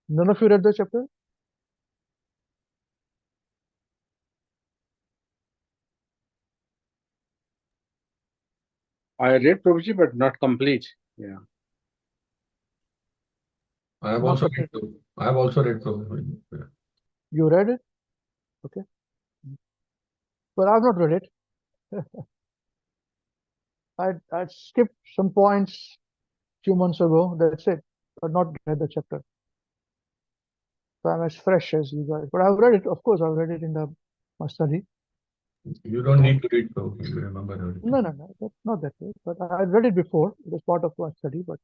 None of you read the chapter? I read Prabhuji, but not complete. Yeah. I have Not also complete. read Prabhu. I have also read Prabhu. Yeah. You read it? Okay. But I've not read it. I skipped some points few months ago. That's it. But not read the chapter. So I'm as fresh as you guys. But I've read it. Of course, I've read it in my study. You don't need to read Prabhu. You remember everything. No, that's not that way. But I read it before. It was part of my study, but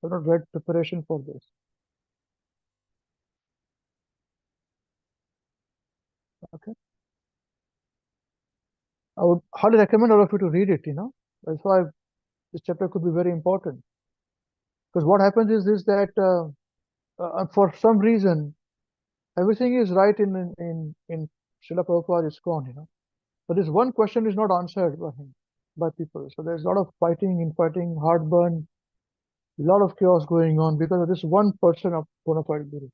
I've not read preparation for this. Okay. I would highly recommend all of you to read it, That's why this chapter could be very important. Because what happens is this that for some reason everything is right in Srila Prabhupada's ISKCON, but this one question is not answered by him, by people. So there's a lot of fighting, infighting, heartburn, a lot of chaos going on because of this one person of bona fide Guru.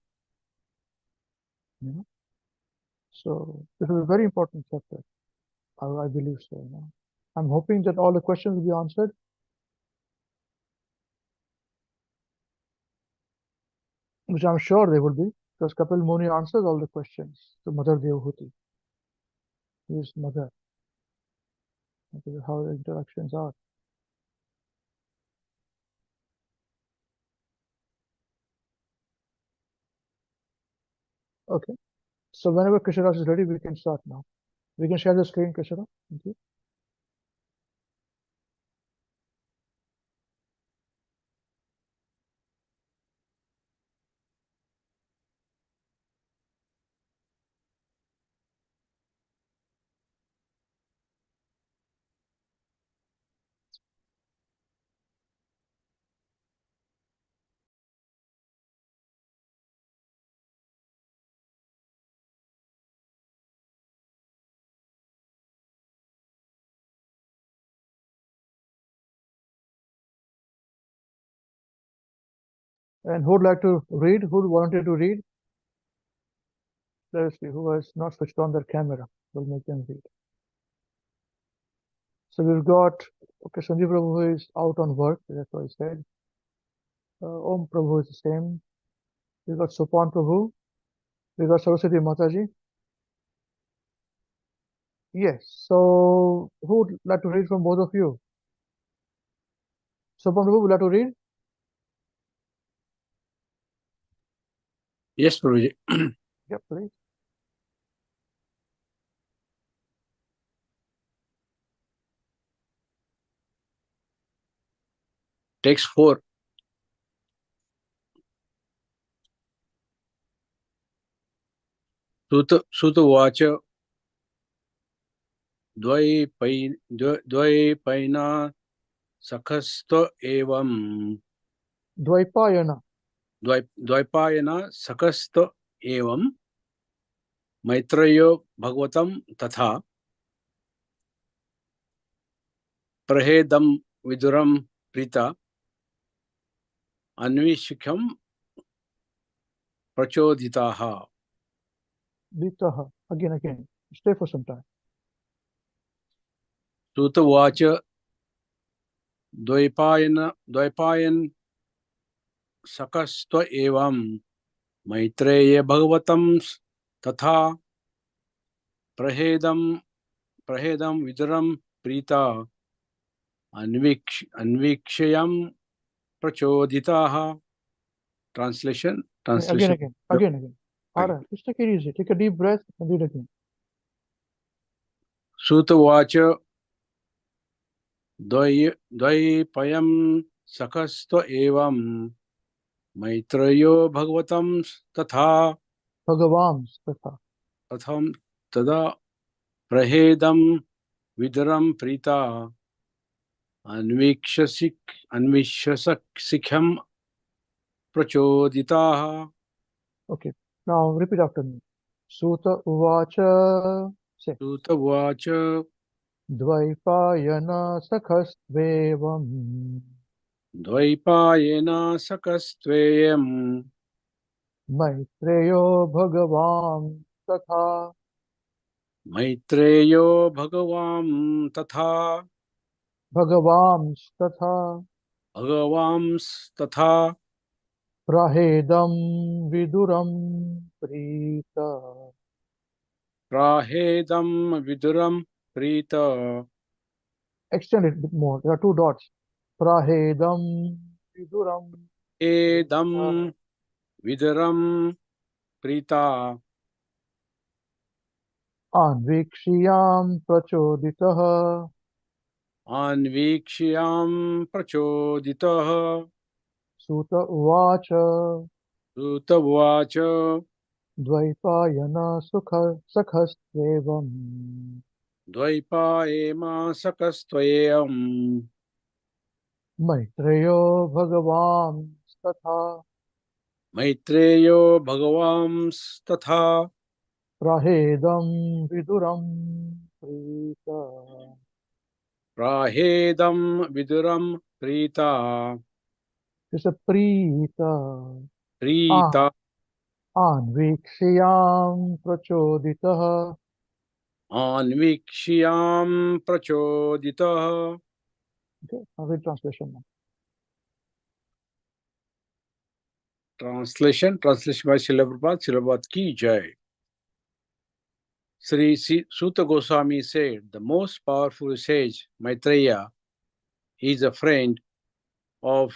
So this is a very important chapter. I believe so. I'm hoping that all the questions will be answered, which I'm sure they will be, because Kapil Muni answers all the questions to Mother Devahuti. His mother. This is how the interactions are. Okay. So whenever Krishna is ready, we can start now. We can share the screen, Krishna. Thank you. And who would like to read? Who wanted to read? Let's see. Who has not switched on their camera? We'll make them read. So we've got, okay, Sanjeev Prabhu is out on work. That's what I said. Om Prabhu is the same. We've got Sopan Prabhu. We've got Saraswati Mataji. Yes. So who would like to read from both of you? Sopan Prabhu, would like to read? Yes, Prabhuji. Yep, please. Text 4. Sutavacha द्वैपैना सखस्त एवं Dvaipayana. द्वैपायना सकस्त एवं मैत्रेयो भगवतं तथा प्रहेदं विदुरं Preeta अन्विषिखं प्रचोदिताः. Ditaha. Again. Stay for some time. सूतवाच Dvaipayan सकस्त एवं मैत्रेय भगवतं तथा प्रहेदं विदुरं Preeta अन्वीक्षयं प्रचोदिताः. Translation. Again. Hare, just take it easy. Take a deep breath and read again. Sutavaच द्वैपयं सकस्त एवं मैत्रेयो भगवतं तथा Bhagavams Tatha. तदा प्रहेदं विदुरं Preeta अन्वीक्षसिखं प्रचोदिताः. Okay. Now repeat after me. Suta Uvacha. Say. Sutavaच Dvaipayana Sakhastvevam. द्वैपायेन सकस्त्वेयम् Maitreyo Bhagavan Tatha Maitreyo Bhagavam Tatha Bhagavams Tatha Bhagavams Tatha Prahedam Viduram Prita. Prahedam Viduram Prita. Extend it a bit more. There are two dots. Prahedam Viduram Edam Viduram Prita. Anvikshiyam Prachoditaha Anvikshiyam Prachoditaha Suta Uvacha Sutavacha Dvaipayana Sakhastvevam Dvaipaema Sakastvayam Maitreyo Bhagavan Tatha Maitreyo Bhagavams Tatha Prahedam Viduram Prita. Prahedam Viduram Prita. It's a Prita. Prita. Anvikshiyam Prachoditaha. Anvikshiyam Prachoditaha. Okay, I'll read translation now. Translation by Srila Prabhupada. Srila Prabhupada ki jai. Sri Suta Goswami said, the most powerful sage, Maitreya, is a friend of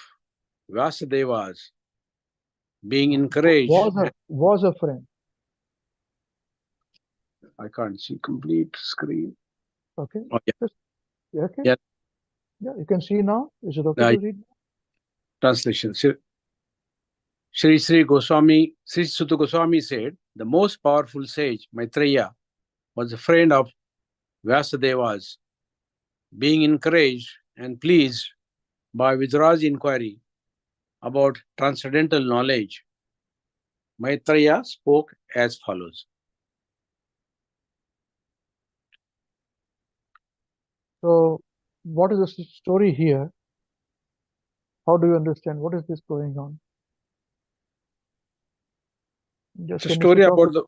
Vyasadevas, being encouraged. Was a friend. I can't see complete screen. Okay. Oh, yeah. Yeah, okay. Yeah. Yeah, you can see now. Is it okay to read? Translation. Sri Suta Goswami said, the most powerful sage, Maitreya, was a friend of Vyasadevas, being encouraged and pleased by Vidura's inquiry about transcendental knowledge. Maitreya spoke as follows. So, what is the story here? How do you understand? What is this going on? Just The story about the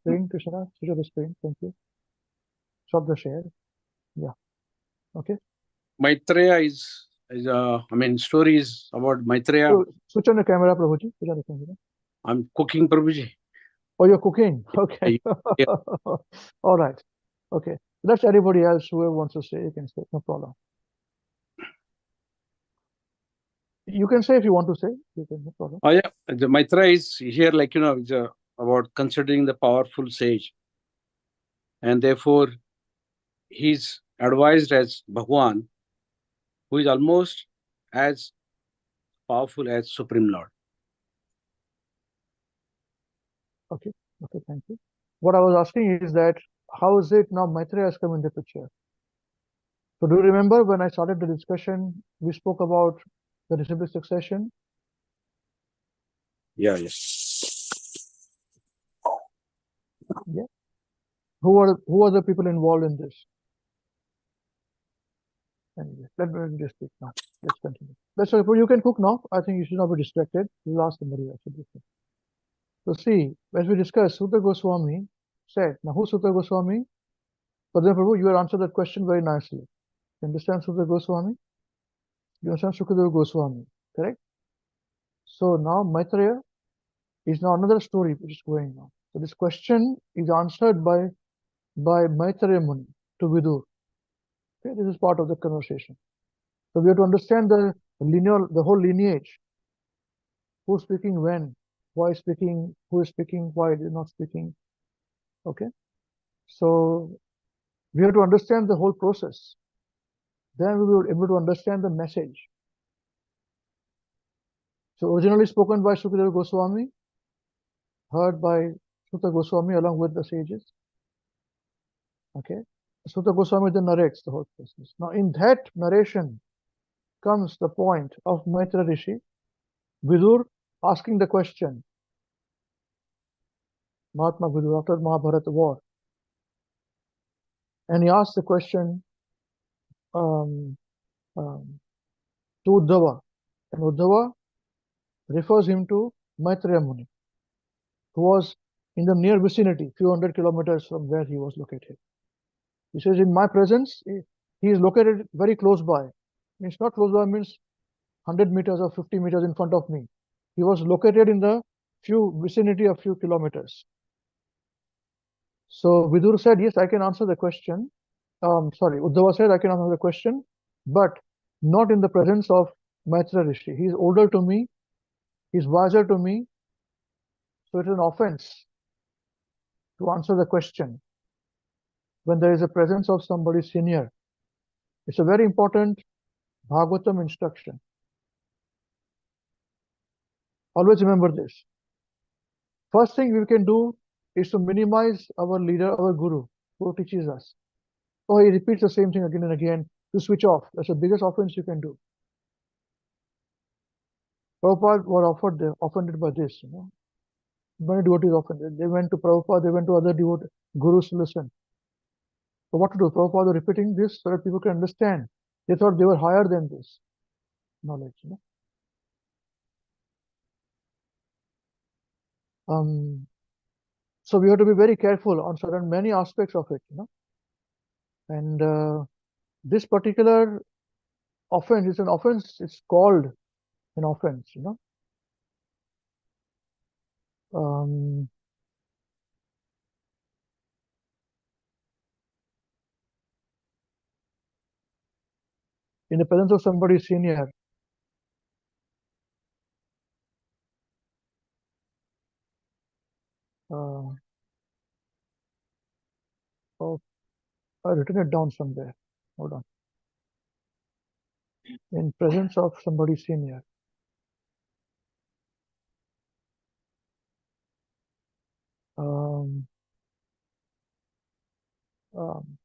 screen, Krishna. Switch off the screen. Thank you. Stop the share. Yeah. Okay. Maitreya is story is about Maitreya. So, switch on the camera, Prabhuji. Switch on the camera. I'm cooking, Prabhuji. Oh, you're cooking. Okay. Yeah. All right. Okay. That's anybody else who wants to say. You can say. No problem. You can say if you want to say. You can, no problem. Oh yeah, the Maitreya is here, it's about considering the powerful sage, and therefore he's advised as Bhagwan, who is almost as powerful as Supreme Lord. Okay. Okay. Thank you. What I was asking is that how is it now Maitreya has come in the picture? So do you remember when I started the discussion, we spoke about the disciplic succession? Yeah. Yeah. Who are the people involved in this? Anyway, let me just speak now. Let's continue. That's all. You can cook now. I think you should not be distracted. You'll ask somebody else. So see, as we discussed, Suta Goswami said, now who's Suta Goswami? Padma Prabhu, you have answered that question very nicely. You understand Suta Goswami? You understand Sukadeva Goswami, correct? So now Maitreya is now another story which is going on. So this question is answered by Maitreya Muni to Vidur. Okay, this is part of the conversation. So we have to understand the whole lineage. Who's speaking when, why speaking, who is speaking, why is not speaking. Okay. So we have to understand the whole process. Then we will be able to understand the message. So originally spoken by Sukadeva Goswami, heard by Suta Goswami along with the sages. Okay. Suta Goswami then narrates the whole process. Now in that narration comes the point of Maitreya Rishi, Vidur asking the question, Mahatma Vidur after Mahabharata war. And he asked the question to Uddhava. And Uddhava refers him to Maitreya Muni, who was in the near vicinity, few hundred kilometers from where he was located. He says, in my presence, he is located very close by. Means not close by means 100 meters or 50 meters in front of me. He was located in the vicinity of few kilometers. So Vidur said, yes, I can answer the question. Uddhava said, I can answer the question, but not in the presence of Maitreya Rishi. He is older to me, he is wiser to me, so it is an offense to answer the question when there is a presence of somebody senior. It's a very important Bhagavatam instruction. Always remember this. First thing we can do is to minimize our leader, our guru, who teaches us. Oh, he repeats the same thing again and again, to switch off. That's the biggest offense you can do. Prabhupada were offended by this, Many devotees offended. They went to Prabhupada, they went to other gurus to listen. So what to do? Prabhupada was repeating this so that people can understand. They thought they were higher than this knowledge, So we have to be very careful on certain many aspects of it, And this particular offense is an offense. It's called an offense, In the presence of somebody senior. Oh, I've written it down somewhere. Hold on. In presence of somebody senior. Um, um,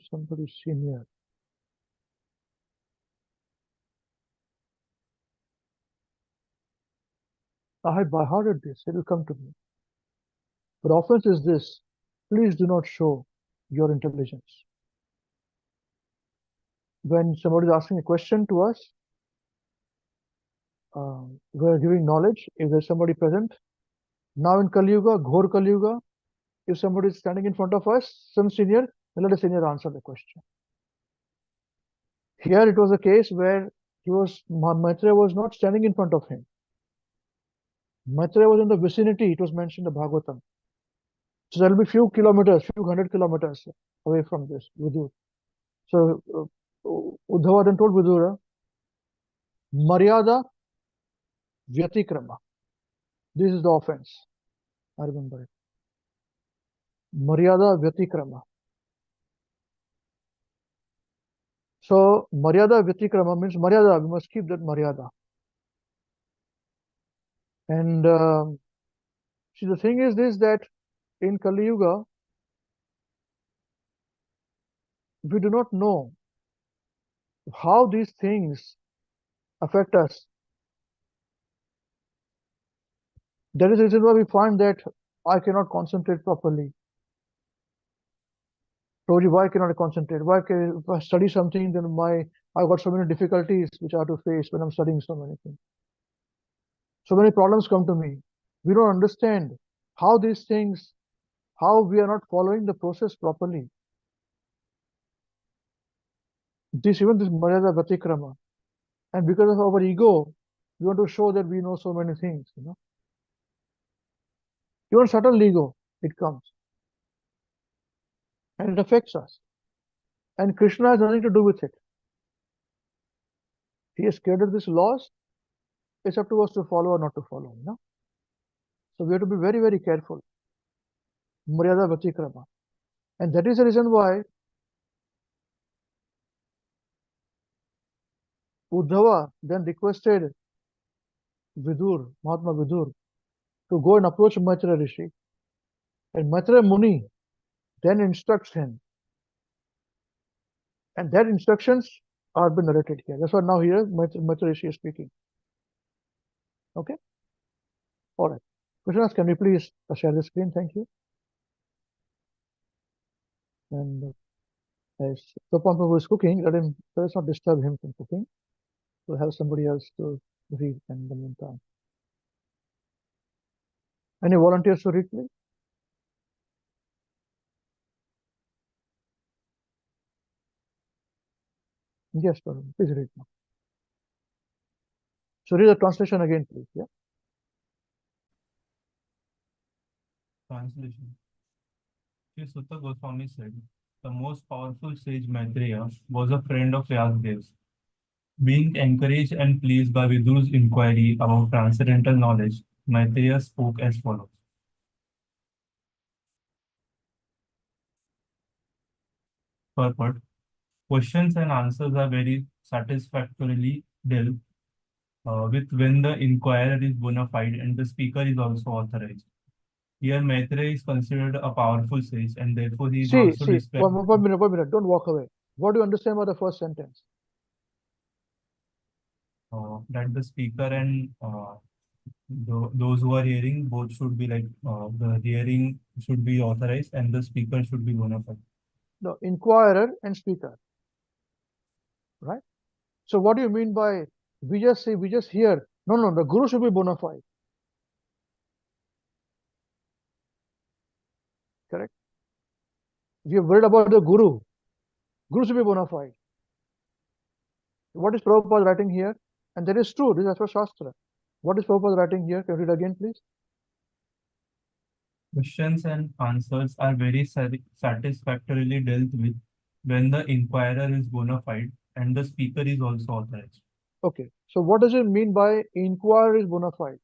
somebody senior. I had by hearted this, it will come to me. But offense is this: please do not show your intelligence. When somebody is asking a question to us, we are giving knowledge. If there's somebody present, now in Kali Yuga, Ghor Kali Yuga, if somebody is standing in front of us, some senior, then let a senior answer the question. Here it was a case where Maitreya was not standing in front of him. Maitreya was in the vicinity, it was mentioned in the Bhagavatam. So there will be few kilometers, few hundred kilometers away from this, Vidur. So Uddhava then told Vidura, Maryada Vyatikrama. This is the offense. I remember it. Maryada Vyatikrama. So Maryada Vyatikrama means Maryada, we must keep that Maryada. And see, the thing is this, that in Kali Yuga, we do not know how these things affect us. That is the reason why we find that I cannot concentrate properly. Prabhuji, why cannot I concentrate? Why if I study something, then I've got so many difficulties which I have to face when I'm studying so many things. So many problems come to me. We don't understand how these things, how we are not following the process properly. Even this Maryada Vatikrama. And because of our ego, we want to show that we know so many things, Even subtle ego, it comes. And it affects us. And Krishna has nothing to do with it. He has created these laws. It's up to us to follow or not to follow, So we have to be very, very careful. Maryada Vatikrama. And that is the reason why Uddhava then requested Vidur, Mahatma Vidur, to go and approach Maitreya Rishi. And Maitreya Muni then instructs him. And that instructions are being narrated here. That's what now here Maitreya Rishi is speaking. Okay? All right. Krishna, can you please share the screen? Thank you. And as Tapan Prabhu is cooking, let us not disturb him from cooking. We'll have somebody else to read in the meantime. Any volunteers to read, please? Yes, Prabhu. Please read now. So read the translation again, please. Yeah. Translation. Sri Sutta Goswami said, the most powerful sage Maitreya was a friend of Vyasadev's. Being encouraged and pleased by Vidu's inquiry about transcendental knowledge, Maitreya spoke as follows. Purport. Questions and answers are very satisfactorily dealt with when the inquirer is bona fide and the speaker is also authorized. Here, Maitreya is considered a powerful sage and therefore he is also described. One minute, don't walk away. What do you understand by the first sentence? That the speaker and those who are hearing both should be like the hearing should be authorized and the speaker should be bona fide. No, inquirer and speaker. Right? So what do you mean by we just hear? No, the guru should be bona fide. Correct? We are worried about the guru. Guru should be bona fide. What is Prabhupada writing here? And that is true. This is as per Shastra. What is Prabhupada writing here? Can you read again, please? Questions and answers are very satisfactorily dealt with when the inquirer is bona fide and the speaker is also authorized. Okay. So what does it mean by inquirer is bona fide?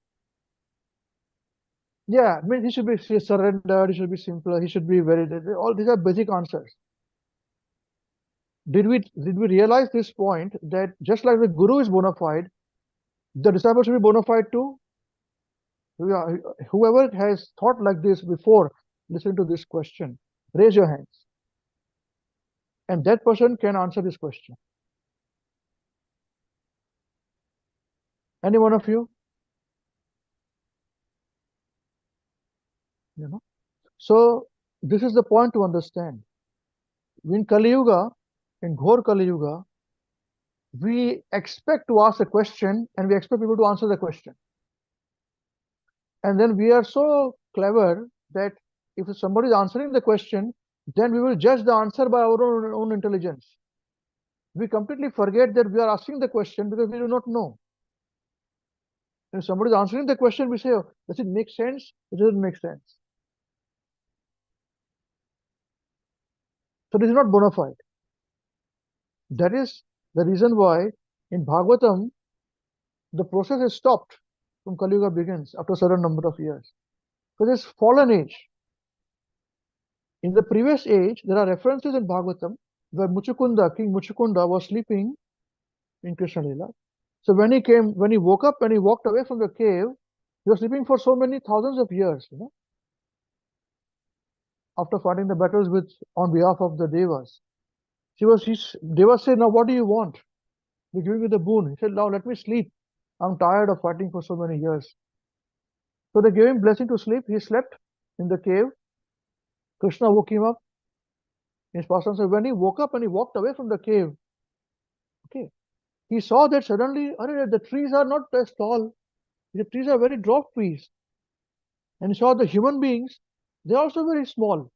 Yeah, I mean, he should be surrendered, he should be simpler, he should be all these are basic answers. Did we realize this point that just like the guru is bona fide, the disciple should be bona fide too? Whoever has thought like this before, listen to this question. Raise your hands. And that person can answer this question. Any one of you? You know? So this is the point to understand. In Kali Yuga, in Ghor Kali Yuga, we expect to ask a question and we expect people to answer the question. And then we are so clever that if somebody is answering the question, then we will judge the answer by our own intelligence. We completely forget that we are asking the question because we do not know. If somebody is answering the question, we say, oh, does it make sense? It doesn't make sense. So this is not bona fide. That is the reason why in Bhagavatam, the process is stopped from Kali Yuga begins after a certain number of years. Because it's fallen age. In the previous age, there are references in Bhagavatam where King Muchukunda was sleeping in Krishna Lila. So when he woke up and he walked away from the cave, he was sleeping for so many thousands of years, you know, after fighting the battles on behalf of the Devas. Devas said, now what do you want? We're giving you the boon. He said, now let me sleep. I'm tired of fighting for so many years. So they gave him blessing to sleep. He slept in the cave. Krishna woke him up. His pastor said, when he woke up and he walked away from the cave, okay, he saw that suddenly, the trees are not as tall. The trees are very dwarf trees. And he saw the human beings, they're also very small.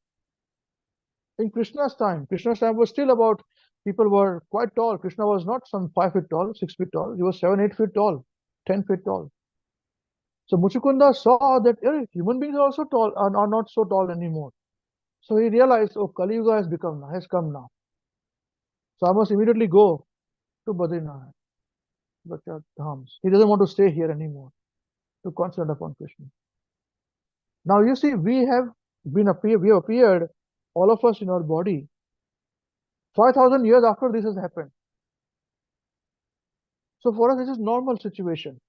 In Krishna's time was still about, people were quite tall. Krishna was not some 5 feet tall, 6 feet tall. He was 7, 8 feet tall, 10 feet tall. So Muchukunda saw that human beings are also tall, are not so tall anymore. So he realized, oh, Kali Yuga has come now. So I must immediately go to Badrinath, the dhams. He doesn't want to stay here anymore to concentrate upon Krishna. Now you see, we have appeared, all of us in our body, 5,000 years after this has happened. So for us, this is normal situation.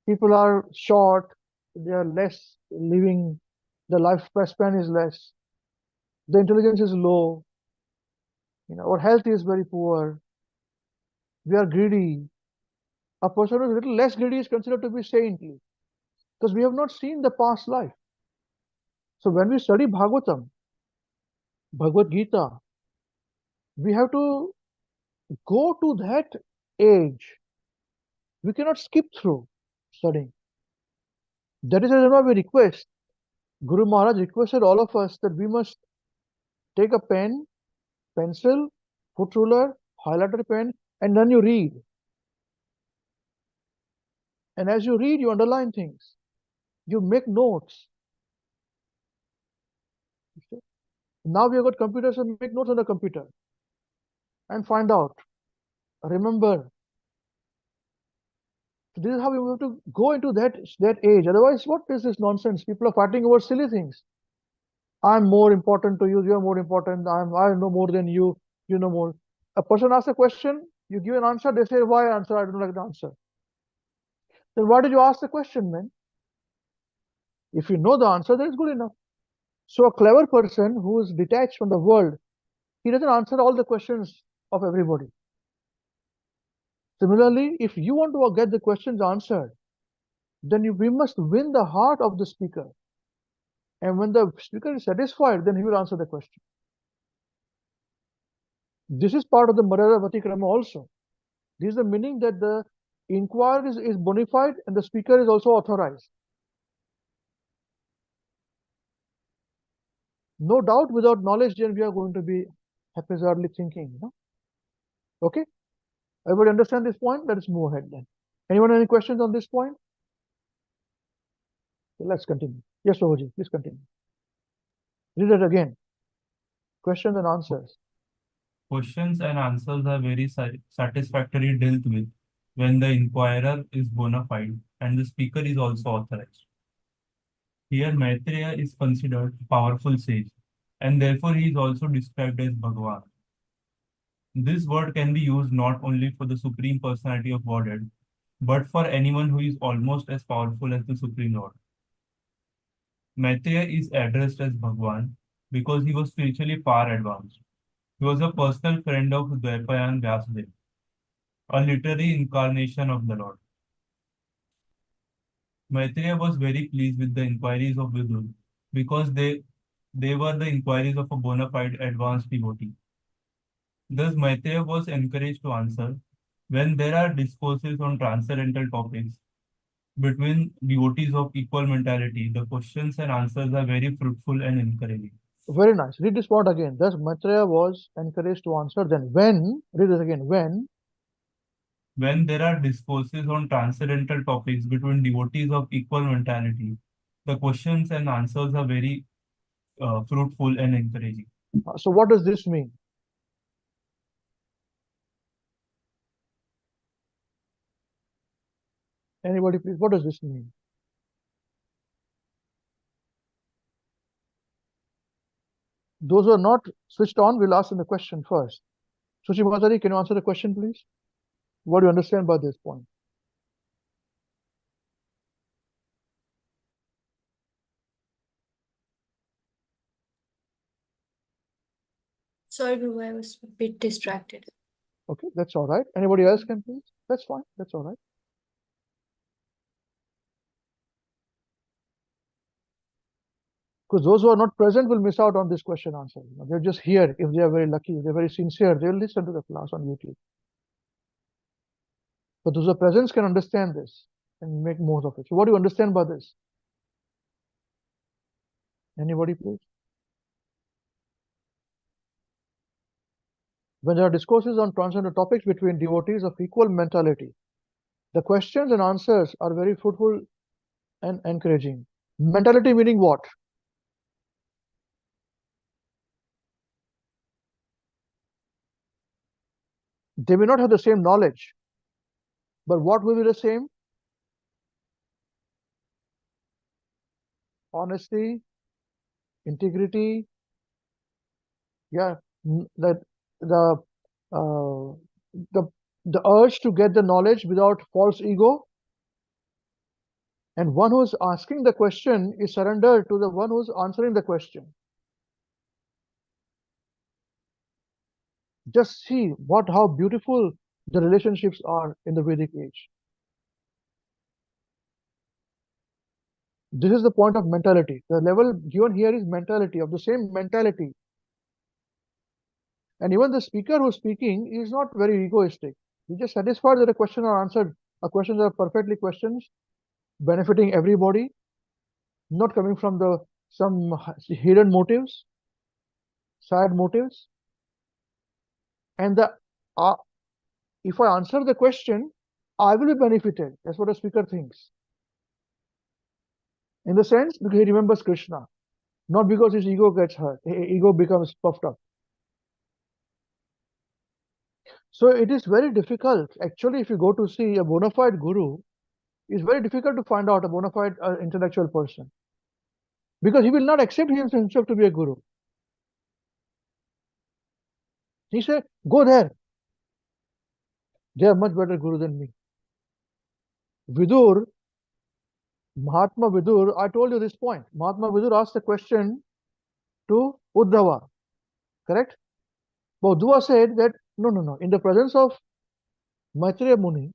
People are short, they are less living, the lifespan is less, the intelligence is low, our health is very poor, we are greedy. A person who is a little less greedy is considered to be saintly because we have not seen the past life. So when we study Bhagavatam, Bhagavad Gita, we have to go to that age. We cannot skip through studying. That is the reason why we request, Guru Maharaj requested all of us that we must take a pen, pencil, foot ruler, highlighter pen, and then you read. And as you read, you underline things. You make notes. Now we have got computers, so make notes on the computer and find out. Remember. So this is how we have to go into that age. Otherwise, what is this nonsense? People are fighting over silly things. I'm more important to you. You're more important. I know more than you. You know more. A person asks a question. You give an answer. They say, "Why answer? I don't like the answer." Then why did you ask the question, man? If you know the answer, then it's good enough. So a clever person who is detached from the world, he doesn't answer all the questions of everybody. Similarly, if you want to get the questions answered, then we must win the heart of the speaker. And when the speaker is satisfied, then he will answer the question. This is part of the Maryada Vatikrama also. This is the meaning that the inquiry is bona fide and the speaker is also authorized. No doubt, without knowledge, then we are going to be haphazardly thinking. Okay? Everybody understand this point? Let us move ahead then. Anyone any questions on this point? Let's continue. Yes, Sohoji, please continue. Read it again. Questions and answers. Questions and answers are very satisfactorily dealt with when the inquirer is bona fide and the speaker is also authorized. Here, Maitreya is considered a powerful sage, and therefore he is also described as Bhagavan. This word can be used not only for the Supreme Personality of Godhead, but for anyone who is almost as powerful as the Supreme Lord. Maitreya is addressed as Bhagavan because he was spiritually far advanced. He was a personal friend of Dwaipayan Vyasadeva, a literary incarnation of the Lord. Maitreya was very pleased with the inquiries of Vidur because they were the inquiries of a bona fide advanced devotee. Thus, Maitreya was encouraged to answer when there are discourses on transcendental topics between devotees of equal mentality. The questions and answers are very fruitful and encouraging. Very nice. Read this part again. Thus, Maitreya was encouraged to answer. Then, when, read it again, when there are discourses on transcendental topics between devotees of equal mentality, the questions and answers are very fruitful and encouraging. So what does this mean? Anybody, please, what does this mean? Those who are not switched on, will ask them the question first. Sushi Mazari, can you answer the question, please? What do you understand by this point? Sorry, Guru, I was a bit distracted. Okay, that's all right. Anybody else can, please? That's fine. That's all right. Because those who are not present will miss out on this question answer. They're just here. If they are very lucky, if they're very sincere, they'll listen to the class on YouTube. But those who are present can understand this and make most of it. So what do you understand by this? Anybody, please? When there are discourses on transcendental topics between devotees of equal mentality, the questions and answers are very fruitful and encouraging. Mentality meaning what? They may not have the same knowledge, but what will be the same? Honesty, integrity, yeah, that the uh, the urge to get the knowledge without false ego, And one who's asking the question is surrendered to the one who's answering the question. Just see how beautiful the relationships are in the Vedic age. This is the point of mentality. The level given here is mentality, of the same mentality. And even the speaker who's speaking is not very egoistic. He just satisfied that a question or answered, a questions are perfectly questions, benefiting everybody, not coming from some hidden motives, sad motives. And if I answer the question, I will be benefited. That's what a speaker thinks. In the sense, because he remembers Krishna, not because his ego gets hurt, ego becomes puffed up. So it is very difficult. Actually, if you go to see a bona fide guru, it's very difficult to find out a bona fide intellectual person, because he will not accept himself to be a guru. He said, go there. They are much better guru than me. Vidur, Mahatma Vidur, I told you this point. Mahatma Vidur asked the question to Uddhava, correct? But Uddhava said that, no. In the presence of Maitreya Muni,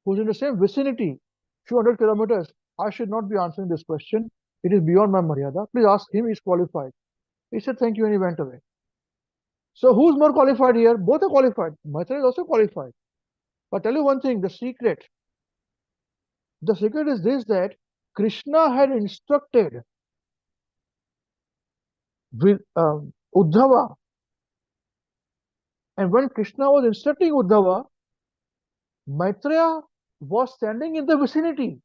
who's in the same vicinity, few hundred kilometers, I should not be answering this question. It is beyond my maryada. Please ask him, he's qualified. He said, thank you, and he went away. So who's more qualified here? Both are qualified. Maitreya is also qualified. But tell you one thing, the secret is this, that Krishna had instructed with Uddhava. And when Krishna was instructing Uddhava, Maitreya was standing in the vicinity.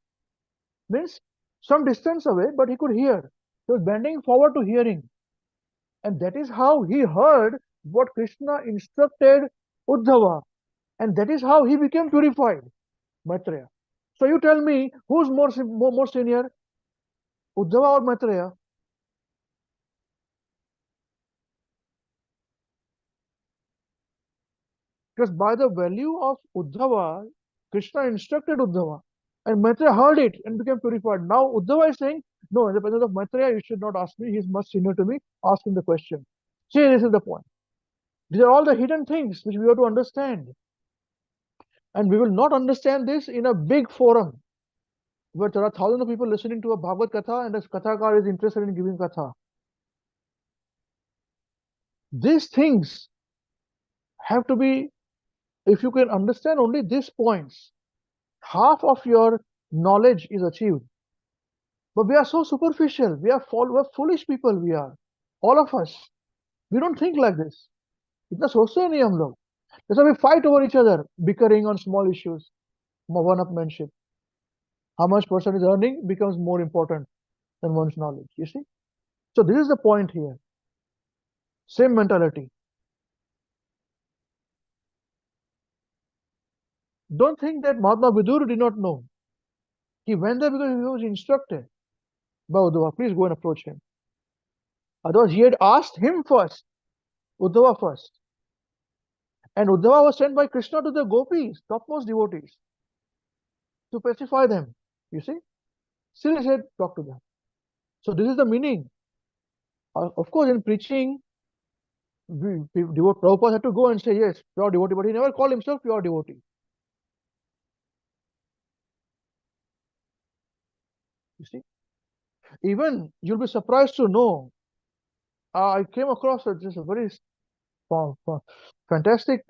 Means some distance away, but he could hear. He was bending forward to hearing. And that is how he heard what Krishna instructed Uddhava. And that is how he became purified, Maitreya. So you tell me, who's more senior, Uddhava or Maitreya? Because by the value of Uddhava, Krishna instructed Uddhava, and Maitreya heard it and became purified. Now Uddhava is saying, no, in the presence of Maitreya, you should not ask me. He is much senior to me. Ask him the question. See, this is the point. These are all the hidden things which we have to understand. And we will not understand this in a big forum where there are thousands of people listening to a Bhagavad Katha and the Kathakar is interested in giving Katha. These things have to be, if you can understand only these points, half of your knowledge is achieved. But we are so superficial. We are foolish people. We are, all of us. We don't think like this. इतना सोचते नहीं हम लोग. That's why we fight over each other, bickering on small issues, one-upmanship. How much person is earning becomes more important than one's knowledge. You see? So this is the point here. Same mentality. Don't think that Mahatma Vidur did not know. He went there because he was instructed by Uddhava. Please go and approach him. Otherwise, he had asked him first, Uddhava first. And Uddhava was sent by Krishna to the gopis, topmost devotees, to pacify them. You see? Still he said, talk to them. So this is the meaning. Of course, in preaching, Prabhupada had to go and say, yes, pure devotee, but he never called himself pure devotee. You see? Even you'll be surprised to know, I came across just a very fantastic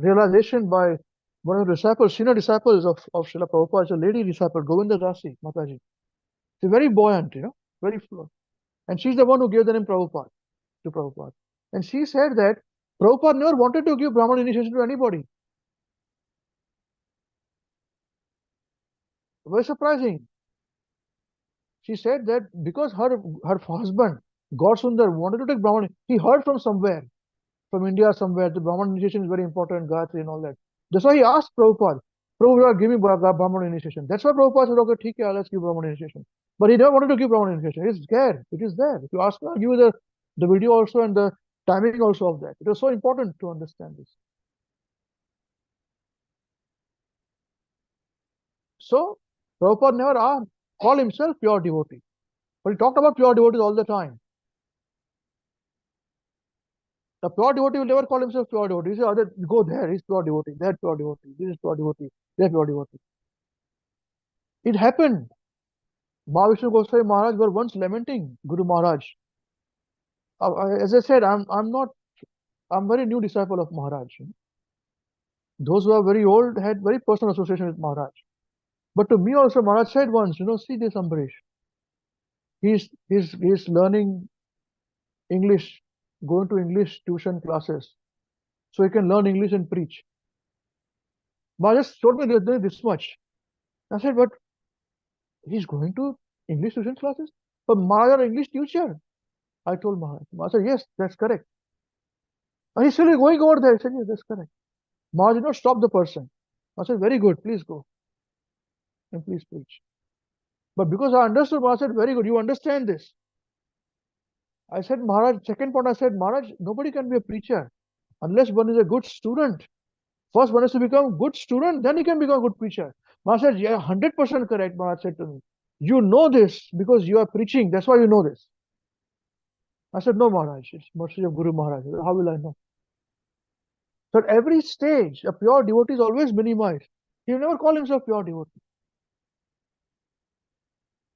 realization by one of the disciples, senior disciples of Srila Prabhupada, it's a lady disciple, Govinda Dasi, Mataji. She's very buoyant, very flow. And she's the one who gave the name Prabhupada to Prabhupada. And she said that Prabhupada never wanted to give Brahman initiation to anybody. Very surprising. She said that because her husband, God Sundar, wanted to take Brahman, he heard from somewhere, from India somewhere, the Brahman initiation is very important, Gayatri and all that. That's why he asked Prabhupada, Prabhupada, give me Brahman initiation. That's why Prabhupada said, okay, ठीक है, let's give Brahman initiation. But he never wanted to give Brahman initiation. It's there. It is there. If you ask me, I'll give you the video also and the timing also of that. It was so important to understand this. So, Prabhupada never called himself pure devotee, but he talked about pure devotees all the time. The pure devotee will never call himself pure devotee. He says, go there, he's pure devotee, that pure devotee, this is pure devotee, that pure devotee. It happened. Mahavishnu Goswami Maharaj were once lamenting Guru Maharaj. As I said, I'm very new disciple of Maharaj. Those who are very old had very personal association with Maharaj. But to me also, Maharaj said once, see this Ambarish. He's learning English, going to English tuition classes, so he can learn English and preach. Maharaj told me this much. I said, but he's going to English tuition classes? But Maharaj is English teacher. I told Maharaj. Maharaj said, yes, that's correct. And he's still going over there. I said, yes, that's correct. Maharaj did not stop the person. I said, very good, please go. And please preach. But because I understood, Maharaj said, very good, you understand this. I said, Maharaj, second point, I said, Maharaj, nobody can be a preacher unless one is a good student. First, one has to become a good student, then he can become a good preacher. Maharaj said, yeah, 100% correct, Maharaj said to me. You know this because you are preaching, that's why you know this. I said, no, Maharaj, it's mercy of Guru Maharaj. How will I know? So at every stage, a pure devotee is always minimized. He will never call himself pure devotee.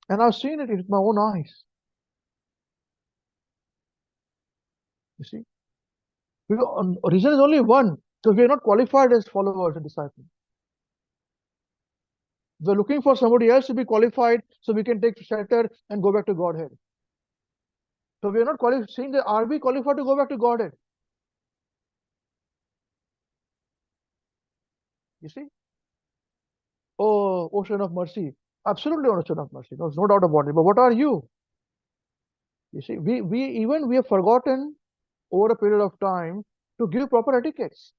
And I've seen it with my own eyes. You see? Because reason is only one. So we are not qualified as followers and disciples. We're looking for somebody else to be qualified so we can take shelter and go back to Godhead. So we are not qualified. Saying that are we qualified to go back to Godhead? You see? Oh, ocean of mercy. Absolutely ocean of mercy. There's no doubt about it. But what are you? You see, we have forgotten over a period of time to give proper etiquettes.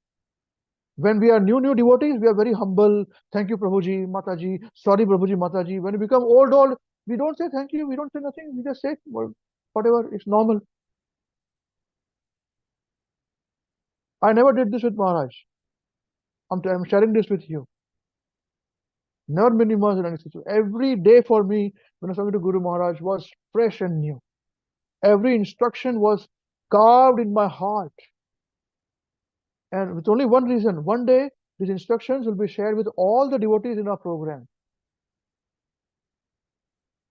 When we are new devotees, we are very humble. Thank you, Prabhuji, Mataji. Sorry, Prabhuji, Mataji. When we become old, we don't say thank you. We don't say nothing. We just say whatever. It's normal. I never did this with Maharaj. I'm sharing this with you. Never minimize in any situation. Every day for me, when I was talking to Guru Maharaj, was fresh and new. Every instruction was carved in my heart. And with only one reason. One day, these instructions will be shared with all the devotees in our program.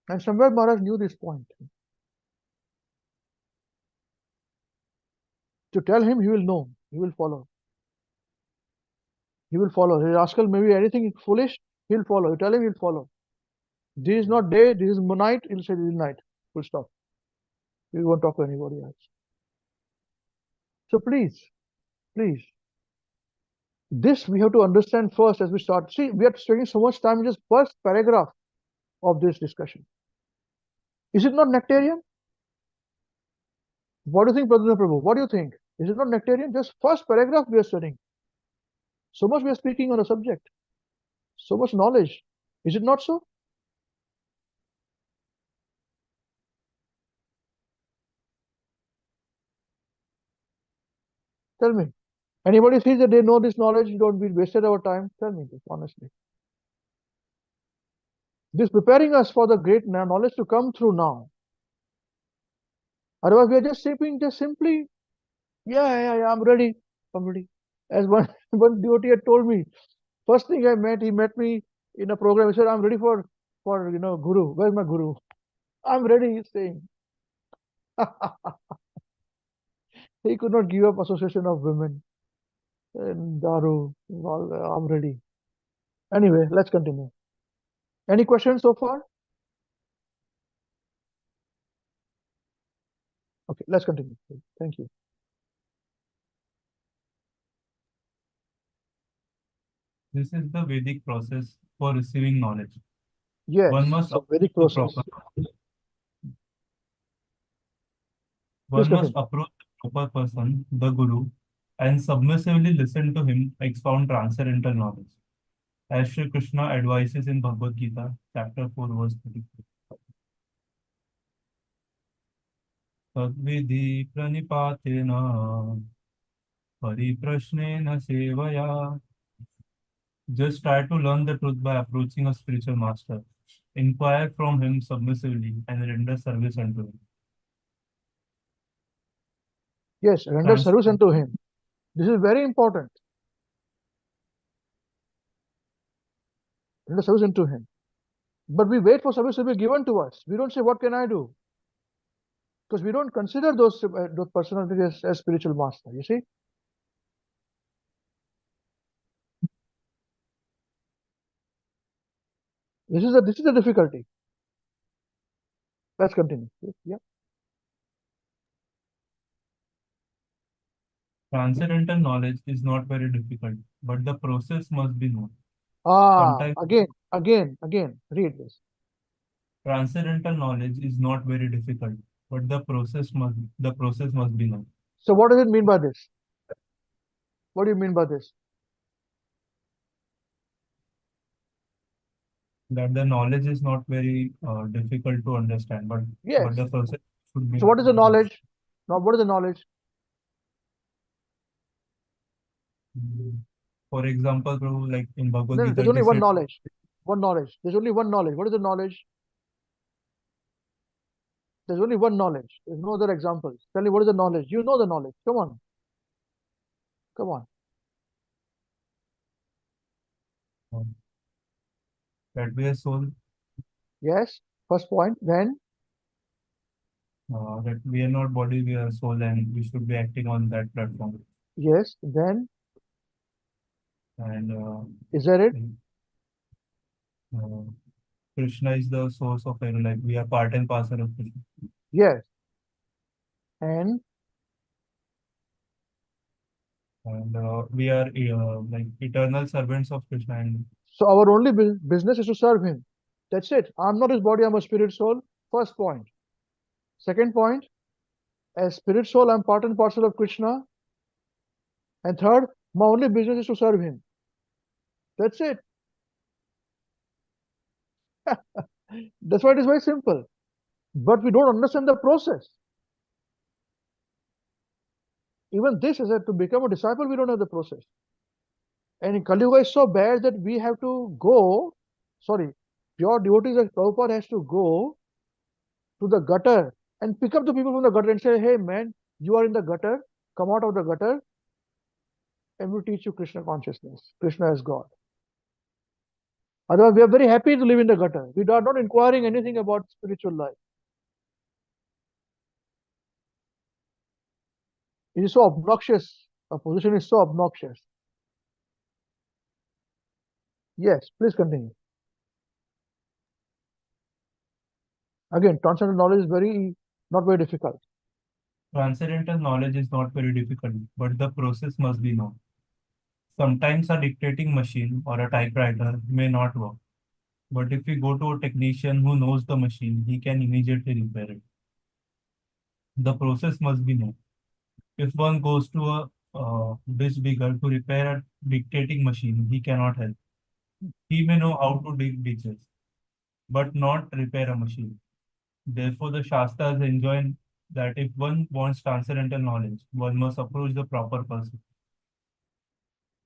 And somewhere Maharaj knew this point. To tell him, he will know. He will follow. He will follow. His rascal maybe anything foolish, he'll follow. You tell him, he'll follow. This is not day, this is night, he'll say this is night. Full stop. He won't talk to anybody else. So please, this we have to understand first as we start. See, we are spending so much time in this first paragraph of this discussion. Is it not nectarian? What do you think, Pradhan Prabhu? What do you think? Is it not nectarian? Just first paragraph we are studying. So much we are speaking on a subject. So much knowledge. Is it not so? Tell me. Anybody sees that they know this knowledge, you don't be wasted our time? Tell me this honestly. This preparing us for the great knowledge to come through now. Otherwise, we are just simply, yeah, I'm ready. As one devotee had told me, first thing he met me in a program. He said, I'm ready for Guru. Where's my Guru? I'm ready, he's saying. He could not give up association of women and Daru. I'm ready. Anyway, let's continue. Any questions so far? Okay, let's continue. Thank you. This is the Vedic process for receiving knowledge. Yes, One must so Vedic approach the process. One must continue. approach the proper person, the Guru, and submissively listen to him expound transcendental knowledge, as Sri Krishna advises in Bhagavad Gita, chapter 4, verse 33. Tadvidhi pranipatena pariprashnena sevaya Just try to learn the truth by approaching a spiritual master. Inquire from him submissively and render service unto him. Yes, render Trans- service unto him. This is very important. Render service unto him. But we wait for service to be given to us. We don't say, what can I do? Because we don't consider those personalities as spiritual master, you see? This is the difficulty. Let's continue. Yeah. Transcendental knowledge is not very difficult, but the process must be known. Sometimes Again, read this. transcendental knowledge is not very difficult, but the process must be known. So what does it mean by this? What do you mean by this? That the knowledge is not very difficult to understand, but Yes. the process should be. So what is the knowledge? Now, what is the knowledge? For example, Prabhu, like in Bhagavad No, Gita, there's it only is one said- knowledge. One knowledge. There's only one knowledge. What is the knowledge? There's only one knowledge. There's no other examples. Tell me, what is the knowledge? You know the knowledge. Come on. Come on. that we are soul, Yes. First point. Then, that we are not body, we are soul, and we should be acting on that platform. yes. Then, And is that it? uh, Krishna is the source of every life. We are part and parcel of Krishna. Yes. And And we are like eternal servants of Krishna. And so our only business is to serve him. That's it. I'm not his body, I'm a spirit soul. First point. Second point, as spirit soul, I'm part and parcel of Krishna. And third, my only business is to serve him. That's it. That's why it is very simple. But we don't understand the process. Even this is that to become a disciple, we don't have the process. And in Kali Yuga is so bad that we have to go, pure devotees like Prabhupada has to go to the gutter and pick up the people from the gutter and say, hey man, you are in the gutter, come out of the gutter, and we teach you Krishna consciousness. Krishna is God. Otherwise, we are very happy to live in the gutter. We are not inquiring anything about spiritual life. It is so obnoxious. Our position is so obnoxious. Yes, please continue. Again, transcendental knowledge is not very difficult. transcendental knowledge is not very difficult, but the process must be known. Sometimes a dictating machine or a typewriter may not work. But if we go to a technician who knows the machine, he can immediately repair it. The process must be known. If one goes to a ditch digger to repair a dictating machine, he cannot help. He may know how to dig ditches, but not repair a machine. Therefore, the Shastras enjoin that if one wants transcendental knowledge, one must approach the proper person.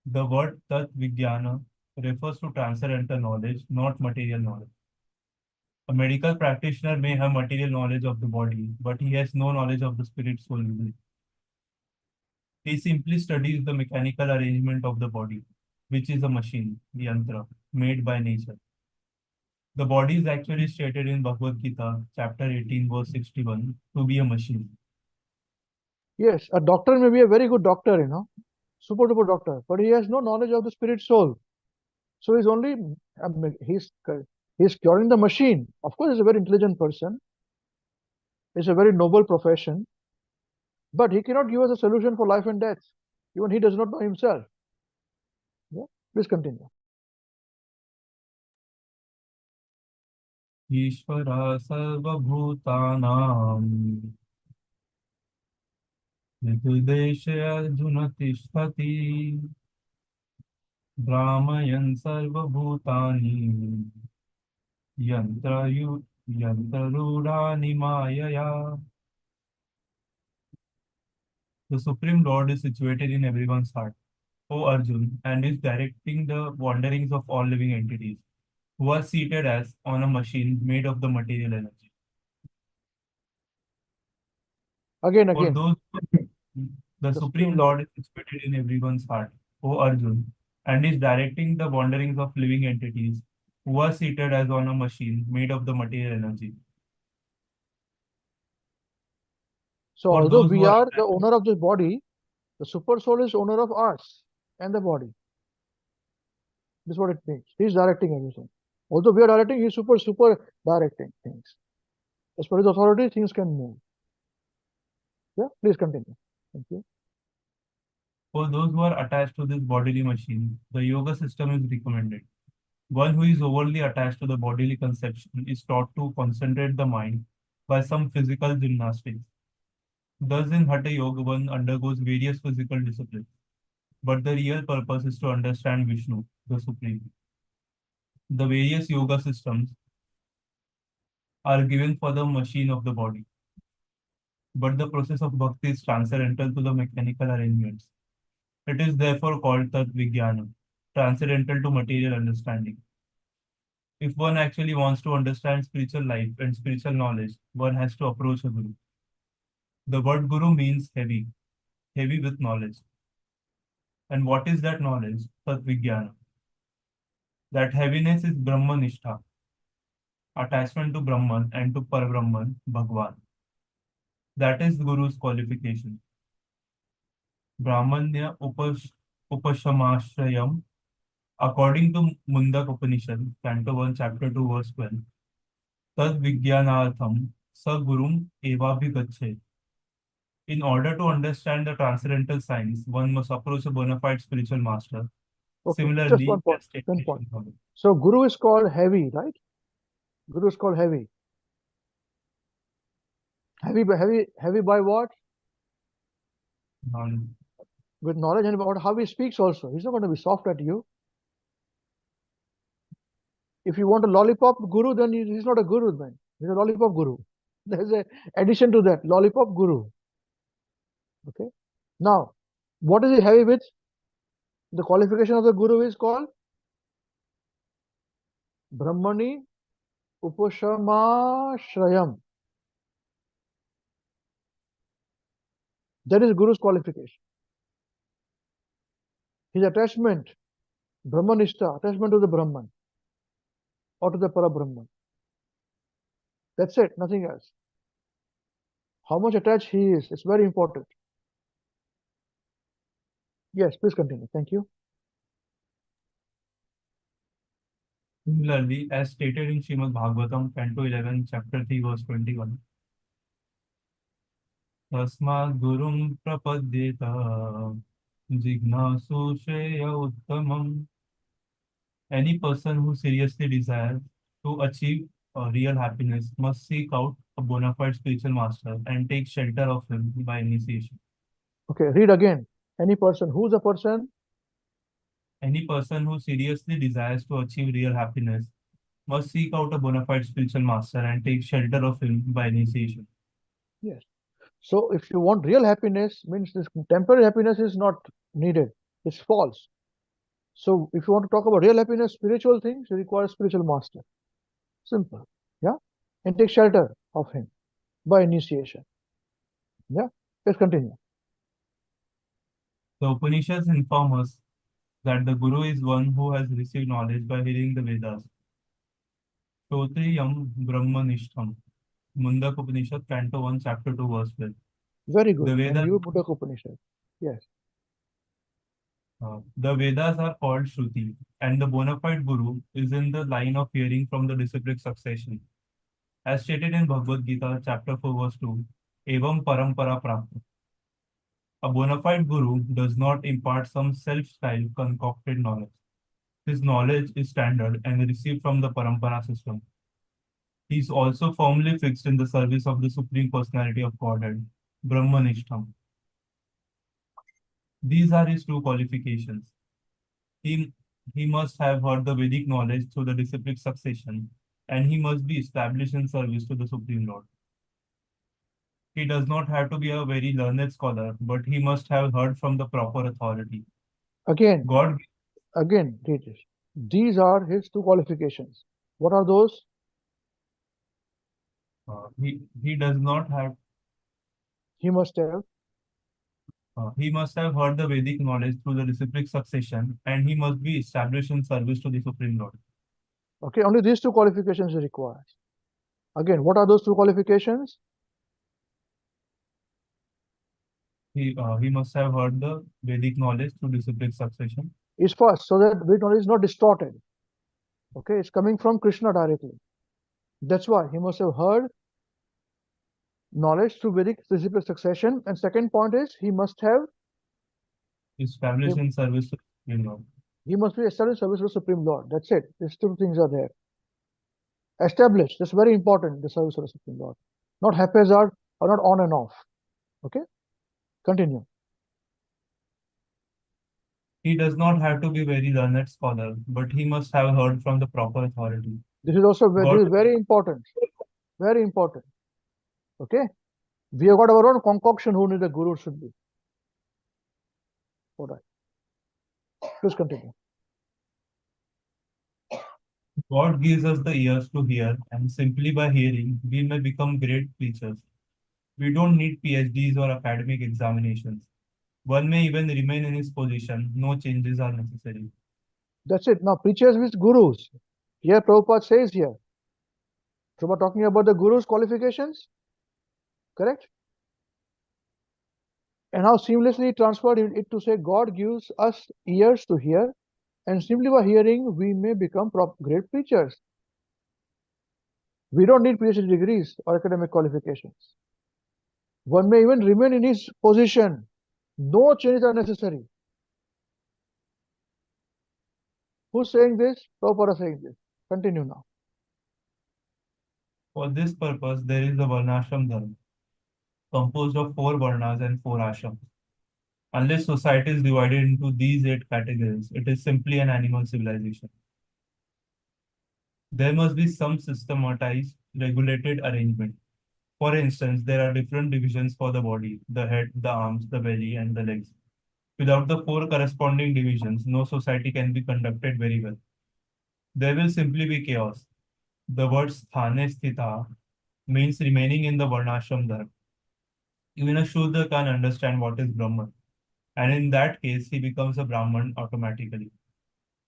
The word Tat Vijnana refers to transcendental knowledge, not material knowledge. A medical practitioner may have material knowledge of the body, but he has no knowledge of the spirit soul within. He simply studies the mechanical arrangement of the body, which is a machine, the yantra, made by nature. The body is actually stated in Bhagavad Gita, chapter 18, verse 61, to be a machine. Yes, a doctor may be a very good doctor, super duper doctor, but he has no knowledge of the spirit soul. So he's only, he's curing the machine. Of course, he's a very intelligent person. It's a very noble profession, but he cannot give us a solution for life and death. Even he does not know himself. Yeah, please continue. Ishvara sarvabhutanam Nitudeshe Arjuna Tishtati Brahmayan sarvabhutani Yantarudani Mayaya. The Supreme Lord is situated in everyone's heart. O Arjun, and is directing the wanderings of all living entities, who are seated as on a machine made of the material energy. Again, For again. those, the The Supreme Lord is situated in everyone's heart, O Arjun, and is directing the wanderings of living entities, who are seated as on a machine made of the material energy. So For although those who we are are the owner of this body, the super soul is owner of us and the body. This is what it means. He's directing everything. Although we are directing, he's super directing things. As per his authority, things can move. Yeah, please continue. Thank you. For those who are attached to this bodily machine, the yoga system is recommended. One who is overly attached to the bodily conception is taught to concentrate the mind by some physical gymnastics. Thus, in Hatha Yoga, one undergoes various physical disciplines, but the real purpose is to understand Vishnu, the Supreme. The various yoga systems are given for the machine of the body, but the process of bhakti is transcendental to the mechanical arrangements. It is therefore called Tat Vijnana, transcendental to material understanding. If one actually wants to understand spiritual life and spiritual knowledge, one has to approach a guru. The word guru means heavy, heavy with knowledge. And what is that knowledge? Tat Vijnana. That heaviness is Brahmanistha, attachment to Brahman and to Parabrahman, Bhagwan. That is Guru's qualification. Brahmanya Upashamashrayam, according to Mundak Upanishad, Canto 1, Chapter 2, Verse 12, Tad Vijnanartham Sagurum Evabhigachet. In order to understand the transcendental science, one must approach a bona fide spiritual master. Okay, just Similarly, one point. as stated One in point. Bhagavad. So Guru is called heavy, right? Guru is called heavy. Heavy by what? With knowledge and about how he speaks also. He's not going to be soft at you. If you want a lollipop guru, then he's not a guru then. He's a lollipop guru. There's a addition to that, lollipop guru. Okay. Now, what is he heavy with? The qualification of the guru is called Brahmani Upashamashrayam. That is Guru's qualification. His attachment, Brahmanishta, attachment to the Brahman or to the Parabrahman. That's it, nothing else. How much attached he is, it's very important. Yes, please continue. Thank you. Similarly, as stated in Srimad Bhagavatam, Canto 11, Chapter 3, Verse 21, Tasmad Gurum Prapadyeta Jignasu Shreya Uttamam. Any person who seriously desires to achieve real happiness must seek out a bona fide spiritual master and take shelter of him by initiation. Okay, read again. Any person, who's a person? Any person who seriously desires to achieve real happiness must seek out a bona fide spiritual master and take shelter of him by initiation. Yes. So if you want real happiness, means this temporary happiness is not needed. It's false. So if you want to talk about real happiness, spiritual things, you require a spiritual master. Simple. Yeah. And take shelter of him by initiation. Yeah. Let's continue. The Upanishads inform us that the Guru is one who has received knowledge by hearing the Vedas. Shrotriyam Brahmanishtam. Mundak Upanishad, Canto 1, Chapter 2, Verse 12. Very good. The And Vedas, you, Buddha Upanishad. Yes. the Vedas are called Shruti, and the bona fide Guru is in the line of hearing from the disciplic succession. As stated in Bhagavad Gita, Chapter 4, Verse 2, Evam Parampara Prapta. A bona fide Guru does not impart some self-styled concocted knowledge. His knowledge is standard and received from the Parampara system. He is also firmly fixed in the service of the Supreme Personality of Godhead, Brahmanishtam. These are his two qualifications. He, he must have heard the Vedic knowledge through the disciplic succession, and he must be established in service to the Supreme Lord. He does not have to be a very learned scholar, but he must have heard from the proper authority. Again, God, read it. These are his two qualifications. What are those? he does not have, He must have, he must have heard the Vedic knowledge through the reciproc succession, and he must be established in service to the Supreme Lord. okay, only these two qualifications are required. Again, what are those two qualifications? He must have heard the Vedic knowledge through reciproc succession. Is first, so that Vedic knowledge is not distorted. Okay, it's coming from Krishna directly. That's why he must have heard knowledge through Vedic reciproc succession. And second point is he must have, Established in service to the Supreme Lord. he must be established in service to the Supreme Lord. That's it. These two things are there. Established, that's very important, the service of the Supreme Lord. Not haphazard or not on and off. Okay, continue. He does not have to be very learned scholar, but he must have heard from the proper authority. This is also God- this is very important. Very important. Okay, we have got our own concoction who the guru should be. All right. Please continue. God gives us the ears to hear, and simply by hearing, we may become great preachers. We don't need PhDs or academic examinations. One may even remain in his position, no changes are necessary. That's it. Now, preachers with gurus. Here, Prabhupada says here. Prabhupada talking about the guru's qualifications. Correct? And how seamlessly transferred it to say God gives us ears to hear, and simply by hearing, we may become great preachers. We don't need PhD degrees or academic qualifications. One may even remain in his position. No changes are necessary. Who's saying this? Prabhupada is saying this. Continue now. For this purpose, there is the Varnashram Dharma, composed of 4 Varnas and 4 Ashrams. Unless society is divided into these 8 categories, it is simply an animal civilization. There must be some systematized, regulated arrangement. For instance, there are different divisions for the body, the head, the arms, the belly, and the legs. Without the 4 corresponding divisions, no society can be conducted very well. There will simply be chaos. The word sthane sthita means remaining in the Varnashram Dharma. Even a Shudra can understand what is Brahman, and in that case, he becomes a Brahman automatically.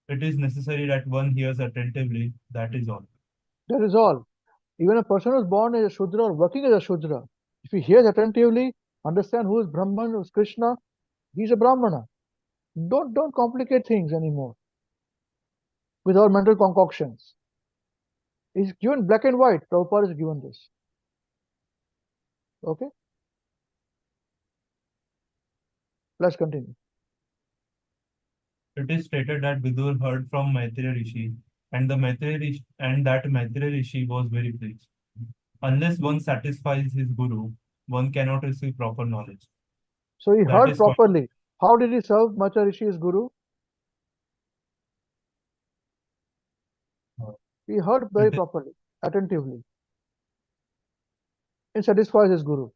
It is necessary that one hears attentively, that is all. That is all. Even a person who is born as a Shudra or working as a Shudra, if he hears attentively, understand who is Brahman, who is Krishna, he is a Brahmana. Don't complicate things anymore with our mental concoctions. It's given black and white. Prabhupada is given this. Okay? Let's continue. It is stated that Vidur heard from Maitreya Rishi, and that Maitreya Rishi was very pleased. Unless one satisfies his guru, one cannot receive proper knowledge. So he That heard is what- properly. How did he serve Maitreya Rishi as guru? He heard very properly, attentively, and satisfies his guru.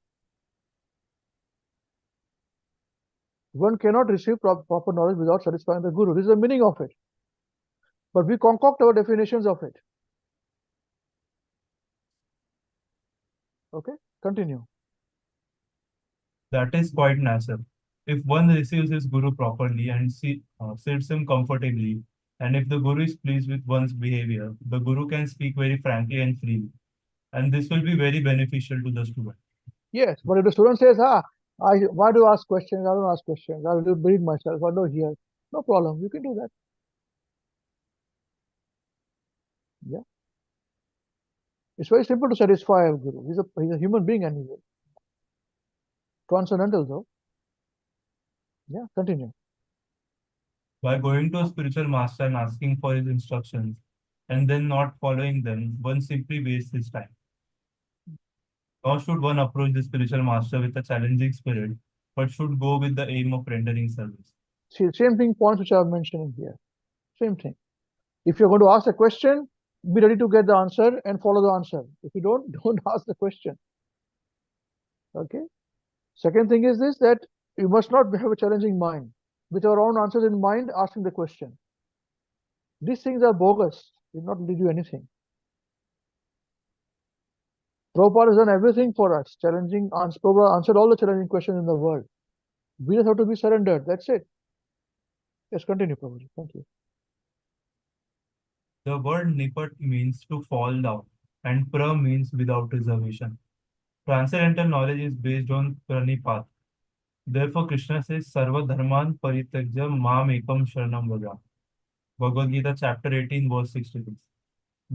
One cannot receive proper knowledge without satisfying the guru. This is the meaning of it. But we concoct our definitions of it. Okay, continue. That is quite natural. If one receives his guru properly and sits him comfortably, and if the guru is pleased with one's behavior, the guru can speak very frankly and freely. And this will be very beneficial to the student. Yes, but if the student says, why do you ask questions? I don't ask questions. I will read myself. I know here. No problem. You can do that. Yeah. It's very simple to satisfy a guru. He's a human being anyway. Transcendental though. Yeah, continue. By going to a spiritual master and asking for his instructions, and then not following them, one simply wastes his time. Nor should one approach the spiritual master with a challenging spirit, but should go with the aim of rendering service. See, same thing points which I have mentioned here. Same thing. If you're going to ask a question, be ready to get the answer and follow the answer. If you don't ask the question. Okay. Second thing is this, that you must not have a challenging mind. with our own answers in mind, asking the question. These things are bogus. They will not lead you anything. Prabhupada has done everything for us, Prabhupada answered all the challenging questions in the world. We just have to be surrendered. That's it. Yes, continue, Prabhupada. Thank you. The word nipat means to fall down, and pra means without reservation. Transcendental knowledge is based on pranipat. Therefore, Krishna says, Sarva dharman parityajya mam ekam sharanam vraja. Bhagavad Gita, chapter 18, verse 66.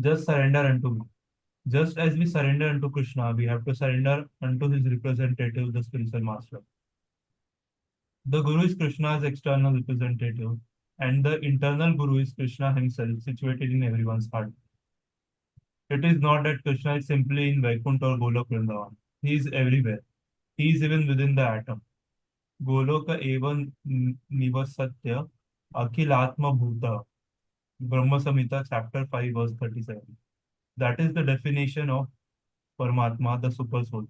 Just surrender unto me. Just as we surrender unto Krishna, we have to surrender unto his representative, the spiritual master. The Guru is Krishna's external representative, and the internal Guru is Krishna himself, situated in everyone's heart. It is not that Krishna is simply in Vaikuntha or Golok Vrindavan. He is everywhere. He is even within the atom. Goloka evan nivasatya akhilatma bhuta. Brahma Samhita, chapter 5, verse 37. That is the definition of Paramatma, the super soul.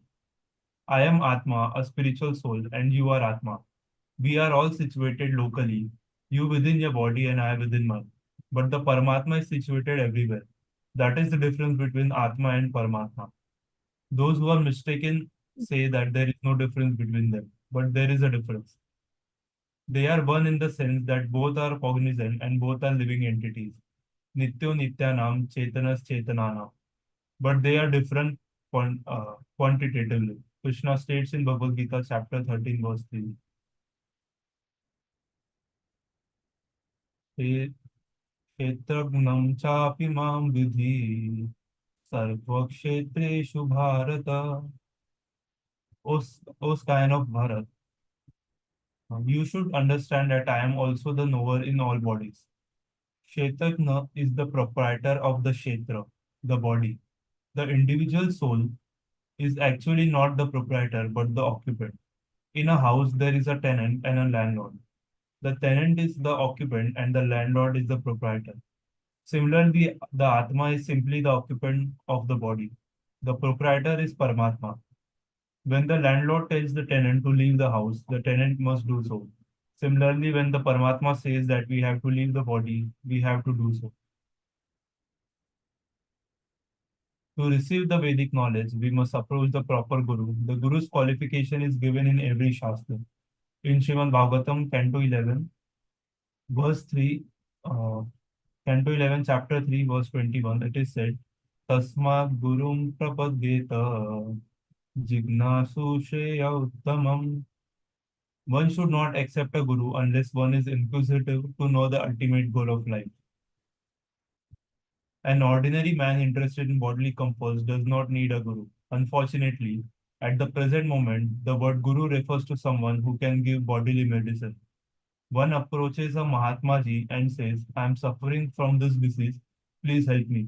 I am Atma, a spiritual soul, and you are Atma. We are all situated locally, you within your body and I within mine. But the Paramatma is situated everywhere. That is the difference between Atma and Paramatma. Those who are mistaken say that there is no difference between them, but there is a difference. They are one in the sense that both are cognizant and both are living entities. Nityo Nityanam, Chetanas Chetananam. But they are different quantitatively. Krishna states in Bhagavad Gita, chapter 13, verse 3. क्षेत्रज्ञं चापि मां विधि सर्वक्षेत्रेषु Bharat. O scion of Bharat, you should understand that I am also the knower in all bodies. Kshetrajna is the proprietor of the Kshetra, the body. The individual soul is actually not the proprietor but the occupant. In a house, there is a tenant and a landlord. The tenant is the occupant and the landlord is the proprietor. Similarly, the Atma is simply the occupant of the body. The proprietor is Paramatma. When the landlord tells the tenant to leave the house, the tenant must do so. Similarly, when the Paramatma says that we have to leave the body, we have to do so. To receive the Vedic knowledge, we must approach the proper Guru. The Guru's qualification is given in every Shastra. In Srimad Bhagavatam, Canto 11, verse 3, Canto 11, chapter 3, verse 21, it is said, Tasmat Gurum Prapadyeta Jignasu Shreya Uttamam. One should not accept a Guru unless one is inquisitive to know the ultimate goal of life. An ordinary man interested in bodily comforts does not need a Guru. Unfortunately, at the present moment, the word Guru refers to someone who can give bodily medicine. One approaches a Mahatma Ji and says, I am suffering from this disease, please help me.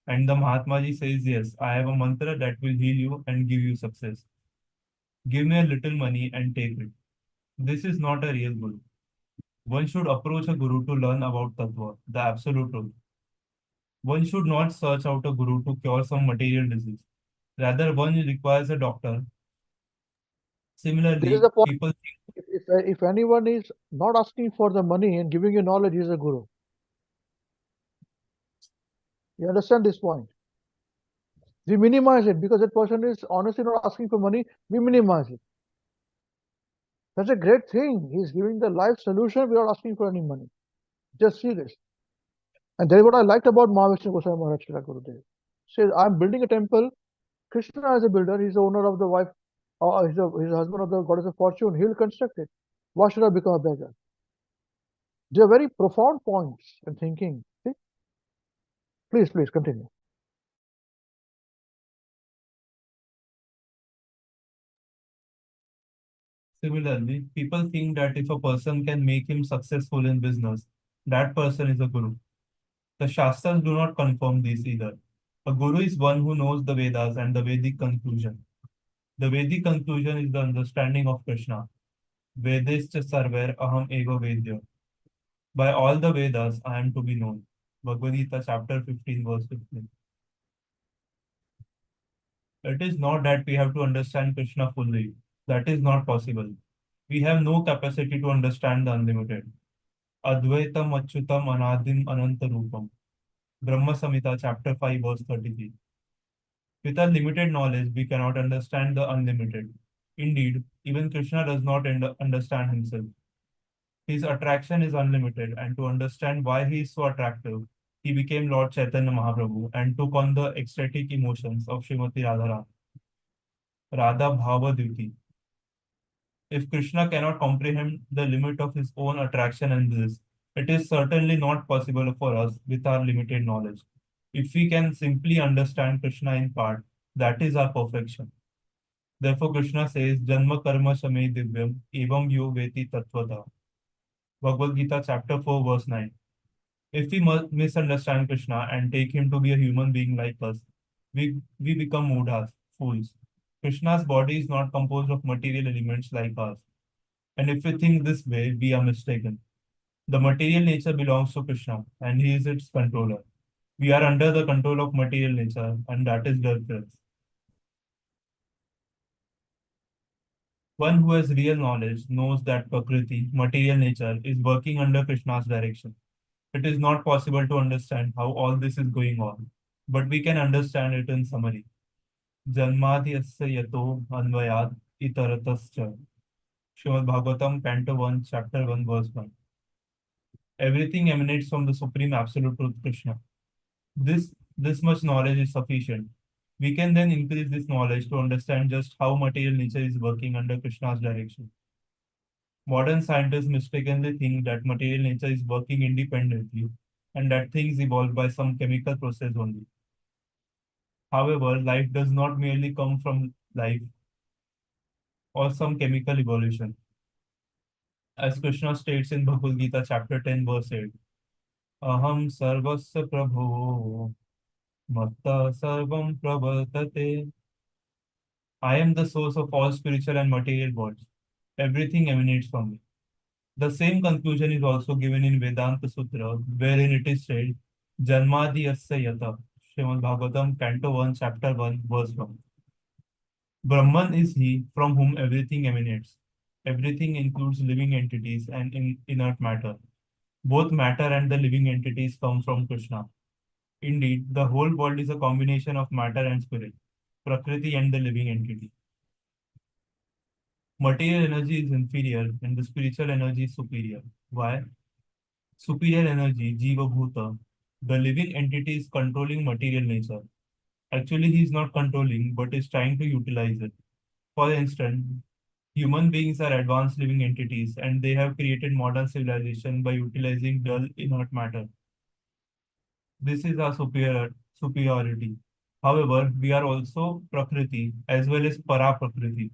And the Mahatma Ji says, yes, I have a mantra that will heal you and give you success. Give me a little money and take it. This is not a real Guru. One should approach a Guru to learn about Tattva, the absolute truth. One should not search out a Guru to cure some material disease. Rather, one requires a doctor. This is Similarly, the point. people If anyone is not asking for the money and giving you knowledge, he is a Guru. You understand this point? We minimize it because that person is honestly not asking for money. We minimize it. That's a great thing. He's giving the life solution without asking for any money. Just see this. And that is what I liked about Mahavishnu Goswami Maharaj Srila Gurudev. He says, I'm building a temple. Krishna is a builder. He's the owner of the wife. He's the husband of the goddess of fortune. He will construct it. Why should I become a beggar? They are very profound points and thinking. See? Please continue. Similarly, people think that if a person can make him successful in business, that person is a Guru. The Shastras do not confirm this either. A Guru is one who knows the Vedas and the Vedic conclusion. The Vedic conclusion is the understanding of Krishna. Vedescha sarver aham eva vedya. By all the Vedas, I am to be known. Bhagavad Gita, chapter 15, verse 15. It is not that we have to understand Krishna fully. That is not possible. We have no capacity to understand the unlimited. Advaitam Achyutam Anadim Anantarupam. Brahma Samhita, chapter 5, verse 33. With our limited knowledge, we cannot understand the unlimited. Indeed, even Krishna does not understand himself. His attraction is unlimited, and to understand why he is so attractive, he became Lord Chaitanya Mahaprabhu and took on the ecstatic emotions of Srimati Radharani. Radha Bhava Duty. If Krishna cannot comprehend the limit of his own attraction and bliss, it is certainly not possible for us with our limited knowledge. If we can simply understand Krishna in part, that is our perfection. Therefore, Krishna says, Janma Karma Shame Divyam Evam Yo Veti Tattvata. Bhagavad Gita, chapter 4, verse 9. If we misunderstand Krishna and take him to be a human being like us, we become mudhas, fools. Krishna's body is not composed of material elements like us. And if we think this way, we are mistaken. The material nature belongs to Krishna, and he is its controller. We are under the control of material nature, and that is darkness. One who has real knowledge knows that Prakriti, material nature, is working under Krishna's direction. It is not possible to understand how all this is going on, but we can understand it in summary. Janmadhyasya yato anvayad itaratascha. Srimad Bhagavatam, Canto 1, Chapter 1, Verse 1. Everything emanates from the Supreme Absolute Truth, Krishna. This much knowledge is sufficient. We can then increase this knowledge to understand just how material nature is working under Krishna's direction. Modern scientists mistakenly think that material nature is working independently and that things evolve by some chemical process only. However, life does not merely come from life or some chemical evolution. As Krishna states in Bhagavad Gita, chapter 10, verse 8, Aham sarvasya prabho matta sarvam pravartate. I am the source of all spiritual and material worlds. Everything emanates from me. The same conclusion is also given in Vedanta Sutra, wherein it is said, Janmadi Asya Yata, Srimad Bhagavatam, Canto 1, Chapter 1, Verse 1. Brahman is he from whom everything emanates. Everything includes living entities and inert matter. Both matter and the living entities come from Krishna. Indeed, the whole world is a combination of matter and spirit, Prakriti and the living entity. Material energy is inferior and the spiritual energy is superior. Why? Superior energy, Jiva Bhuta, the living entity is controlling material nature. Actually, he is not controlling, but is trying to utilize it. For instance, human beings are advanced living entities and they have created modern civilization by utilizing dull inert matter. This is our superiority. However, we are also Prakriti as well as Para Prakriti.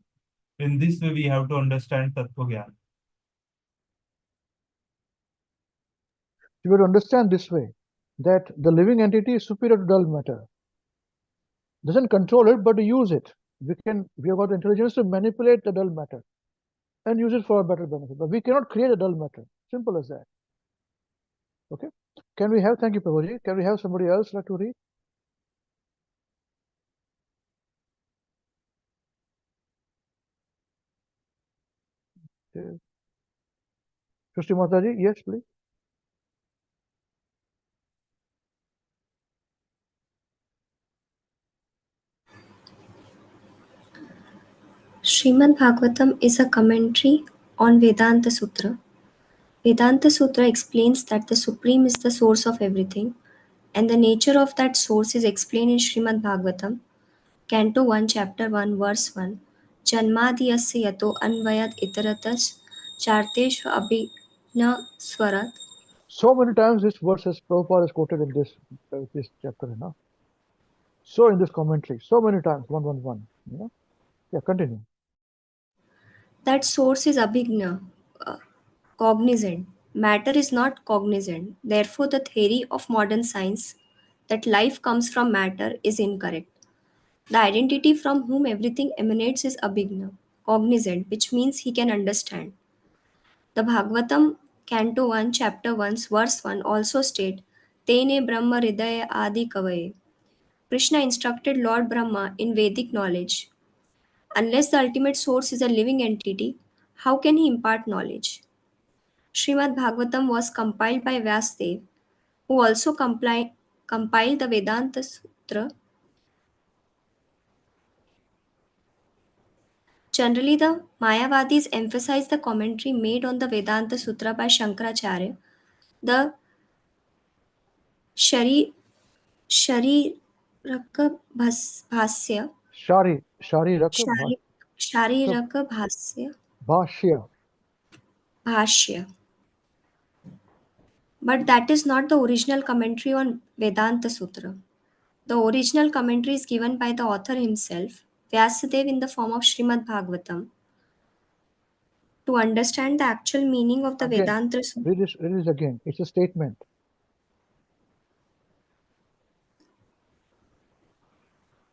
In this way, we have to understand Tattva Gyan. You will understand this way that the living entity is superior to dull matter. Doesn't control it, but to use it. We have got the intelligence to manipulate the dull matter and use it for a better benefit. But we cannot create a dull matter. Simple as that. Okay. Thank you, Prabhuji. Can we have somebody else like to read? Srishti Mataji, yes, please. Srimad Bhagavatam is a commentary on Vedanta Sutra. Vedanta Sutra explains that the Supreme is the source of everything, and the nature of that source is explained in Srimad Bhagavatam, Canto 1, Chapter 1, Verse 1. Janmadiyasya yato anvayad itaratas charteshu abhina swarat. So many times this verse has Prabhupada is quoted in this chapter, So in this commentary, so many times, 111, Yeah, continue. That source is abhigna, cognizant. Matter is not cognizant. Therefore, the theory of modern science that life comes from matter is incorrect. The identity from whom everything emanates is abhigna, cognizant, which means he can understand. The Bhagavatam, Canto 1, Chapter 1, Verse 1 also state, Tene Brahma Hridaya Adi Kavaye. Krishna instructed Lord Brahma in Vedic knowledge. Unless the ultimate source is a living entity, How can he impart knowledge? Srimad Bhagavatam was compiled by Vyasdev, who also compiled the Vedanta Sutra. Generally, the Mayavadis emphasize the commentary made on the Vedanta Sutra by Shankaracharya, the Shariraka Bhasya, Shariraka Shariraka Bhasya, Bhashya. Bhashya. But that is not the original commentary on Vedanta Sutra. The original commentary is given by the author himself, Vyasadeva, in the form of Srimad Bhagavatam. To understand the actual meaning of the Again, Vedanta Sutra, read this again. It's a statement.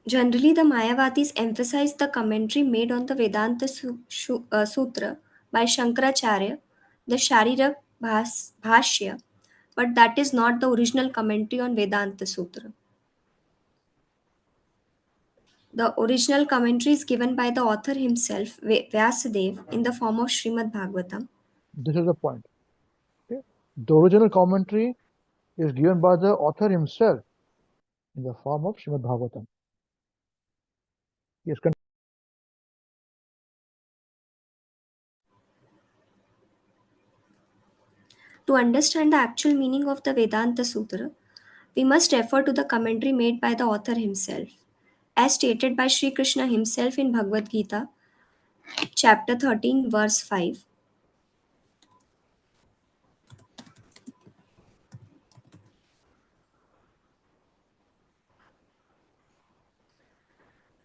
generally the Mayavadis emphasize the commentary made on the Vedanta Sutra by Shankaracharya, the Sharirak Bhashya, but that is not the original commentary on Vedanta Sutra. The original commentary is given by the author himself, Vyasadeva, in the form of Srimad Bhagavatam. This is the point. Okay? The original commentary is given by the author himself in the form of Srimad Bhagavatam. Yes, To understand the actual meaning of the Vedanta Sutra, we must refer to the commentary made by the author himself, as stated by Sri Krishna himself in Bhagavad Gita, chapter 13, verse 5.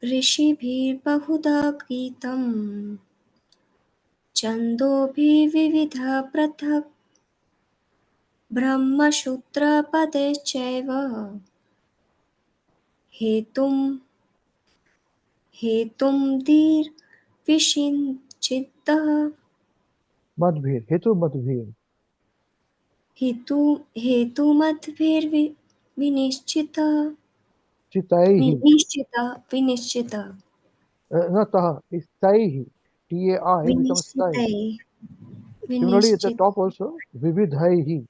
ऋषिभिर्बहुधा गीतं छन्दोभिर्विविधः पृथक् ब्रह्मसूत्रपदैश्चैव हेतुं धीर्विषिञ्चितः Madhvir, Hetu Madhvir. हेतुमद्भिर्विनिश्चितः Chitaihi. विनिश्चितः Not Taha, it's Taihi. T-A-I becomes Tai. Similarly, at the top also, Vividhaihi.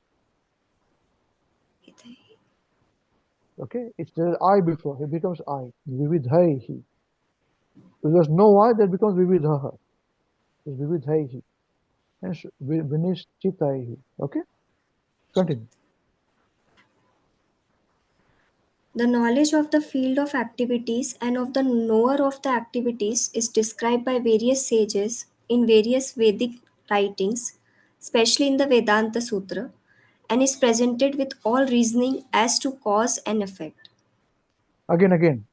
Okay, it's the I before, it becomes I. Vividhaihi. If there's no I, that becomes Vividhaha. It's Vividhaihi. And Vinishchitaihi. Okay, continue. The knowledge of the field of activities and of the knower of the activities is described by various sages in various Vedic writings, especially in the Vedanta Sutra, and is presented with all reasoning as to cause and effect. Again.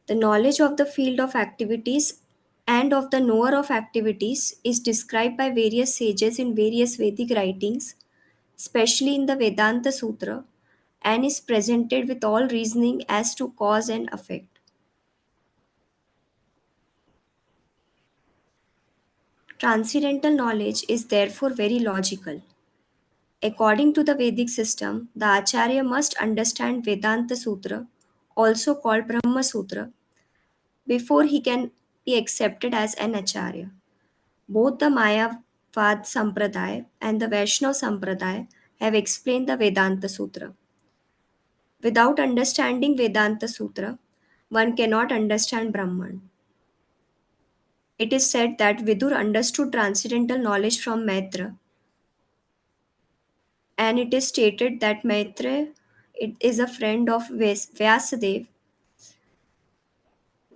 The knowledge of the field of activities and of the knower of activities is described by various sages in various Vedic writings, especially in the Vedanta Sutra, and is presented with all reasoning as to cause and effect. Transcendental knowledge is therefore very logical. According to the Vedic system, the Acharya must understand Vedanta Sutra, also called Brahma Sutra, before he can be accepted as an Acharya. Both the Mayavad Sampradaya and the Vaishnava Sampradaya have explained the Vedanta Sutra. Without understanding Vedanta Sutra, one cannot understand Brahman. It is said that Vidur understood transcendental knowledge from Maitra, and it is stated that Maitra is a friend of Vyasadeva.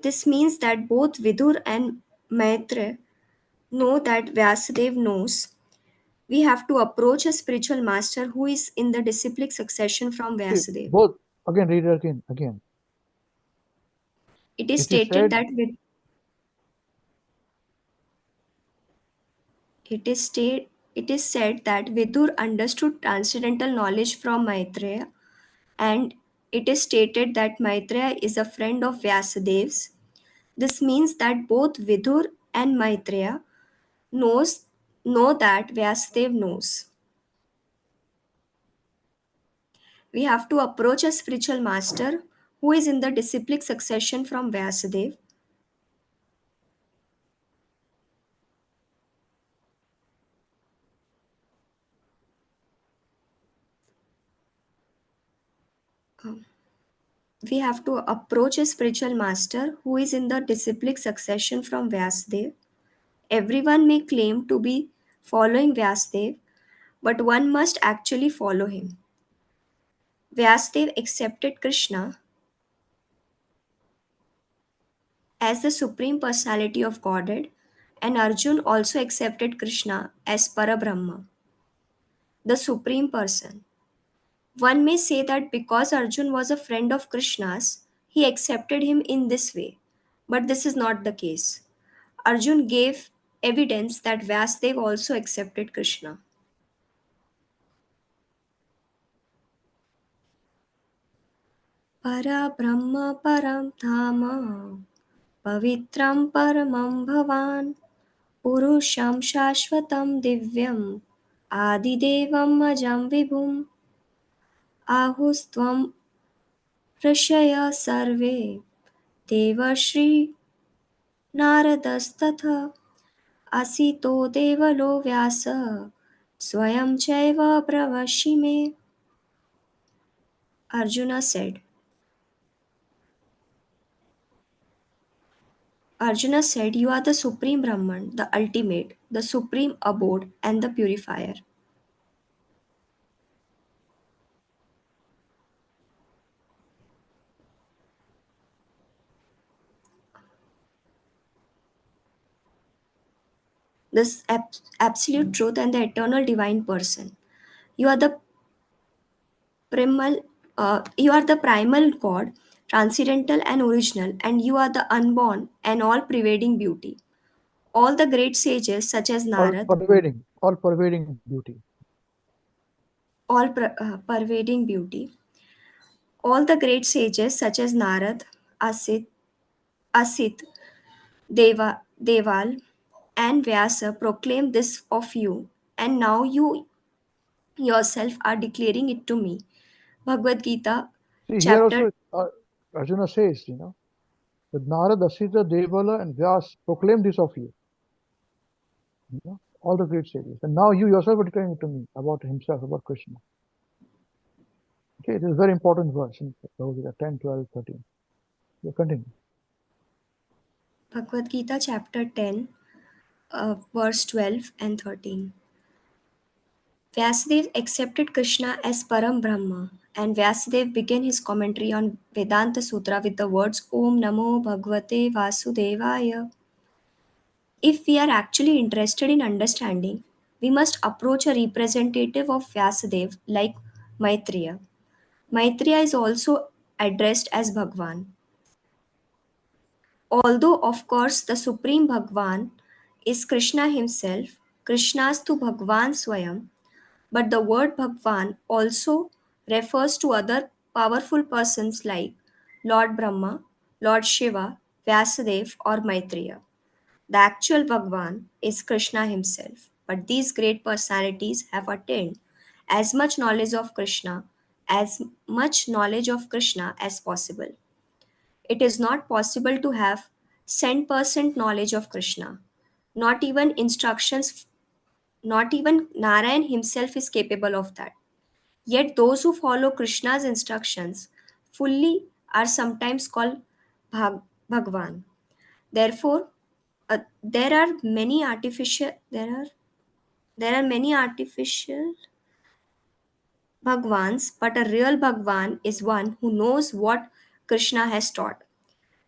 This means that both Vidur and Maitra know that Vyasadeva knows. We have to approach a spiritual master who is in the disciplic succession from See, Vyasadeva. both, again, read it again. It is It is stated said, that it is said that Vidur understood transcendental knowledge from Maitreya, and it is stated that Maitreya is a friend of Vyasadev's. This means that both Vidur and Maitreya know that Vyasadeva knows. We have to approach a spiritual master who is in the disciplic succession from Vyasadeva. we have to approach a spiritual master who is in the disciplic succession from Vyasdev. Everyone may claim to be following Vyasdev, but one must actually follow him. Vyasdev accepted Krishna as the Supreme Personality of Godhead, and Arjun also accepted Krishna as Parabrahma, the Supreme Person. One may say that because Arjun was a friend of Krishna's, he accepted him in this way, but this is not the case. Arjun gave evidence that Vyasdev also accepted Krishna. Para Brahma Param Dhama Pavitram Paramam Bhavan Purusham Shashvatam Divyam Adidevam Ajam Vibhum Ahustvam Rashaya Sarve Devashri Naradastatha Asito Devalo Vyasa Swayam Chaiva Pravashime. Arjuna said, You are the Supreme Brahman, the ultimate, the Supreme Abode, and the Purifier. This absolute truth and the eternal divine person. You are the primal God, transcendental and original, and you are the unborn and all-pervading beauty. All the great sages such as Narad, all pervading beauty. pervading beauty. All the great sages such as Narad, Asit, Deval, and Vyasa proclaim this of you, and now you yourself are declaring it to me. Bhagavad Gita, See, here chapter. also Arjuna says, that Narad, Asita, Devala, and Vyas proclaim this of you. All the great sages. And now you yourself are declaring it to me about himself, about Krishna. Okay, this is a very important verse in Bhagavad Gita 10, 12, 13. You continue. Bhagavad Gita, chapter 10, verse 12 and 13. Vyasadeva accepted Krishna as Param Brahma, and Vyasadeva began his commentary on Vedanta Sutra with the words Om Namo Bhagavate Vasudevaya. If we are actually interested in understanding, we must approach a representative of Vyasadeva like Maitreya. Maitreya is also addressed as Bhagwan. Although, of course, the Supreme Bhagwan is Krishna himself, Krishnastu Bhagwan Swayam, but the word Bhagwan also refers to other powerful persons like Lord Brahma, Lord Shiva, Vyasadeva, or Maitreya. The actual Bhagwan is Krishna himself, but these great personalities have attained as much knowledge of Krishna as possible. It is not possible to have 100% knowledge of Krishna. Not even not even Narayan himself is capable of that. Yet those who follow Krishna's instructions fully are sometimes called Bhagwan. Therefore, there are many artificial Bhagwans, but a real Bhagwan is one who knows what Krishna has taught.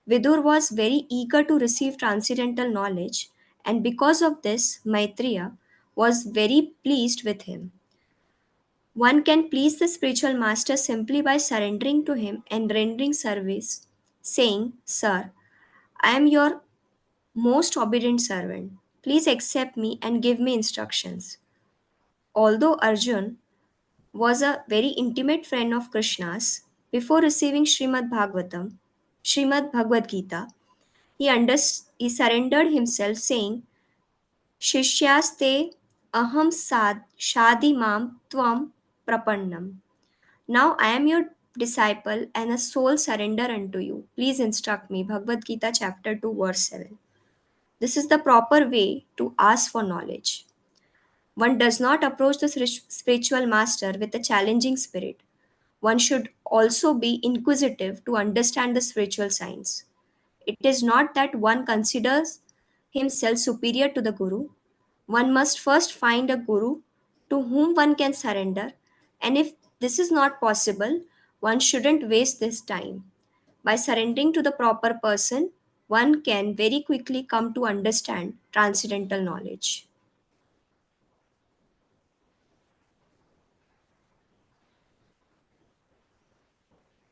Vidur was very eager to receive transcendental knowledge, and because of this, Maitreya was very pleased with him. One can please the spiritual master simply by surrendering to him and rendering service, saying, Sir, I am your most obedient servant. Please accept me and give me instructions. Although Arjun was a very intimate friend of Krishna's, before receiving Srimad Bhagavad Gita, he surrendered himself, saying, Shishyaste aham shadi mam tvam prapannam. Now I am your disciple and a soul surrender unto you. Please instruct me. Bhagavad Gita chapter 2 verse 7. This is the proper way to ask for knowledge. One does not approach the spiritual master with a challenging spirit. One should also be inquisitive to understand the spiritual science. It is not that one considers himself superior to the Guru. One must first find a Guru to whom one can surrender, and if this is not possible, one shouldn't waste this time. By surrendering to the proper person, one can very quickly come to understand transcendental knowledge.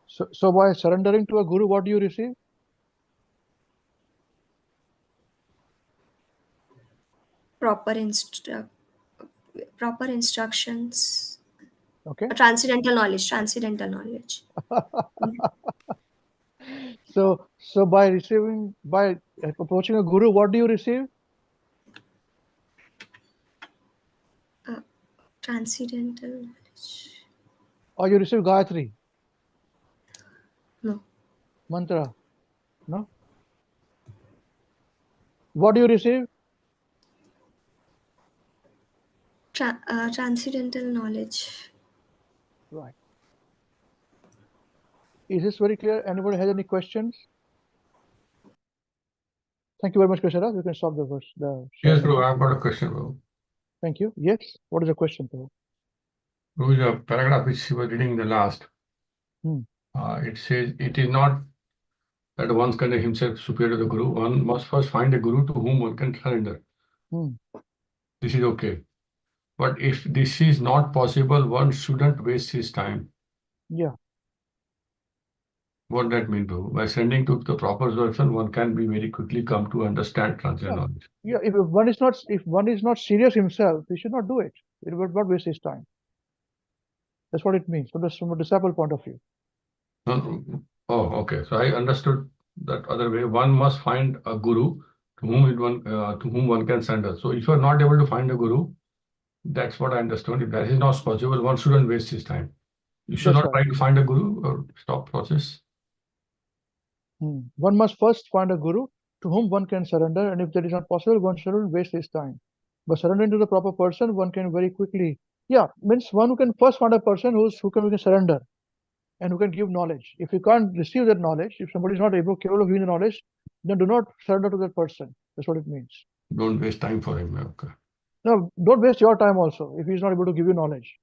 So by surrendering to a guru, what do you receive? Proper proper instructions. Okay. Transcendental knowledge. Transcendental knowledge. So by approaching a guru, what do you receive? Transcendental knowledge. Or you receive Gayatri, No. mantra? No. What do you receive? Transcendental knowledge. Right. Is this very clear? Anybody has any questions? Thank you very much, Krishna. You can stop the verse. Yes, bro, I've got a question, bro. Thank you. Yes. What is the question, bro? Bro, the paragraph which you were reading in the last, Hmm. it says it is not that one can himself superior to the Guru. One must first find a Guru to whom one can surrender. Hmm. This is okay. But if this is not possible, one shouldn't waste his time. Yeah. What that mean, bro? By sending to the proper person, one can be very quickly come to understand transcendental knowledge. Yeah. If one is not serious himself, he should not do it. It would not waste his time. That's what it means from a disciple point of view. Oh, okay. So I understood that other way. One must find a guru to whom one can surrender. So if you are not able to find a guru, that's what I understood. If that is not possible, one shouldn't waste his time. You should That's not right. try to find a guru or stop process. One must first find a guru to whom one can surrender, and if that is not possible, one shouldn't waste his time. By surrendering to the proper person, one can very quickly, means one who can first find a person who can surrender and who can give knowledge. If you can't receive that knowledge, if somebody is not capable of giving the knowledge, then do not surrender to that person. That's what it means. Don't waste time for him. Okay. No, don't waste your time also if he is not able to give you knowledge.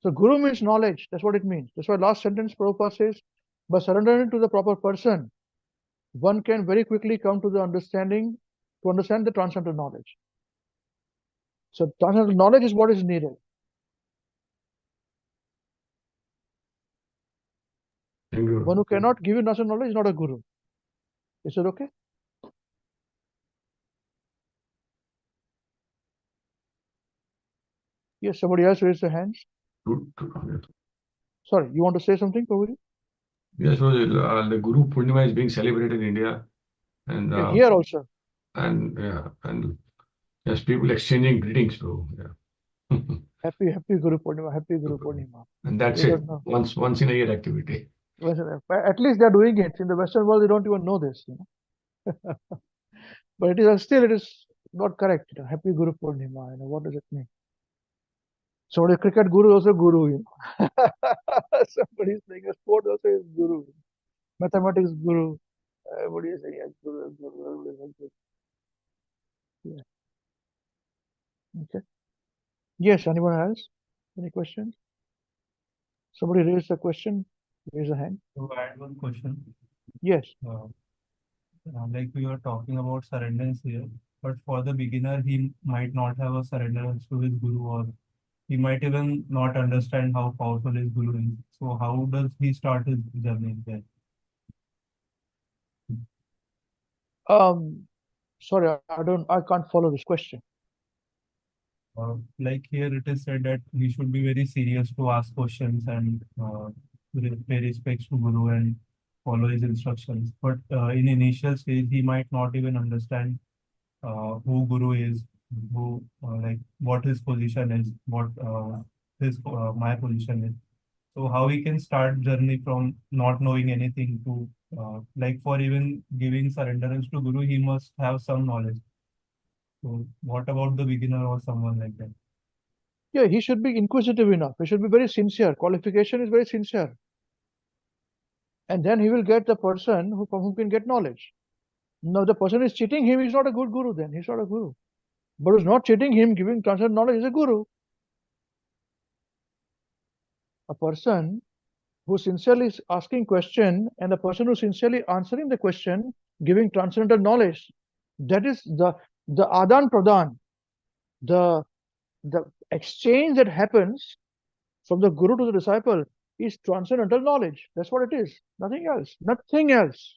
So guru means knowledge. That's what it means. That's why last sentence Prabhupada says, by surrendering to the proper person, one can very quickly come to understand the transcendental knowledge. So transcendental knowledge is what is needed. Thank you. One who cannot give you transcendental knowledge is not a guru. Is it okay? Yes, somebody else raised their hands. Sorry, you want to say something, Prabhuji? Yes, so the Guru Purnima is being celebrated in India, and Here also. and yes, people exchanging greetings, bro. Yeah. Happy Guru Purnima, happy Guru Purnima. And that's They it. don't know. Once in a year activity. At least they're doing it. In the Western world, they don't even know this. But it is not correct. Happy Guru Purnima. What does it mean? So the cricket guru is also guru. Somebody is playing a sport also is guru. Mathematics guru. Everybody is saying yes, guru, everybody is guru. Yeah. Okay. Yes, anyone else? Any questions? Somebody raised a question. Raise a hand. So I had one question. Yes. Like we were talking about surrenderance here, but for the beginner, he might not have a surrenderance to his guru, or he might even not understand how powerful his guru is. So how does he start his journey there? Sorry, I can't follow this question. Like here it is said that we should be very serious to ask questions and pay respects to guru and follow his instructions. But in initial stage, he might not even understand who guru is, who like what his position is, what his my position is. So how he can start journey from not knowing anything to like for even giving surrenderance to guru, he must have some knowledge. So what about the beginner or someone like that? Yeah, he should be inquisitive enough. He should be very sincere. Qualification is very sincere. And then he will get the person from whom can get knowledge. Now, the person is cheating him, he's not a good guru then. He's not a guru. But who's not cheating him, giving transcendental knowledge is a guru. A person who sincerely is asking question and a person who sincerely answering the question, giving transcendental knowledge, that is the adan pradan, the exchange that happens from the guru to the disciple is transcendental knowledge. That's what it is. Nothing else. Nothing else.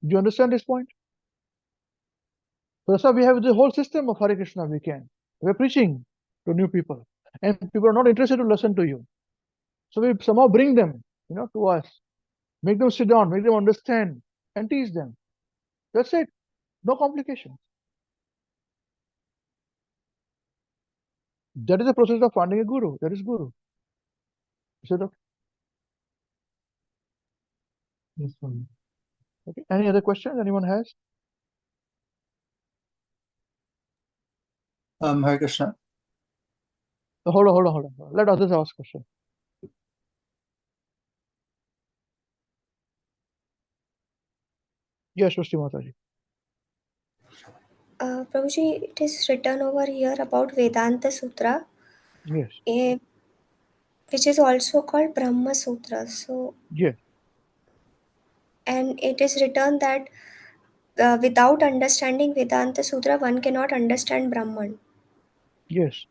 Do you understand this point? So that's why we have the whole system of Hare Krishna WECAN. We're preaching to new people. And people are not interested to listen to you. So we somehow bring them, to us. Make them sit down, make them understand, and teach them. That's it. No complications. That is the process of finding a guru. That is guru. Is it okay? Yes, Swami. Okay. Any other questions anyone has? Hare Krishna. Hold on. Let others ask questions. Yes, Srishti Mataji. Prabhuji, it is written over here about Vedanta Sutra, Yes. which is also called Brahma Sutra. So, Yes. and it is written that without understanding Vedanta Sutra, one cannot understand Brahman. Yes.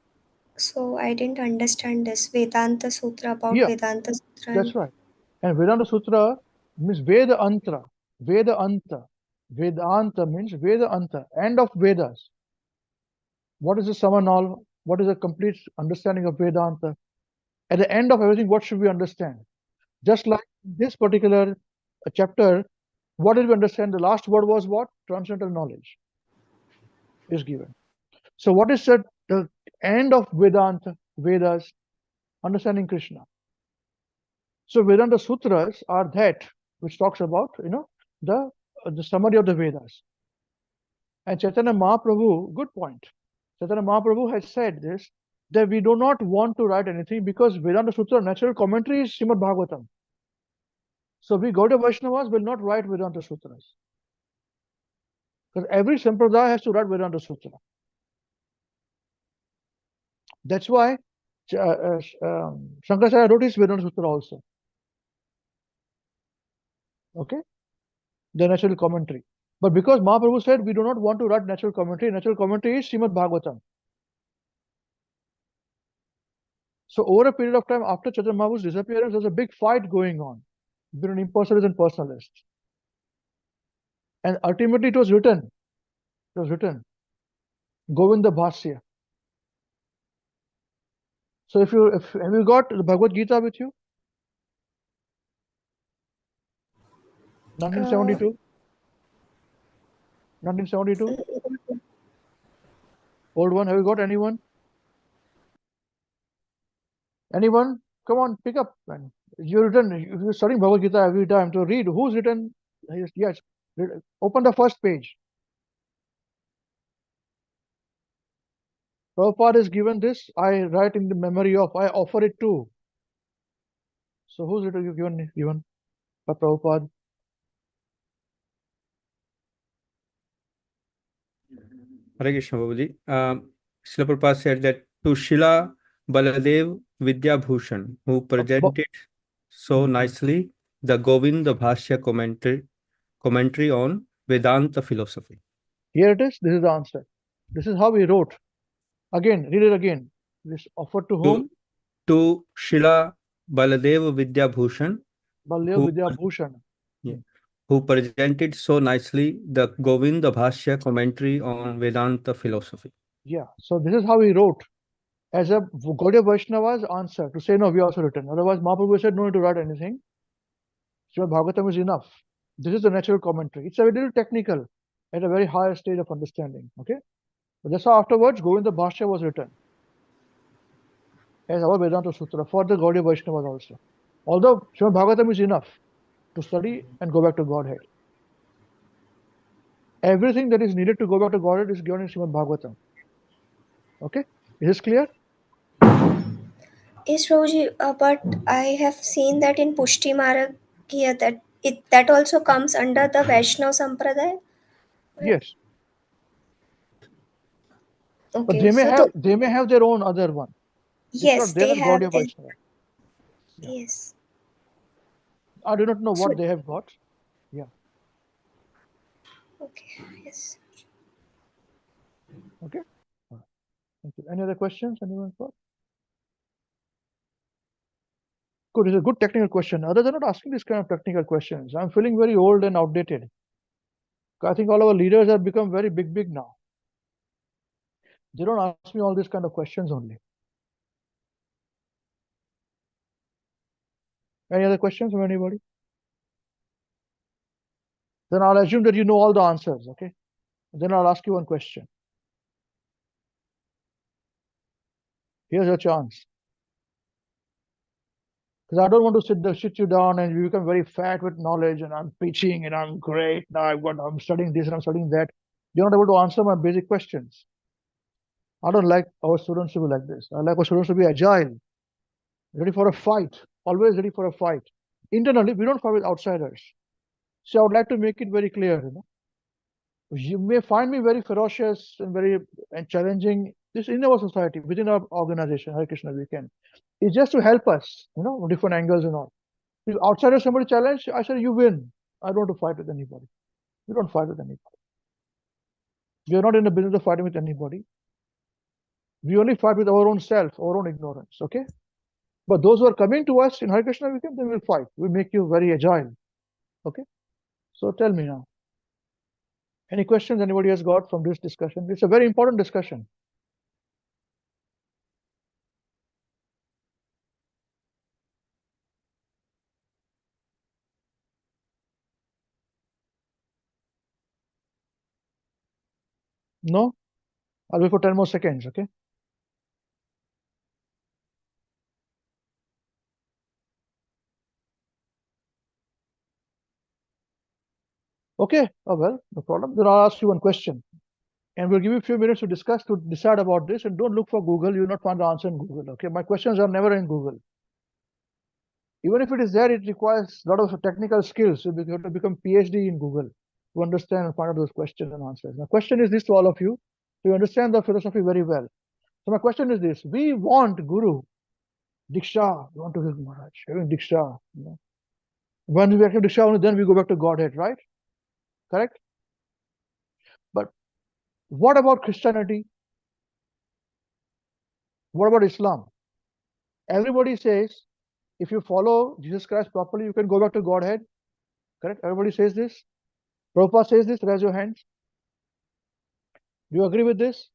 So I didn't understand this Vedanta Sutra about Yeah, Vedanta Sutra. that's right. And Vedanta Sutra means Veda Antra. Veda Anta. Vedanta means Veda Anta. End of Vedas. What is the sum and all? What is the complete understanding of Vedanta? At the end of everything, what should we understand? Just like this particular chapter, what did we understand? The last word was what? Transcendental knowledge is given. So what is said? The end of Vedanta, Vedas, understanding Krishna. So Vedanta Sutras are that which talks about, the summary of the Vedas. And Chaitanya Mahaprabhu, good point. Chaitanya Mahaprabhu has said this, that we do not want to write anything because Vedanta Sutra natural commentary is Srimad Bhagavatam. So we Gaudiya Vaishnavas will not write Vedanta Sutras. Because every Sampradaya has to write Vedanta Sutra. That's why Shankaracharya wrote his Vedanta Sutra also. Okay? The natural commentary. But because Mahaprabhu said we do not want to write natural commentary is Srimad Bhagavatam. So over a period of time after Chaitanya Mahaprabhu's disappearance, there's a big fight going on between impersonalists and personalists. And ultimately it was written, Govinda Bhasya. So have you got the Bhagavad Gita with you? 1972? 1972? Old one, have you got anyone? Anyone? Come on, pick up. Man. You're studying Bhagavad Gita every time to read. Who's written? Yes. Open the first page. Prabhupada is given this. I write in the memory of. I offer it too. So who's written given by Prabhupada? Hare Krishna Babuji. Srila Prabhupada said that to Srila Baladev Vidya Bhushan, who presented so nicely the Govinda Bhashya commentary on Vedanta philosophy. Here it is. This is the answer. This is how he wrote. Again, read it again. This offered to whom? To Srila Baladev Vidya Bhushan, Baladev Vidya Bhushan. who presented so nicely the Govinda Bhashya commentary on Vedanta philosophy. Yeah. So this is how he wrote. As a Gaudiya Vaishnava's answer to say, no, we also written. Otherwise, Mahaprabhu said, no need to write anything. Srimad Bhagavatam is enough. This is the natural commentary. It's a little technical at a very higher stage of understanding. Okay. But that's how afterwards Govinda Bhashya was written as our Vedanta Sutra for the Gaudiya Vaishnavas also. Although Srimad Bhagavatam is enough to study and go back to Godhead. Everything that is needed to go back to Godhead is given in Srimad Bhagavatam. Okay? Is this clear? Yes, Prabhuji, but I have seen that in Pushti Maragya that also comes under the Vaishnava Sampradaya. Yes. But Okay, they may have their own other one. yes, They're they not have Gaudiya their, Vaishnava. Yeah. yes. I do not know So, what they have got. Yeah. okay, yes. Okay. All right. Thank you. Any other questions? Anyone got? Good. It's a good technical question. Others are not asking this kind of technical questions. I'm feeling very old and outdated. I think all our leaders have become very big now. They don't ask me all these kind of questions only. Any other questions from anybody? Then I'll assume that you know all the answers, okay? Then I'll ask you one question. Here's your chance. Because I don't want to sit you down and you become very fat with knowledge and I'm preaching and I'm great. Now I'm studying this and I'm studying that. You're not able to answer my basic questions. I don't like our students to be like this. I like our students to be agile, ready for a fight, always ready for a fight. Internally, we don't fight with outsiders. So I would like to make it very clear, you may find me very ferocious and very challenging. This in our society, within our organization, Hare Krishna WECAN. It's just to help us, different angles and all. If outsider somebody challenge, I say you win. I don't want to fight with anybody. We don't fight with anybody. We are not in the business of fighting with anybody. We only fight with our own self, our own ignorance. Okay. But those who are coming to us in Hare Krishna WECAN, they will fight. We make you very agile. Okay. So tell me now. Any questions anybody has got from this discussion? It's a very important discussion. No? I'll wait for 10 more seconds, okay? Okay, oh well, no problem. Then I'll ask you one question. And we'll give you a few minutes to discuss, to decide about this. And don't look for Google. You'll not find the answer in Google, okay? My questions are never in Google. Even if it is there, it requires a lot of technical skills. You have to become PhD in Google to understand and find out those questions and answers. My question is this to all of you. So you understand the philosophy very well. So my question is this. We want Guru, Diksha. We want to give Maharaj, having Diksha. When we accept Diksha, only then we go back to Godhead, right? Correct? But what about Christianity? What about Islam? Everybody says if you follow Jesus Christ properly, you can go back to Godhead. Correct? Everybody says this. Prabhupada says this. Raise your hands. Do you agree with this?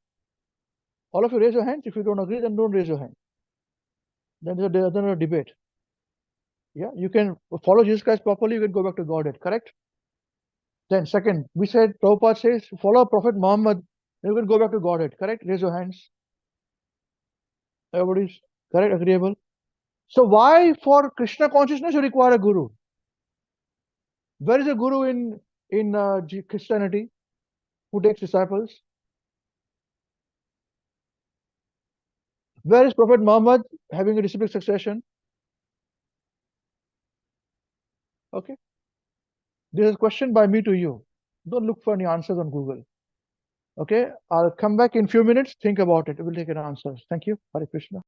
All of you raise your hands. If you don't agree, then don't raise your hand. Then there's a debate. Yeah, you can follow Jesus Christ properly, you can go back to Godhead. Correct? Then second, we said Prabhupada says follow Prophet Muhammad, then you can go back to Godhead. Correct? Raise your hands. Everybody's correct, agreeable. So why for Krishna consciousness you require a guru? Where is a guru in Christianity who takes disciples? Where is Prophet Muhammad having a disciplic succession? Okay. This is a question by me to you. Don't look for any answers on Google. Okay. I'll come back in few minutes. Think about it. We'll take an answer. Thank you. Hare Krishna.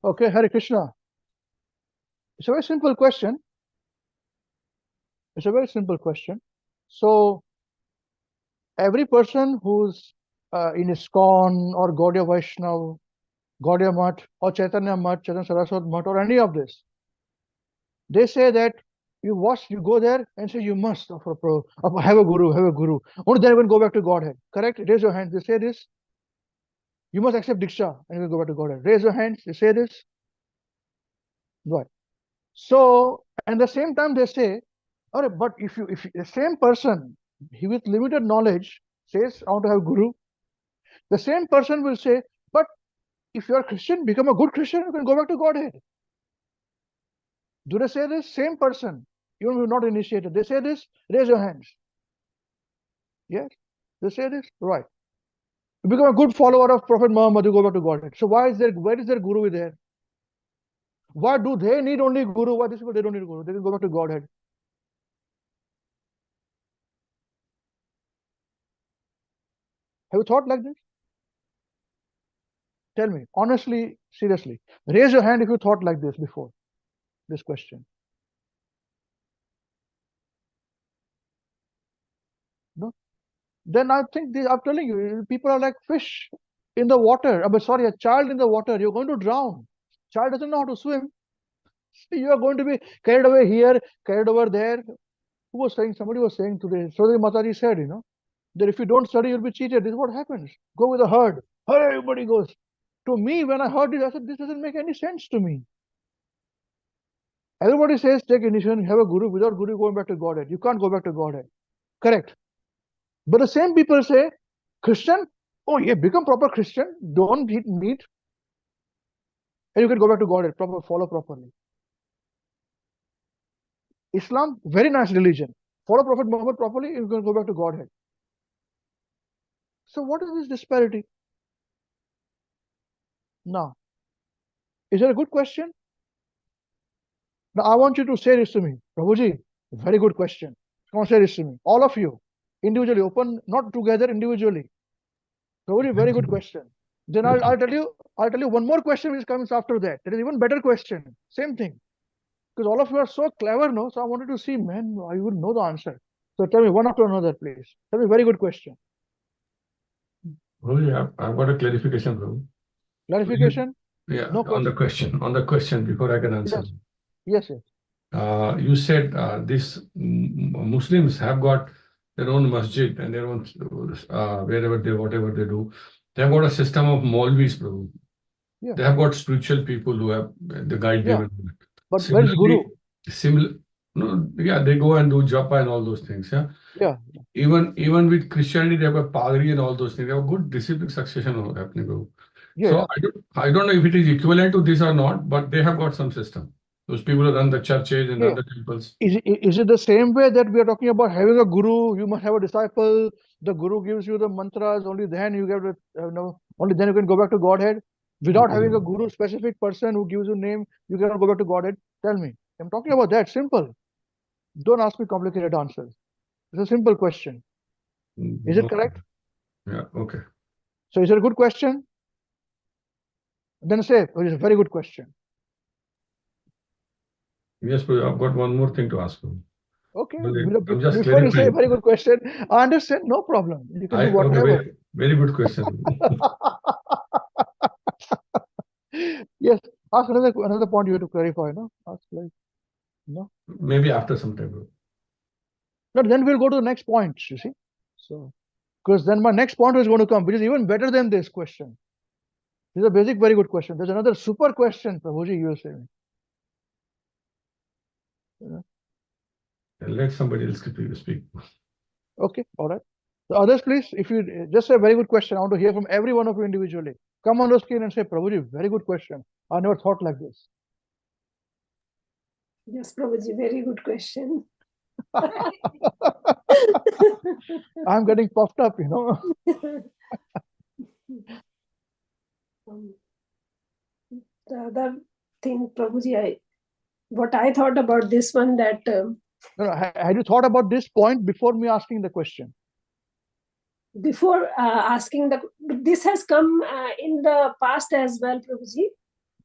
Okay, Hare Krishna. It's a very simple question. It's a very simple question. So, every person who's in ISKCON or Gaudiya Vaishnav, Gaudiya Math or Chaitanya Math, Chaitanya Saraswat Math or any of this, they say that you go there and say you must have a guru. Only then you can go back to Godhead. Correct? Raise your hand. They say this. You must accept Diksha and you will go back to Godhead. Raise your hands. They say this. Right. So, at the same time, they say, all right, but if the same person, he with limited knowledge says, I want to have guru, the same person will say, but if you are Christian, become a good Christian, you can go back to Godhead. Do they say this? Same person, even if you're not initiated, they say this, raise your hands. Yes, they say this, right. You become a good follower of Prophet Muhammad, you go back to Godhead. So where is their guru there? Why do they need only guru? Why these people, they don't need guru? They can go back to Godhead. Have you thought like this? Tell me, honestly, seriously. Raise your hand if you thought like this before this question. No? Then I think I'm telling you, people are like fish in the water. Sorry, a child in the water. You're going to drown. Child doesn't know how to swim. You are going to be carried away here, carried over there. Who was saying? Somebody was saying today. Sodhi Mataji said, that if you don't study, you'll be cheated. This is what happens. Go with the herd. Everybody goes. To me, when I heard this, I said, this doesn't make any sense to me. Everybody says, take initiation, have a guru. Without guru, going back to Godhead. You can't go back to Godhead. Correct. But the same people say, Christian, oh yeah, become proper Christian. Don't eat meat. And you can go back to Godhead. Follow properly. Islam, very nice religion. Follow Prophet Muhammad properly, you can go back to Godhead. So what is this disparity? Now, is that a good question? Now, I want you to say this to me. Prabhuji, very good question. Come on, say this to me. All of you, individually, open, not together, individually. Prabhuji, very good question. Then I'll tell you one more question which comes after that. That is even better question. Same thing. Because all of you are so clever, no? So I wanted to see, man, I would know the answer. So tell me one after another, please. Tell me, very good question. Oh, yeah, I've got a clarification, bro. Clarification? Yeah, No on the question before I can answer. Yes. You said these Muslims have got their own masjid and their own whatever they do. They have got a system of Maulvis, bro. Yeah. They have got spiritual people who have the guide them. But where is guru? They go and do japa and all those things. Yeah. Even with Christianity, they have a padri and all those things. They have a good discipline succession happening, bro. Yeah. So I don't know if it is equivalent to this or not, but they have got some system. Those people who run the churches and run the temples. Is it the same way that we are talking about having a guru? You must have a disciple. The guru gives you the mantras. Only then you get only then you can go back to Godhead. Without having a guru, specific person who gives you name, you cannot go back to Godhead. Tell me. I'm talking about that. Simple. Don't ask me complicated answers. It's a simple question. Is it correct? Yeah. Okay. So is it a good question? Then say, oh, it's a very good question. Yes, but I've got one more thing to ask you. Okay. I'm just Before you say very good question, I understand. No problem. You can do whatever. Okay, very good question. Yes. Ask another point you have to clarify. No. Ask like no. Maybe after some time, bro. But then we'll go to the next point. You see. So because then my next point is going to come, which is even better than this question. This is a basic, very good question. There's another super question, Prabhuji, you were saying. Let somebody else speak. Okay, all right. The others, please, if you just say very good question, I want to hear from every one of you individually. Come on the screen and say, Prabhuji, very good question. I never thought like this. Yes, Prabhuji, very good question. I'm getting puffed up, The other thing, Prabhuji, what I thought about this one, that had you thought about this point before me asking the question? Before asking this has come in the past as well, Prabhuji.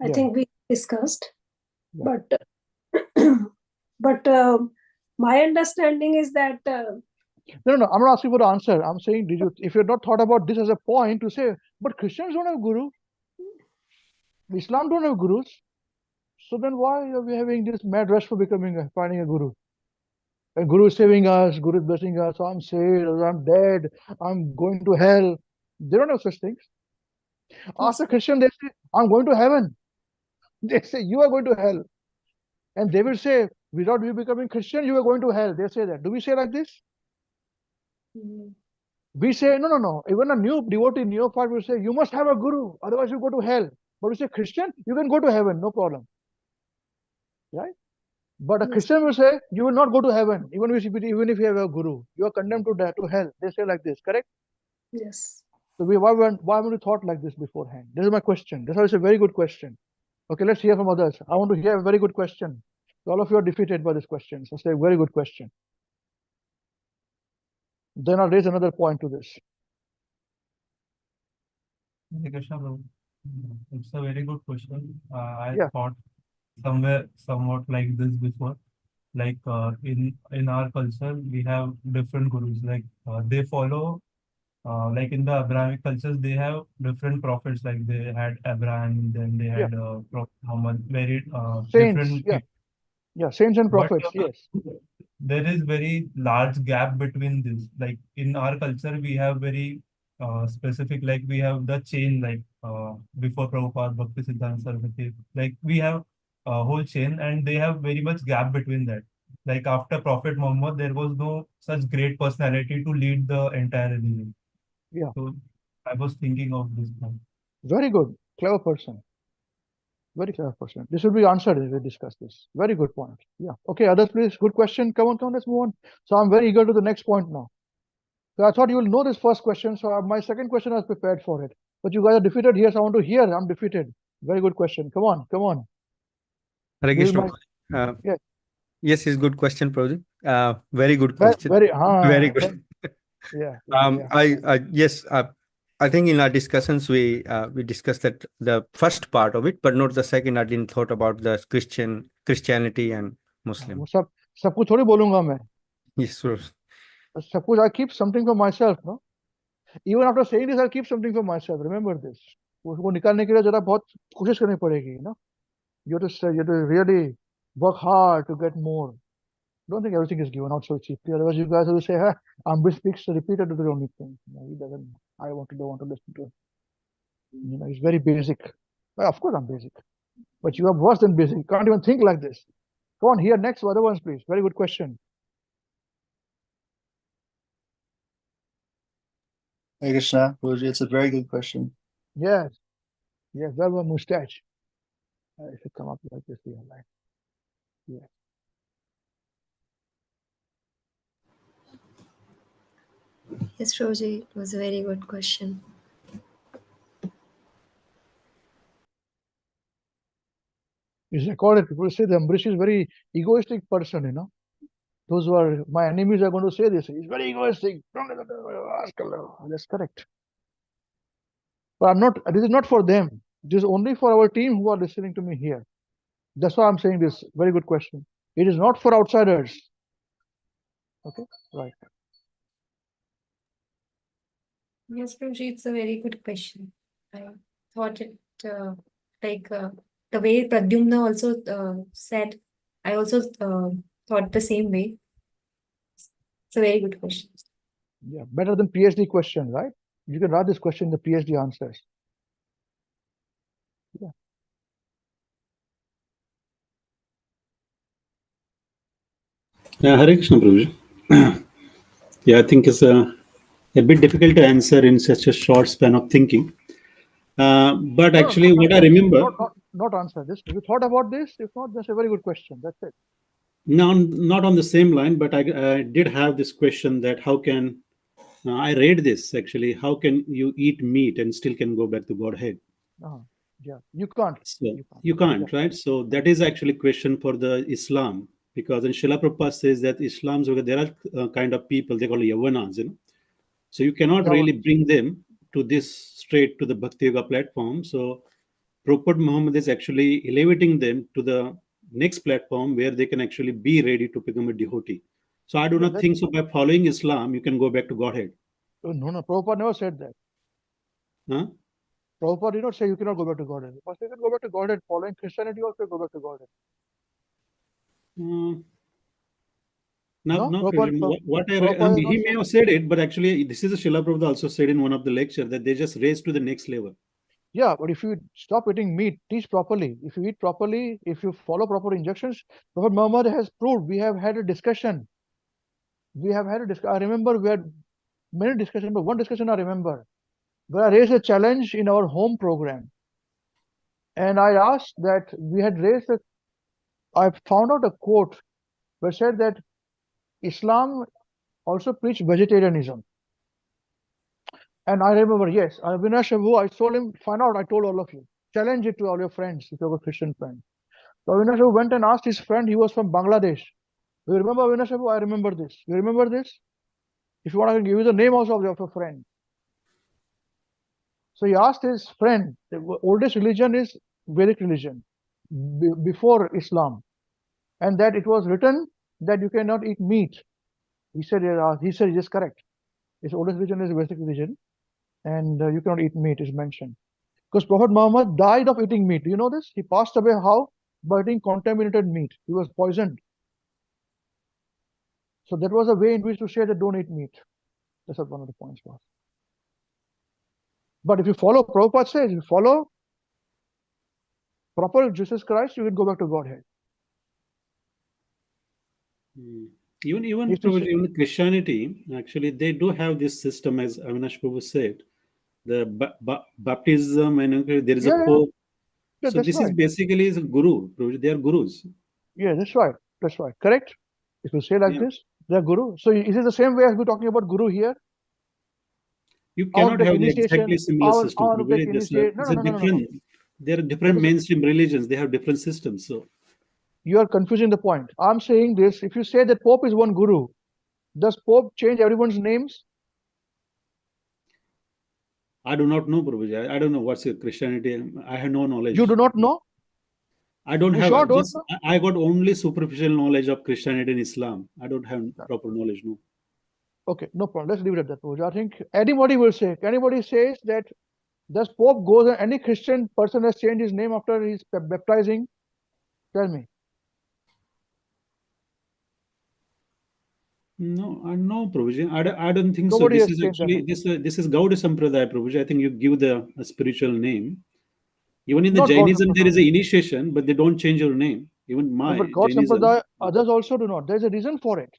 I think we discussed. Yeah. But my understanding is that No, I'm not asking for the answer. I'm saying, if you're not thought about this as a point to say, but Christians don't have guru, Islam don't have gurus, so then why are we having this mad rush for finding a guru? A guru is saving us, guru is blessing us, I'm saved, I'm dead, I'm going to hell. They don't have such things. Ask a Christian, they say, I'm going to heaven. They say, you are going to hell. And they will say, without you becoming Christian, you are going to hell. They say that. Do we say like this? We say, no. Even a new devotee, neophyte will say, you must have a guru, otherwise you go to hell. But we say, Christian, you can go to heaven, no problem. Right? But a Christian will say, you will not go to heaven, even if you have a guru. You are condemned to hell. They say like this, correct? yes. So why haven't we thought like this beforehand? This is my question. This is a very good question. Okay, let's hear from others. I want to hear a very good question. All of you are defeated by this question. So say, very good question. Then I'll raise another point to this. Hare Krishna, Prabhu. It's a very good question. I Yeah. thought somewhat like this before. Like in our culture, we have different gurus. Like they follow, like in the Abrahamic cultures, they have different prophets. Like they had Abraham, then they had Prophet Muhammad. Very Saints, different yeah. people. Yeah, saints and But prophets, yes. there is very large gap between this. Like in our culture, we have very specific, like we have the chain, like before Prabhupada, Bhakti Siddhanta Saraswati, like we have a whole chain, and they have very much gap between that. Like after Prophet Muhammad, there was no such great personality to lead the entire religion. Yeah. So I was thinking of this one. Very good. Clever person. Very clever person. This will be answered if we discuss this. Very good point. Yeah. Okay, others please. Good question. Come on, let's move on. So I'm very eager to the next point now. So I thought you will know this first question. So my second question I was prepared for it. But you guys are defeated here, so I want to hear. I'm defeated. Very good question. Come on. Hare This is Krishna. yeah. Yes, it's good question, Prabhuji. Very good question. Very good. Yeah. Yes, I think in our discussions we discussed that the first part of it, but not the second. I didn't thought about the Christianity and Muslim. सब कुछ थोड़ी बोलूंगा मैं. Yes, sir. Suppose I keep something for myself, no? Even after saying this, I'll keep something for myself. Remember this. उसको निकालने के लिए जरा बहुत कोशिश करनी पड़ेगी, no? You have to really work hard to get more. Don't think everything is given out so cheaply. Otherwise, you guys will say, "Hey, Ambrish speaks repeated to the only thing. He doesn't. I don't want to listen to him. He's very basic. Well, of course, I'm basic, but you are worse than basic. You can't even think like this. Go on, here next. Other ones, please. Very good question. Hare Krishna, Guruji, it's a very good question. Yes, that one mustache. I should come up like this here, like. Yeah. Yes, Roji, it was a very good question. It's recorded. People say the Ambrish is very egoistic person, Those who are my enemies are going to say this. He's very egoistic. That's correct. But this is not for them. This is only for our team who are listening to me here. That's why I'm saying this. Very good question. It is not for outsiders. Okay, right. Yes, Roji, it's a very good question. I thought it the way Pradyumna also said, I also thought the same way. It's a very good question. Yeah, better than PhD question, right? You can write this question in the PhD answers. Yeah. Hare Krishna, Prabhuji. Yeah, I think it's a bit difficult to answer in such a short span of thinking. But actually, what I remember... Not answer this. Have you thought about this? If not, that's a very good question. That's it. No, not on the same line, but I did have this question that how can... I read this, actually. How can you eat meat and still can go back to Godhead? Yeah, you can't. So, you can't, right? So that is actually a question for the Islam. Because in Srila Prabhupada says that Islam, there are kind of people, they call Yavanas, So you cannot really bring them to this straight to the Bhakti Yoga platform. So Prophet Muhammad is actually elevating them to the next platform where they can actually be ready to become a devotee. So I do not think so. By following Islam, you can go back to Godhead. No, Prabhupada never said that. Huh? Prabhupada did not say you cannot go back to Godhead. First, you can go back to Godhead. Following Christianity, also go back to Godhead. No, Prabhupada, what I Prabhupada he may have said it, but actually this is a Srila Prabhupada also said in one of the lectures that they just raised to the next level. Yeah, but if you stop eating meat, teach properly. If you eat properly, if you follow proper injunctions, Prophet Muhammad has proved. We have had a discussion. I remember we had many discussions, but one discussion I remember where I raised a challenge in our home program. And I asked that I found out a quote where said that Islam also preached vegetarianism. And I remember, yes, Avinash Abu, I told him, find out, I told all of you, challenge it to all your friends if you have a Christian friend. So Avinash Abu went and asked his friend, he was from Bangladesh. You remember Avinash Abu? I remember this. You remember this? If you want, I can give you the name also of your friend. So he asked his friend, the oldest religion is Vedic religion, before Islam. And that it was written that you cannot eat meat. He said, it is correct. His oldest religion is Vedic religion, and you cannot eat meat is mentioned. Because Prophet Muhammad died of eating meat. Do you know this? He passed away how? By eating contaminated meat. He was poisoned. So that was a way in which to say that don't eat meat. That's what one of the points was. But if you follow, Prabhupada says, if you follow proper Jesus Christ, you can go back to Godhead. Even Christianity, actually, they do have this system, as Avinash Prabhu said, the baptism, and there is a pope. Yeah, so this right. is basically a guru. They are gurus. Yeah, that's right. That's right. Correct. If you say like this, they are guru. So is it the same way as we're talking about guru here? You cannot have exactly similar system. There are different mainstream religions. They have different systems. So you are confusing the point. I'm saying this. If you say that Pope is one guru, does Pope change everyone's names? I do not know, Prabhuji. I don't know what's your Christianity. I have no knowledge. You do not know? I don't have. I got only superficial knowledge of Christianity and Islam. I don't have proper knowledge. No. Okay, no problem. Let's leave it at that, Prabhuji. I think anybody will say. Anybody says that does Pope goes and any Christian person has changed his name after he's baptizing? Tell me. No, Prabhuji. I don't think Nobody so. This is actually this is Gaudiya Sampradaya, Prabhuji. I think you give a spiritual name. Even in the Jainism, there is an initiation, but they don't change your name. Even my Jainism. Others also do not. There's a reason for it.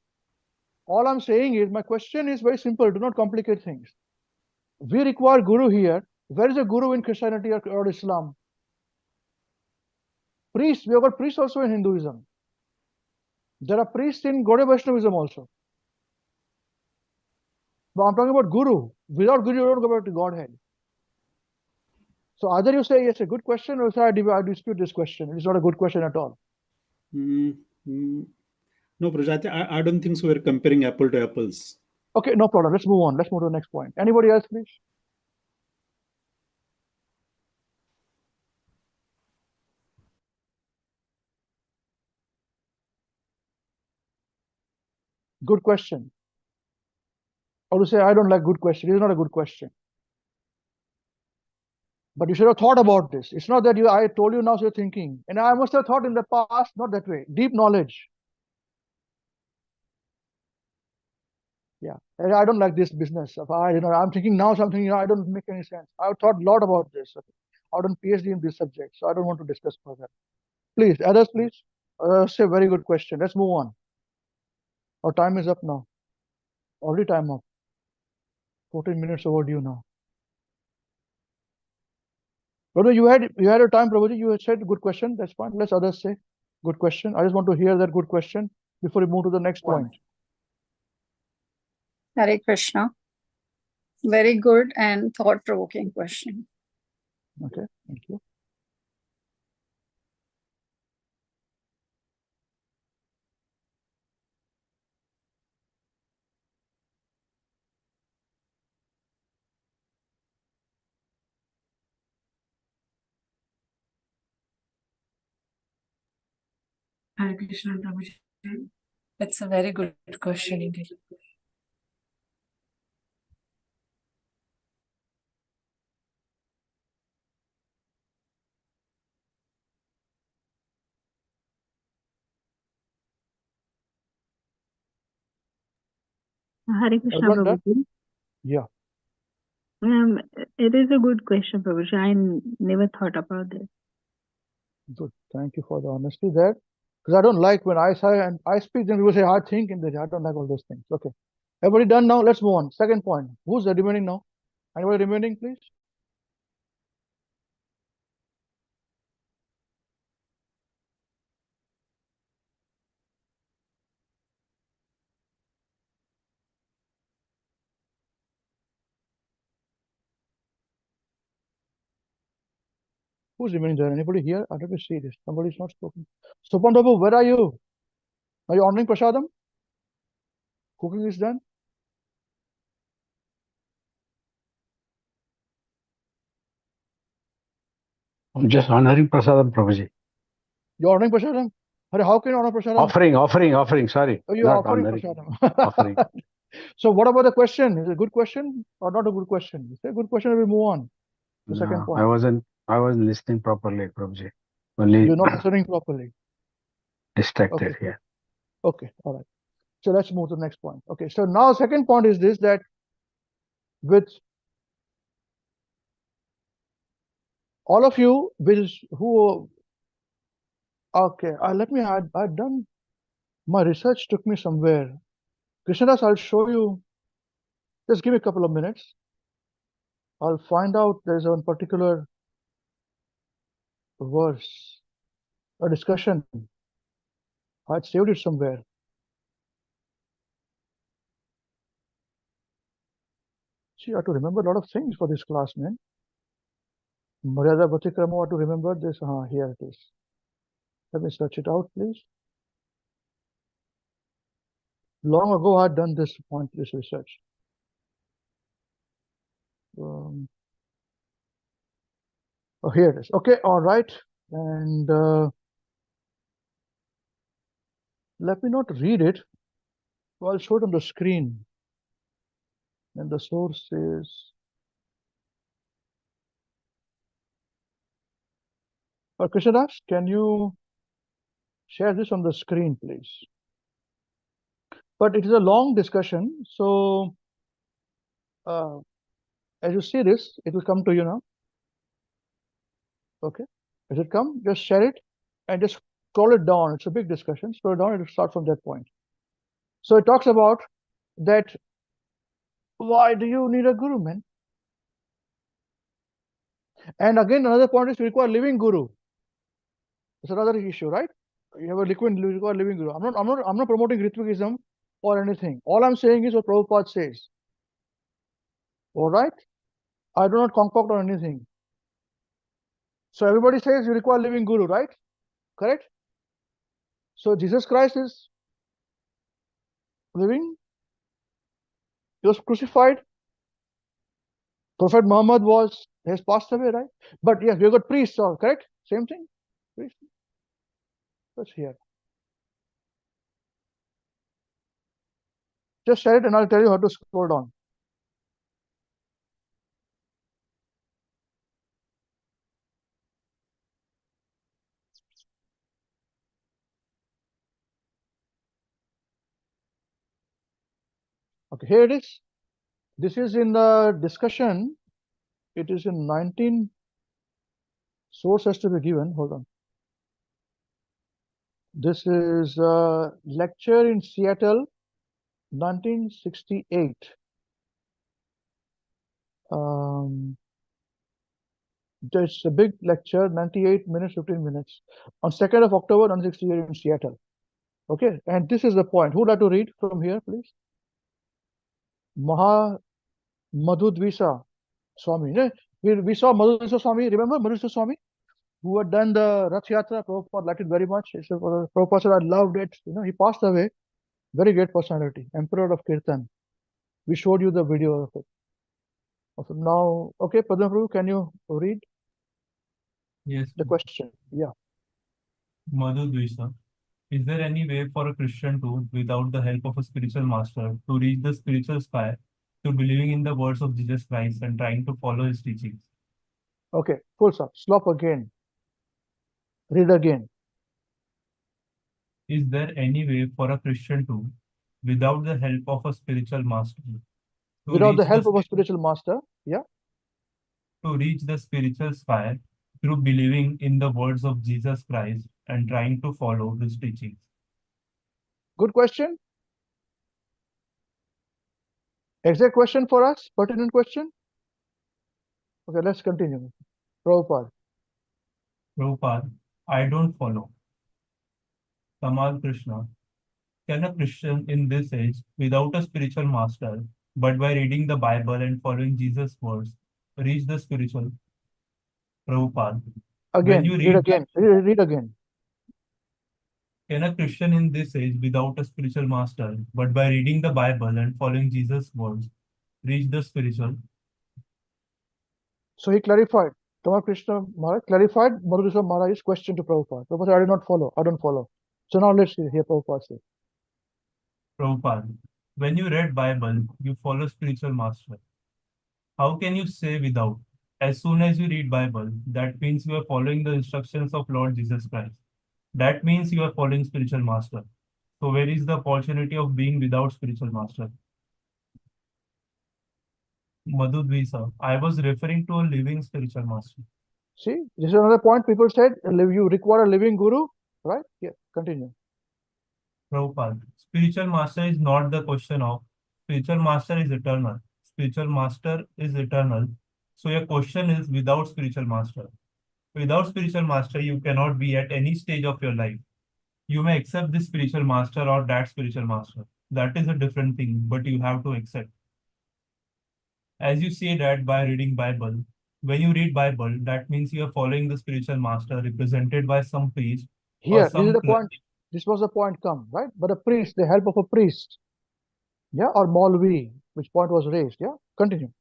All I'm saying is, my question is very simple. Do not complicate things. We require guru here. Where is a guru in Christianity or Islam? Priests. We have got priests also in Hinduism. There are priests in Gaudiya Vaishnavism also. But I'm talking about guru. Without guru, you don't go back to Godhead. So either you say it's a good question, or say I dispute this question. It's not a good question at all. No, Prabhuji, I don't think so. We're comparing apple to apples. Okay, no problem. Let's move on. Let's move to the next point. Anybody else, please? Good question. Or to say, I don't like good question. It's not a good question. But you should have thought about this. It's not that I told you now, so you're thinking. And I must have thought in the past, not that way. Deep knowledge. Yeah. And I don't like this business. I'm thinking now something, I don't make any sense. I've thought a lot about this. I've done PhD in this subject, so I don't want to discuss further. Please, others, please. Say very good question. Let's move on. Our time is up now. Already time up. 14 minutes overdue now. Brother, you had a time, Prabhuji. You had said good question. That's fine. Let's others say good question. I just want to hear that good question before we move to the next point. Hare Krishna. Very good and thought-provoking question. Okay, thank you. Hare Krishna, Prabhuji. It's a very good question indeed. Hare Krishna, Everyone done? Prabhuji. Yeah. It is a good question, Prabhuji. I never thought about this. Good. Thank you for the honesty there. Because I don't like when I say and I speak, then people say, I think, and then I don't like all those things. Okay. Everybody done now? Let's move on. Second point. Who's the remaining now? Anybody remaining, please? Who's remaining there? Anybody here? I don't see this. Somebody's not spoken. Supan Babu, where are you? Are you honoring Prasadam? Cooking is done? I'm just honoring Prasadam, Prabhuji. You're honoring Prasadam? Hare, how can you honor Prasadam? Offering, sorry. Oh, you're Not offering honoring. Prasadam. Offering. So what about the question? Is it a good question or not a good question? If it's a good question, we move on to the second No, point. I wasn't listening properly, Prabhuji. Only You're not listening properly. distracted Okay. here. Okay. All right. So let's move to the next point. Okay. So now second point is this, that with all of you who okay, let me add, I've done my research took me somewhere. Krishnadas, I'll show you. Just give me a couple of minutes. I'll find out there's one particular verse, a discussion. I'd saved it somewhere. See, I have to remember a lot of things for this class, man. Maryada Bhatikrama, I have to remember this. Here it is. Let me search it out, please. Long ago, I had done this research. Oh, here it is. Okay, all right. And let me not read it. I'll show it on the screen. And the source is Krishnadas, can you share this on the screen, please? But it is a long discussion. So as you see this, it will come to you now. Okay. As it come, just share it and just scroll it down. It's a big discussion. Scroll it down and start from that point. So it talks about that. Why do you need a guru, man? And again, another point is you require living guru. It's another issue, right? You have a liquid, you require living guru. I'm not promoting Ritvikism or anything. All I'm saying is what Prabhupada says. All right? I do not concoct on anything. So everybody says you require living guru, right? Correct? So Jesus Christ is living. He was crucified. Prophet Muhammad has passed away, right? But yes, we've got priests, correct? Same thing? Priest. That's here. Just share it and I'll tell you how to scroll down. Okay, here it is. This is in the discussion. It is in 19. Source has to be given. Hold on. This is a lecture in Seattle, 1968. It's a big lecture, 98 minutes, 15 minutes. On 2nd of October, 1968 in Seattle. Okay, and this is the point. Who would like to read from here, please? Madhudvisa Swami. We saw Madhudvisa Swami. Remember Madhudvisa Swami? Who had done the Rath Yatra. Prabhupada liked it very much. Prabhupada said, I loved it. He passed away. Very great personality. Emperor of Kirtan. We showed you the video of it. Now, okay, Padma Prabhu, can you read? Yes. The question? Yeah. Madhudvisa. Is there any way for a Christian to, without the help of a spiritual master, to reach the spiritual sky through believing in the words of Jesus Christ and trying to follow his teachings? Okay, full stop. Stop again. Read again. Is there any way for a Christian to, without the help of a spiritual master, to Without the reach help of a spiritual master, yeah, to reach the spiritual spire through believing in the words of Jesus Christ and trying to follow his teachings? good question. Exact question for us, pertinent question. Okay, let's continue. Prabhupada. Prabhupada, I don't follow. Kamal Krishna. Can a Christian in this age, without a spiritual master, but by reading the Bible and following Jesus' words, reach the spiritual? Prabhupada. When Again, you read again. Read again. Can a Christian in this age, without a spiritual master, but by reading the Bible and following Jesus' words, reach the spiritual? So he clarified. Kamal Krishna Maharaj clarified Madhusudana Maharaj's question to Prabhupada. Prabhupada said, I do not follow. I don't follow. So now let's hear Prabhupada say. Prabhupada, when you read Bible, you follow spiritual master. How can you say without? As soon as you read Bible, that means you are following the instructions of Lord Jesus Christ. That means you are following spiritual master. So where is the opportunity of being without spiritual master? Madhudvisa, I was referring to a living spiritual master. See, this is another point people said, you require a living guru, right? Yeah, continue. Prabhupada, spiritual master is not the question of, spiritual master is eternal. Spiritual master is eternal. So your question is without spiritual master. Without spiritual master, you cannot be at any stage of your life. You may accept this spiritual master or that spiritual master. That is a different thing, but you have to accept. As you say that by reading Bible, when you read Bible, that means you are following the spiritual master represented by some priest or Here, this is some the point. This was the point come, right? But a priest, the help of a priest. Yeah, or Maulvi, which point was raised. Yeah, continue.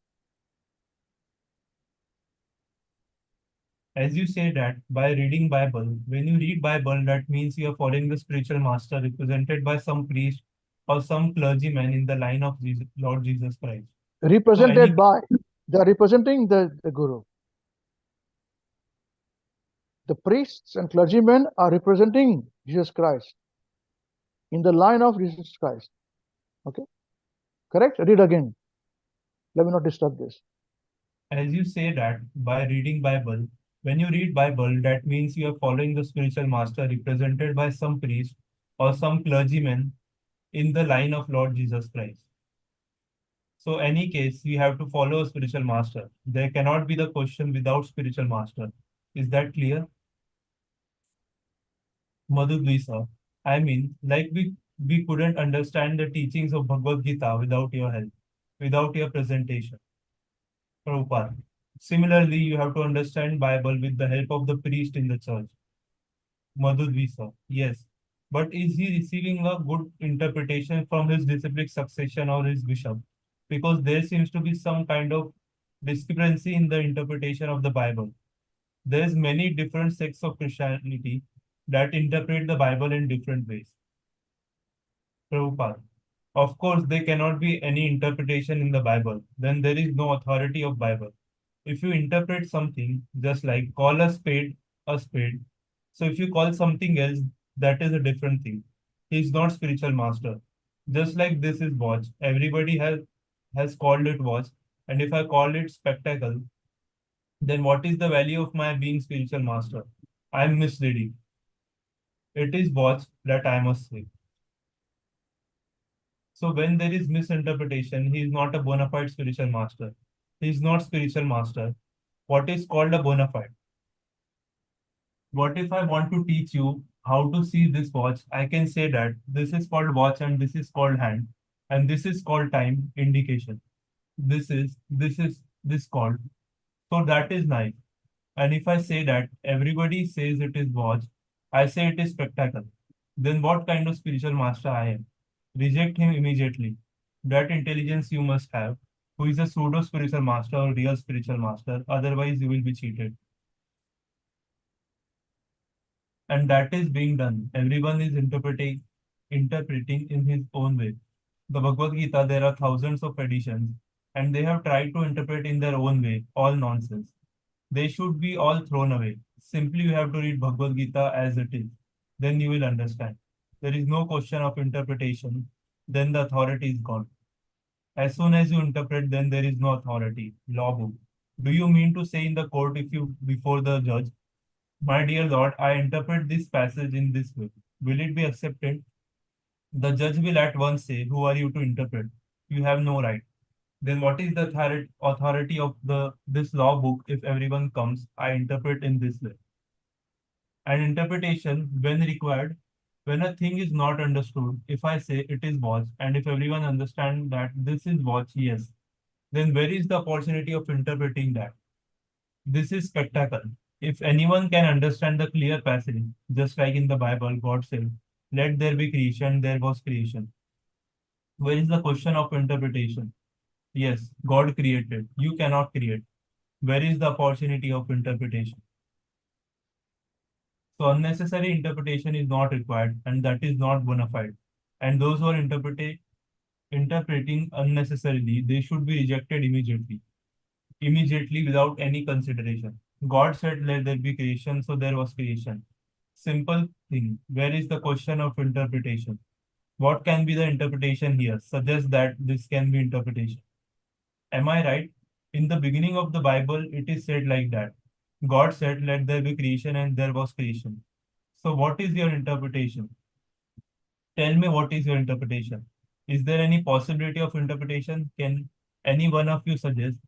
As you say that by reading Bible, when you read Bible, that means you are following the spiritual master represented by some priest or some clergyman in the line of Jesus, Lord Jesus Christ. Represented by, they are representing the guru. The priests and clergymen are representing Jesus Christ in the line of Jesus Christ. Okay, correct? Read again. Let me not disturb this. As you say that by reading Bible, when you read Bible, that means you are following the spiritual master represented by some priest or some clergyman in the line of Lord Jesus Christ. So any case, we have to follow a spiritual master. There cannot be the question without spiritual master. Is that clear? Madhudvisa, I mean, like we couldn't understand the teachings of Bhagavad Gita without your help, without your presentation. Prabhupada. Similarly, you have to understand Bible with the help of the priest in the church. Madhudvisa, yes. But is he receiving a good interpretation from his disciplic succession or his bishop? Because there seems to be some kind of discrepancy in the interpretation of the Bible. There's many different sects of Christianity that interpret the Bible in different ways. Prabhupada. Of course, there cannot be any interpretation in the Bible. Then there is no authority of Bible. If you interpret something, just like call a spade a spade. So if you call something else, that is a different thing. He is not spiritual master. Just like this is watch. Everybody has called it watch. And if I call it spectacle, then what is the value of my being spiritual master? I am misleading. It is watch that I must say. So when there is misinterpretation, he is not a bona fide spiritual master. He is not spiritual master. What is called a bona fide? What if I want to teach you how to see this watch? I can say that this is called watch and this is called hand and this is called time indication. This called. So that is knife. And if I say that everybody says it is watch, I say it is spectacle. Then what kind of spiritual master I am? Reject him immediately. That intelligence you must have, who is a pseudo spiritual master or real spiritual master, otherwise you will be cheated. And that is being done. Everyone is interpreting in his own way. The Bhagavad Gita, there are thousands of editions, and they have tried to interpret in their own way, all nonsense. They should be all thrown away. Simply you have to read Bhagavad Gita as it is. Then you will understand. There is no question of interpretation. Then the authority is gone. As soon as you interpret, then there is no authority. Law book. Do you mean to say in the court if you before the judge, my dear Lord, I interpret this passage in this way. Will it be accepted? The judge will at once say, who are you to interpret? You have no right. Then what is the authority of this law book if everyone comes, I interpret in this way? And interpretation, when required, when a thing is not understood, if I say it is watch, and if everyone understands that this is watch, yes, then where is the opportunity of interpreting that? This is spectacle. If anyone can understand the clear passage, just like in the Bible, God said, let there be creation, there was creation. Where is the question of interpretation? Yes, God created. You cannot create. Where is the opportunity of interpretation? So unnecessary interpretation is not required, and that is not bona fide. And those who are interpreting unnecessarily, they should be rejected immediately without any consideration. God said, let there be creation, so there was creation. Simple thing. Where is the question of interpretation? What can be the interpretation here? Suggest that this can be interpretation. Am I right? In the beginning of the Bible, it is said like that. God said, let there be creation, and there was creation. So what is your interpretation? Tell me what is your interpretation. Is there any possibility of interpretation? Can any one of you suggest?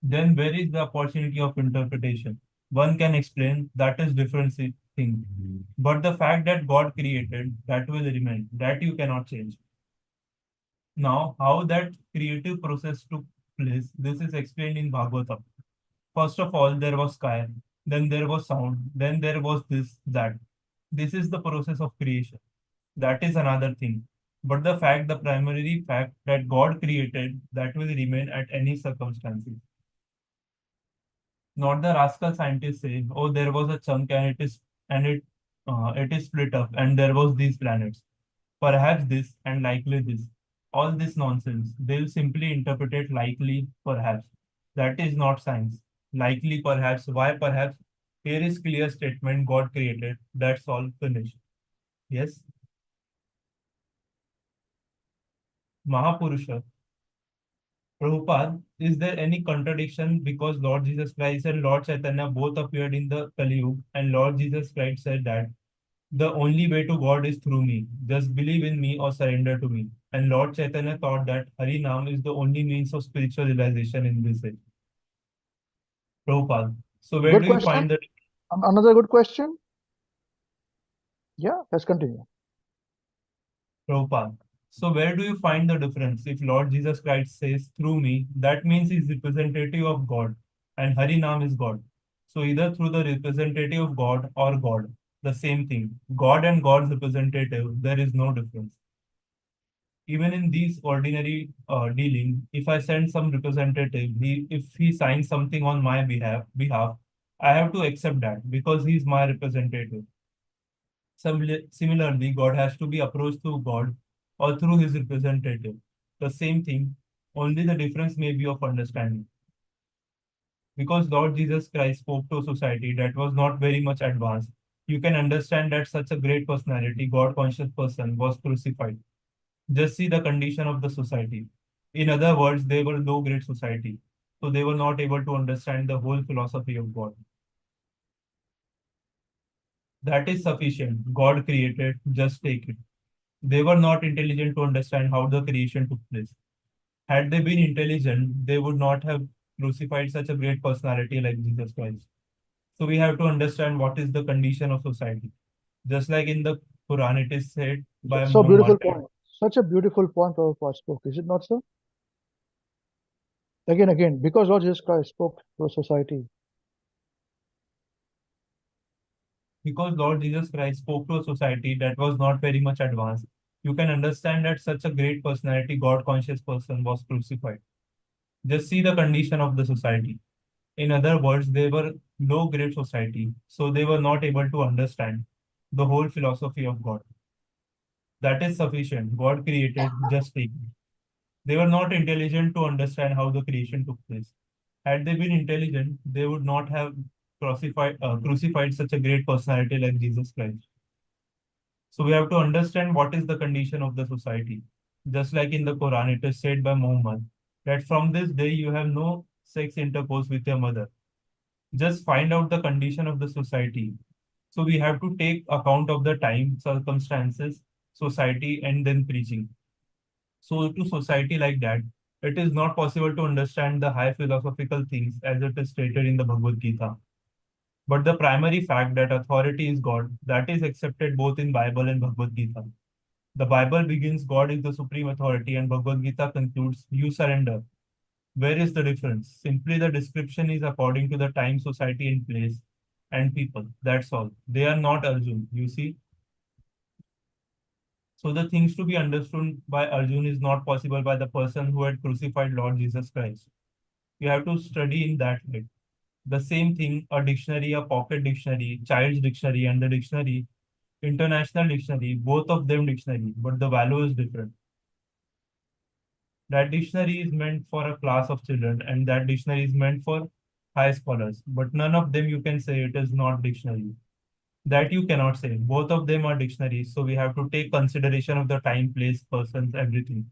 Then where is the opportunity of interpretation? One can explain, that is different thing. But the fact that God created, that will remain. That you cannot change. Now, how that creative process took place, this is explained in Bhagavatam. First of all, there was sky, then there was sound, then there was this, that. This is the process of creation. That is another thing. But the primary fact that God created, that will remain at any circumstances. Not the rascal scientists say, oh, there was a chunk and it is split up and there was these planets. Perhaps this and likely this. All this nonsense. They'll simply interpret it likely, perhaps. That is not science. Likely, perhaps. Why, perhaps? Here is clear statement God created. That's all finished. Yes? Mahapurusha. Prabhupada, is there any contradiction because Lord Jesus Christ and Lord Chaitanya both appeared in the Kali Yuga and Lord Jesus Christ said that the only way to God is through me. Just believe in me or surrender to me. And Lord Chaitanya thought that Hari Nam is the only means of spiritual realization in this age. Prabhupada. So where Good do you question. find the Another good question. Yeah, let's continue. Prabhupada? So where do you find the difference? If Lord Jesus Christ says through me, that means he's representative of God and Hari Nam is God. So either through the representative of God or God, the same thing. God and God's representative, there is no difference. Even in these ordinary dealing, if I send some representative, if he signs something on my behalf, I have to accept that because he is my representative. Similarly, God has to be approached through God or through his representative. The same thing, only the difference may be of understanding. Because Lord Jesus Christ spoke to a society that was not very much advanced, you can understand that such a great personality, God conscious person, was crucified. Just see the condition of the society. In other words, they were low grade society. So they were not able to understand the whole philosophy of God. That is sufficient. God created, just take it. They were not intelligent to understand how the creation took place. Had they been intelligent, they would not have crucified such a great personality like Jesus Christ. So we have to understand what is the condition of society. Just like in the Quran, it is said by So beautiful Muhammad. point. Such a beautiful point Prabhupada spoke, is it not, sir? Again, because Lord Jesus Christ spoke to a society. Because Lord Jesus Christ spoke to a society that was not very much advanced, you can understand that such a great personality, God conscious person, was crucified. Just see the condition of the society. In other words, they were low-grade society, so they were not able to understand the whole philosophy of God. That is sufficient. God created, just take it. They were not intelligent to understand how the creation took place. Had they been intelligent, they would not have crucified such a great personality like Jesus Christ. So we have to understand what is the condition of the society. Just like in the Quran, it is said by Muhammad that from this day you have no sex intercourse with your mother. Just find out the condition of the society. So we have to take account of the time, circumstances, society, and then preaching. So to society like that, it is not possible to understand the high philosophical things as it is stated in the Bhagavad Gita. But the primary fact that authority is God, that is accepted both in Bible and Bhagavad Gita. The Bible begins, God is the supreme authority, and Bhagavad Gita concludes, you surrender. Where is the difference? Simply the description is according to the time, society, and place, and people. That's all. They are not Arjun, you see. So the things to be understood by Arjun is not possible by the person who had crucified Lord Jesus Christ. You have to study in that way. The same thing, a dictionary, a pocket dictionary, child's dictionary, and the dictionary, international dictionary, both of them dictionary, but the value is different. That dictionary is meant for a class of children, and that dictionary is meant for high scholars, but none of them you can say it is not dictionary. That you cannot say. Both of them are dictionaries, so we have to take consideration of the time, place, persons, everything.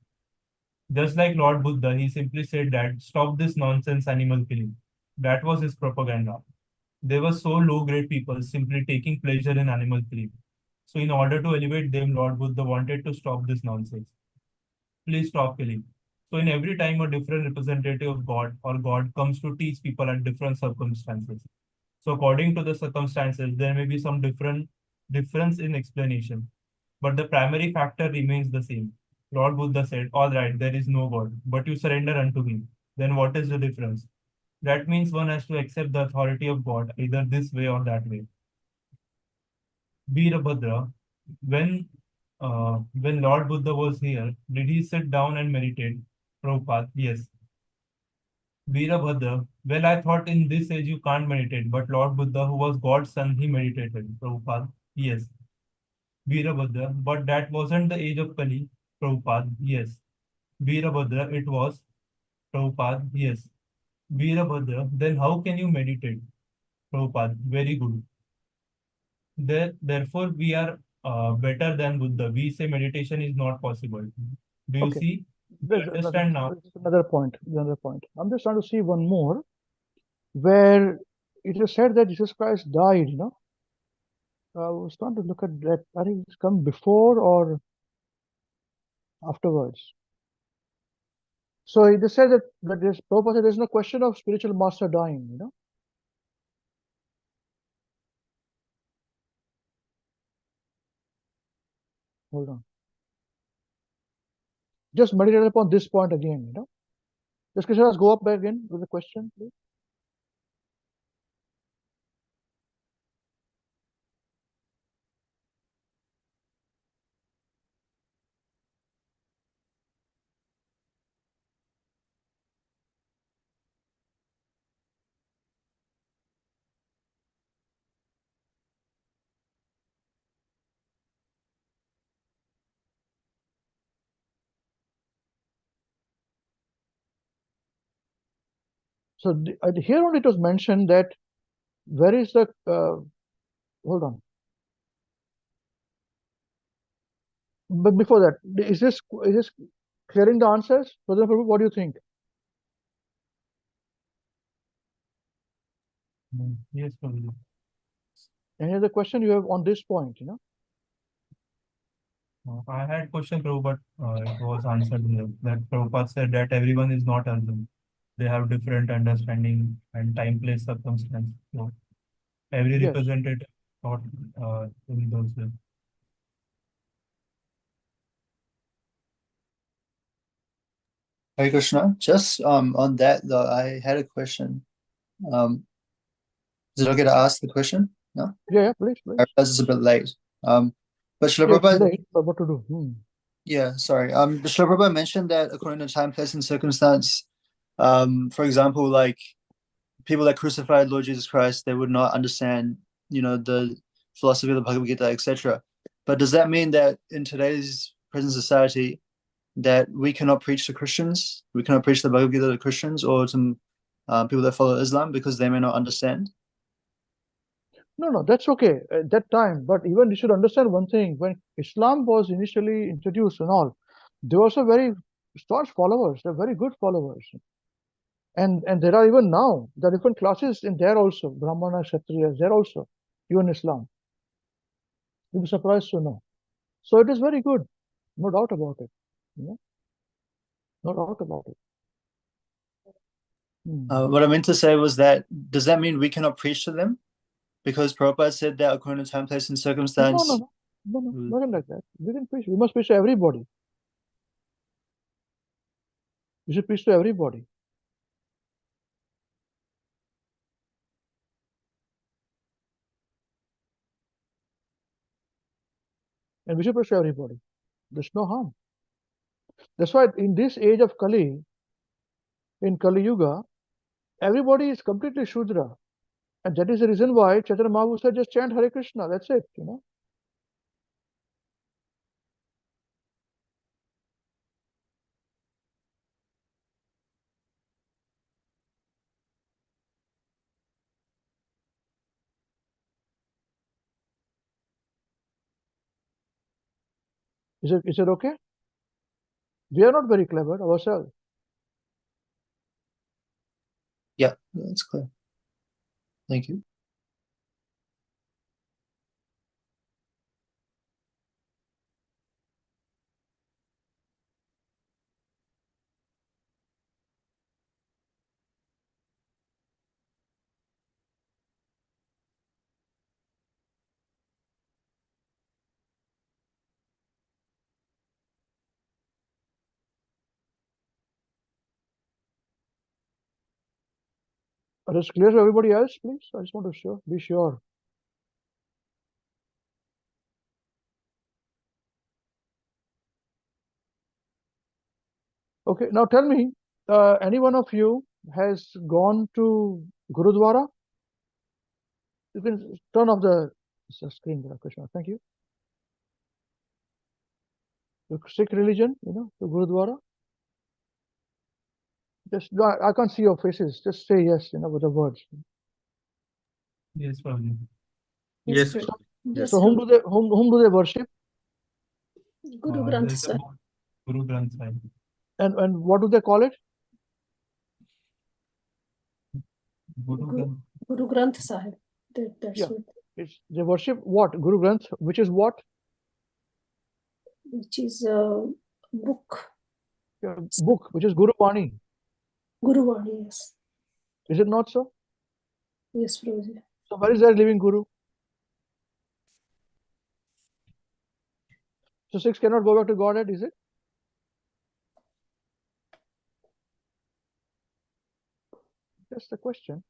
Just like Lord Buddha, he simply said that stop this nonsense animal killing. That was his propaganda. They were so low-grade people simply taking pleasure in animal killing. So in order to elevate them, Lord Buddha wanted to stop this nonsense. Please stop killing. So in every time a different representative of God or God comes to teach people at different circumstances. So according to the circumstances, there may be some difference in explanation, but the primary factor remains the same. Lord Buddha said, all right, there is no God, but you surrender unto me. Then what is the difference? That means one has to accept the authority of God either this way or that way. Veerabhadra, when Lord Buddha was here, did he sit down and meditate? Prabhupada, yes. Veerabhadra, well, I thought in this age you can't meditate, but Lord Buddha, who was God's son, he meditated. Prabhupada, yes. Veerabhadra, but that wasn't the age of Kali. Prabhupada, yes. Veerabhadra, it was. Prabhupada, yes. Veerabhadra, then how can you meditate? Prabhupada, very good. Therefore, we are better than Buddha. We say meditation is not possible. Do you Okay. see? There's Understand now? another point. Another point. I'm just trying to see one more, where it is said that Jesus Christ died. I was trying to look at that. I think it's come before or afterwards. So it is said that there's Prabhupada said there's no question of spiritual master dying. Hold on. Just meditate upon this point again. Just Krishna, let's go up back again with the question, please. So here only it was mentioned that where is the hold on. But before that, is this clearing the answers? So therefore, what do you think? Yes, Prabhupada. Any other question you have on this point? I had question, Prabhu, but it was answered here. That Prabhupada said that everyone is not Arjun. They have different understanding and time, place, circumstance. So every Yes. representative thought in those ways. Hare Krishna. Just on that though, I had a question. Is it okay to ask the question? No? Yeah, please. I realize it's a bit late. But Srila Yeah, it's Prabhupada, late, but what to do? yeah, sorry. Srila Prabhupada mentioned that according to time, place, and circumstance, for example, like people that crucified Lord Jesus Christ, they would not understand, the philosophy of the Bhagavad Gita, etc. But does that mean that in today's present society that we cannot preach to Christians, we cannot preach the Bhagavad Gita to Christians or to people that follow Islam because they may not understand? No, that's okay at that time. But even you should understand one thing: when Islam was initially introduced and all, there were also very staunch followers. They're very good followers, and there are even now there are different classes in there also. Brahmana, Kshatriyas, there also, even Islam. You'll be surprised to know. So it is very good, no doubt about it. No doubt about it. What I meant to say was that, does that mean we cannot preach to them? Because Prabhupada said that according to time, place, and circumstance. No, nothing like that. We can preach. We must preach to everybody. We should preach to everybody. And we should preach to everybody. There's no harm. That's why in this age of Kali, in Kali Yuga, everybody is completely Shudra. And that is the reason why Chaitanya Mahaprabhu said, just chant Hare Krishna. That's it, Is it okay? We are not very clever ourselves. Yeah, that's clear. Thank you. But it's clear to everybody else, please. I just want to be sure. Okay, now tell me, any one of you has gone to Gurudwara? You can turn off the screen, Krishna. Thank you. The Sikh religion, the Gurudwara. Just I can't see your faces. Just say yes, with the words. Yes, Prabhuji. Yes. Yes, So whom do they worship? Guru Granth There's Sahib. Guru Granth Sahib. And what do they call it? Guru Guru Granth Sahib. That's Yeah. what. They worship what? Guru Granth, which is what? Which is a book. Yeah, book, which is Guru Vani. Guru Vani, yes. Is it not so? Yes, Prabhuji. So where is their living Guru? So Sikhs cannot go back to Godhead, is it? That's the question.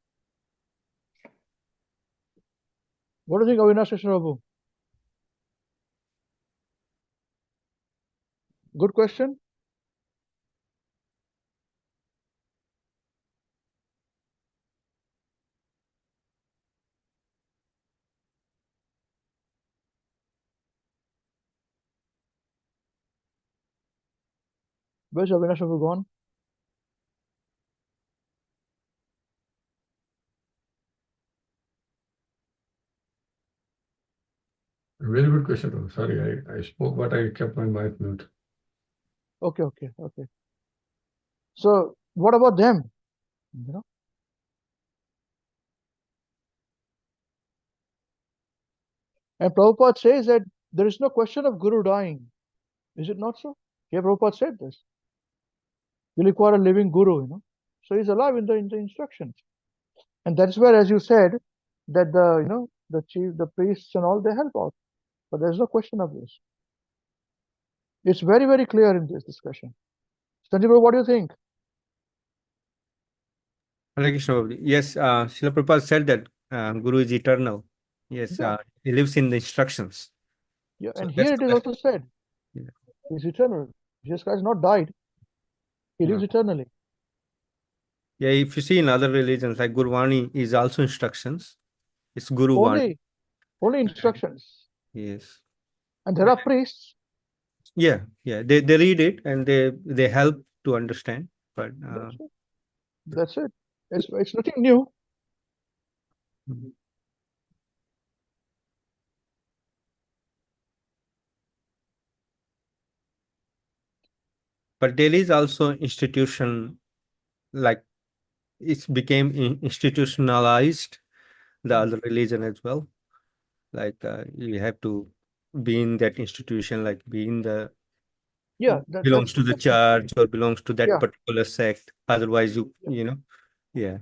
What do you think, Avinash Krishna Prabhu? Good question. Where's Avinash Prabhu gone? Very good question, Prabhu. Sorry, I spoke, but I kept my mic mute. Okay. So what about them? And Prabhupada says that there is no question of Guru dying. Is it not so? Yeah, Prabhupada said this. You require a living Guru, So he's alive in the instructions. And that's where, as you said, that the chief, the priests and all, they help out. But there's no question of this. It's very, very clear in this discussion. Sanjay Prabhu, what do you think? Hare Krishna Prabhuji. Yes, Srila Prabhupada said that Guru is eternal. Yes, Yeah. he lives in the instructions. Yeah, So and that's here it the is best. also said, Yeah. he's eternal. Jesus Christ has not died. He lives eternally. Yeah, if you see in other religions, like Gurvani is also instructions. It's Guru Vani. Only instructions. Yes. And there are priests. Yeah, they read it and they help to understand. But That's it. It's nothing new. Mhm. But there is also institution, like it became institutionalized, the other religion as well. Like you have to be in that institution, like be in the belongs to the church or belongs to that particular sect. Otherwise, you know, yeah. Yeah, you have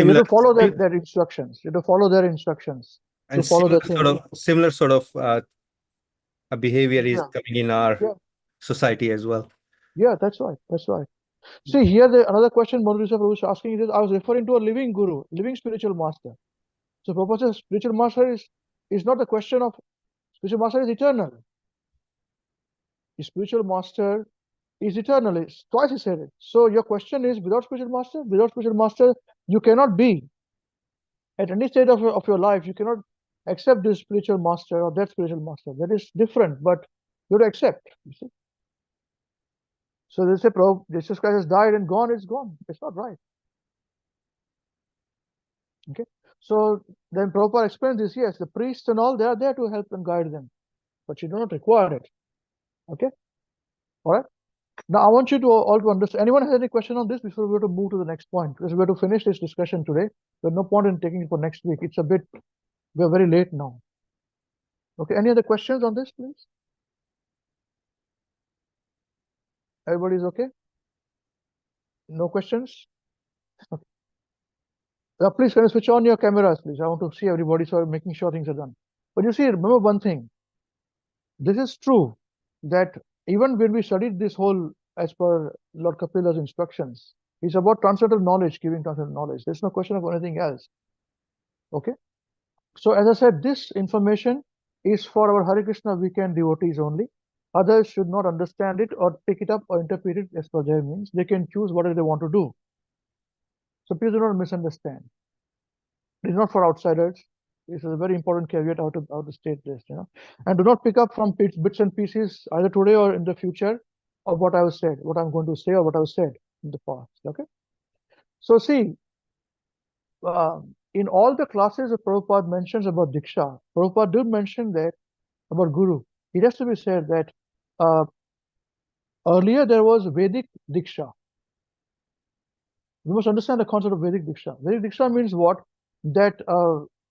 Similar, to follow their instructions. You have to follow their instructions. and To follow similar sort of a behavior is coming in our society as well. Yeah, that's right. That's right. See, here another question Madhurisa Prabhu is asking is, I was referring to a living guru, living spiritual master. So Prabhupada says spiritual master is not the question of spiritual master is eternal. The spiritual master is eternal. It's twice he said it. So your question is, without spiritual master, you cannot be. At any stage of your life, you cannot accept this spiritual master or that spiritual master. That is different, but you have to accept. You see? So they say, Jesus Christ has died and gone, it's gone. It's not right. Okay. So then Prabhupada explains this, yes, the priests and all, they are there to help and guide them, but you do not require it. Okay. All right. Now I want you to all to understand. Anyone has any question on this before we have to move to the next point? Because we have to finish this discussion today. There's no point in taking it for next week. We're very late now. Okay. Any other questions on this, please? Everybody's okay? No questions? Okay. Please, can you switch on your cameras, please? I want to see everybody, so I'm making sure things are done. But you see, remember one thing. This is true that even when we studied this whole, as per Lord Kapila's instructions, it's about transcendental knowledge, giving transcendental knowledge. There's no question of anything else. Okay. So as I said, this information is for our Hare Krishna WECAN devotees only. Others should not understand it or pick it up or interpret it as per their means. They can choose whatever they want to do. So please do not misunderstand. It is not for outsiders. This is a very important caveat how to state this, and do not pick up from bits and pieces either today or in the future of what I have said, what I'm going to say, or what I've said in the past. Okay. So see, in all the classes that Prabhupada mentions about Diksha, Prabhupada did mention that about Guru. It has to be said that earlier there was Vedic Diksha. We must understand the concept of Vedic Diksha. Vedic Diksha means what? That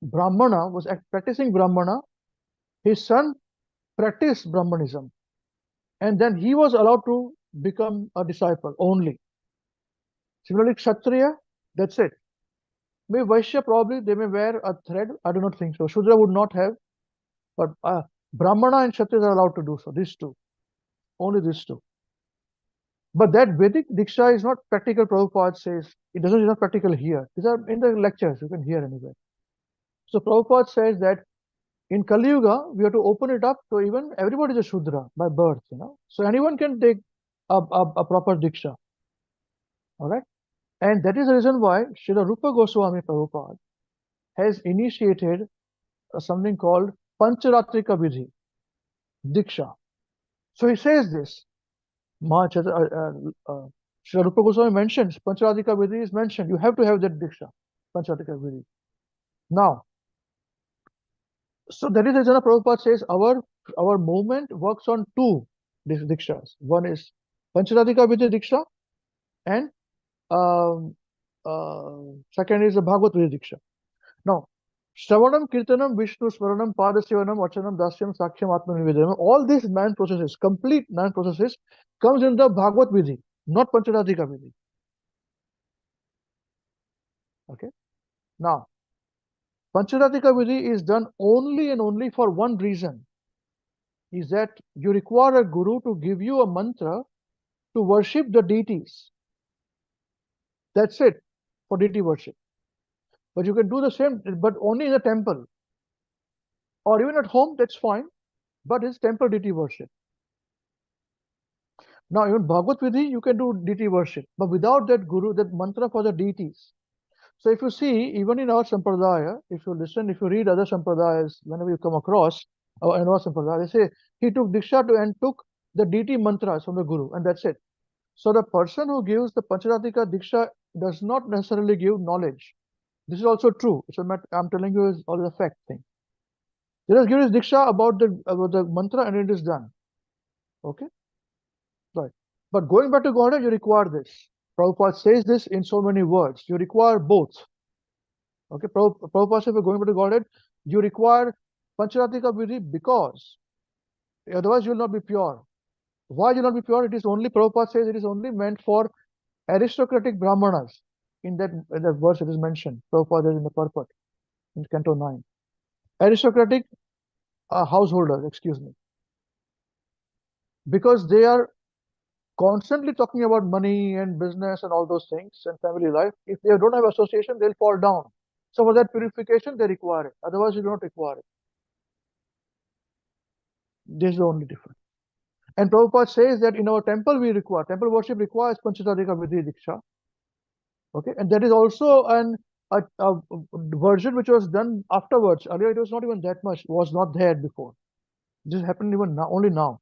Brahmana was practicing Brahmana. His son practiced Brahmanism. And then he was allowed to become a disciple only. Similarly, Kshatriya, that's it. Maybe Vaishya, probably they may wear a thread. I do not think so. Shudra would not have. But Brahmana and Kshatriya are allowed to do so. These two. Only these two. But that Vedic Diksha is not practical, Prabhupada says. It's not practical here. These are in the lectures, you can hear anywhere. So Prabhupada says that in Kali Yuga, we have to open it up to even everybody is a Shudra by birth, So anyone can take a proper Diksha. All right. And that is the reason why Srila Rupa Goswami Prabhupada has initiated something called Pancharatrika Vidhi, Diksha. So he says this. Srila Rupa Goswami mentions, Pancharatrika Vidhi is mentioned. You have to have that Diksha, Pancharatrika Vidhi. Now, so that is the reason Prabhupada says our movement works on two Dikshas. One is Pancharatrika Vidhi Diksha, and second is the Bhagavad Vidhi Diksha. Now, Shravanam, Kirtanam, Vishnu, Smaranam, Padasevanam, Achanam, Dasyam, Saksham, Atmanivedanam, all these 9 processes, complete 9 processes, comes in the Bhagavad Vidhi, not Pancharatrika Vidhi. Okay. Now, Pancharatrika Vidhi is done only and only for one reason, is that you require a guru to give you a mantra to worship the deities. That's it, for deity worship. But you can do the same, but only in a temple. Or even at home, that's fine, but it's temple deity worship. Now, even Bhagavad Vidhi, you can do deity worship, but without that guru, that mantra for the deities. So if you see, even in our sampradaya, if you listen, if you read other sampradayas, whenever you come across in our sampradaya, they say he took diksha and took the deity mantras from the guru, and that's it. So the person who gives the Pancharatika diksha does not necessarily give knowledge. This is also true. It's a matter, I'm telling you, is all a fact thing. They just give his diksha about the mantra, and it is done. Okay, right. But going back to Godhead, you require this. Prabhupada says this in so many words. You require both. Okay, Prabhupada says, if you're going back to Godhead, you require Pancharatika Vidhi because otherwise you will not be pure. Why you will not be pure? It is only, Prabhupada says, it is only meant for aristocratic Brahmanas. In that verse it is mentioned. Prabhupada is in the purport, in Canto 9. Aristocratic householders, excuse me. Because they are constantly talking about money and business and all those things and family life. If they don't have association, they'll fall down. So for that purification, they require it. Otherwise, you don't require it. This is the only difference. And Prabhupada says that in our temple, temple worship requires Pancharatika Vidhi Diksha. Okay, and that is also a version which was done afterwards. Earlier, it was not even that much, was not there before. This happened even now, only now,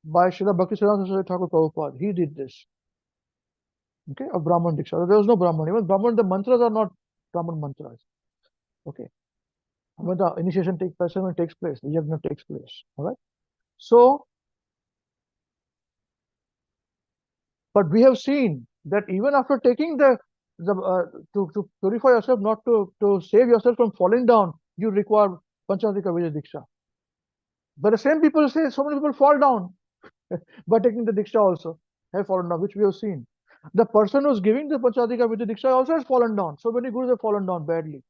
by Srila Bhaktisiddhanta Saraswati Thakur Prabhupada. He did this. Okay, of Brahman Diksha. There was no Brahman. Even Brahman, the mantras are not Brahman mantras. Okay. When the initiation takes place, the yajna takes place. All right. So, but we have seen that even after taking to purify yourself, not to save yourself from falling down, you require Pancharatika Vidhi Diksha. But the same people say so many people fall down by taking the Diksha also, have fallen down, which we have seen. The person who's giving the Pancharatika Vidhi Diksha also has fallen down. So many gurus have fallen down badly.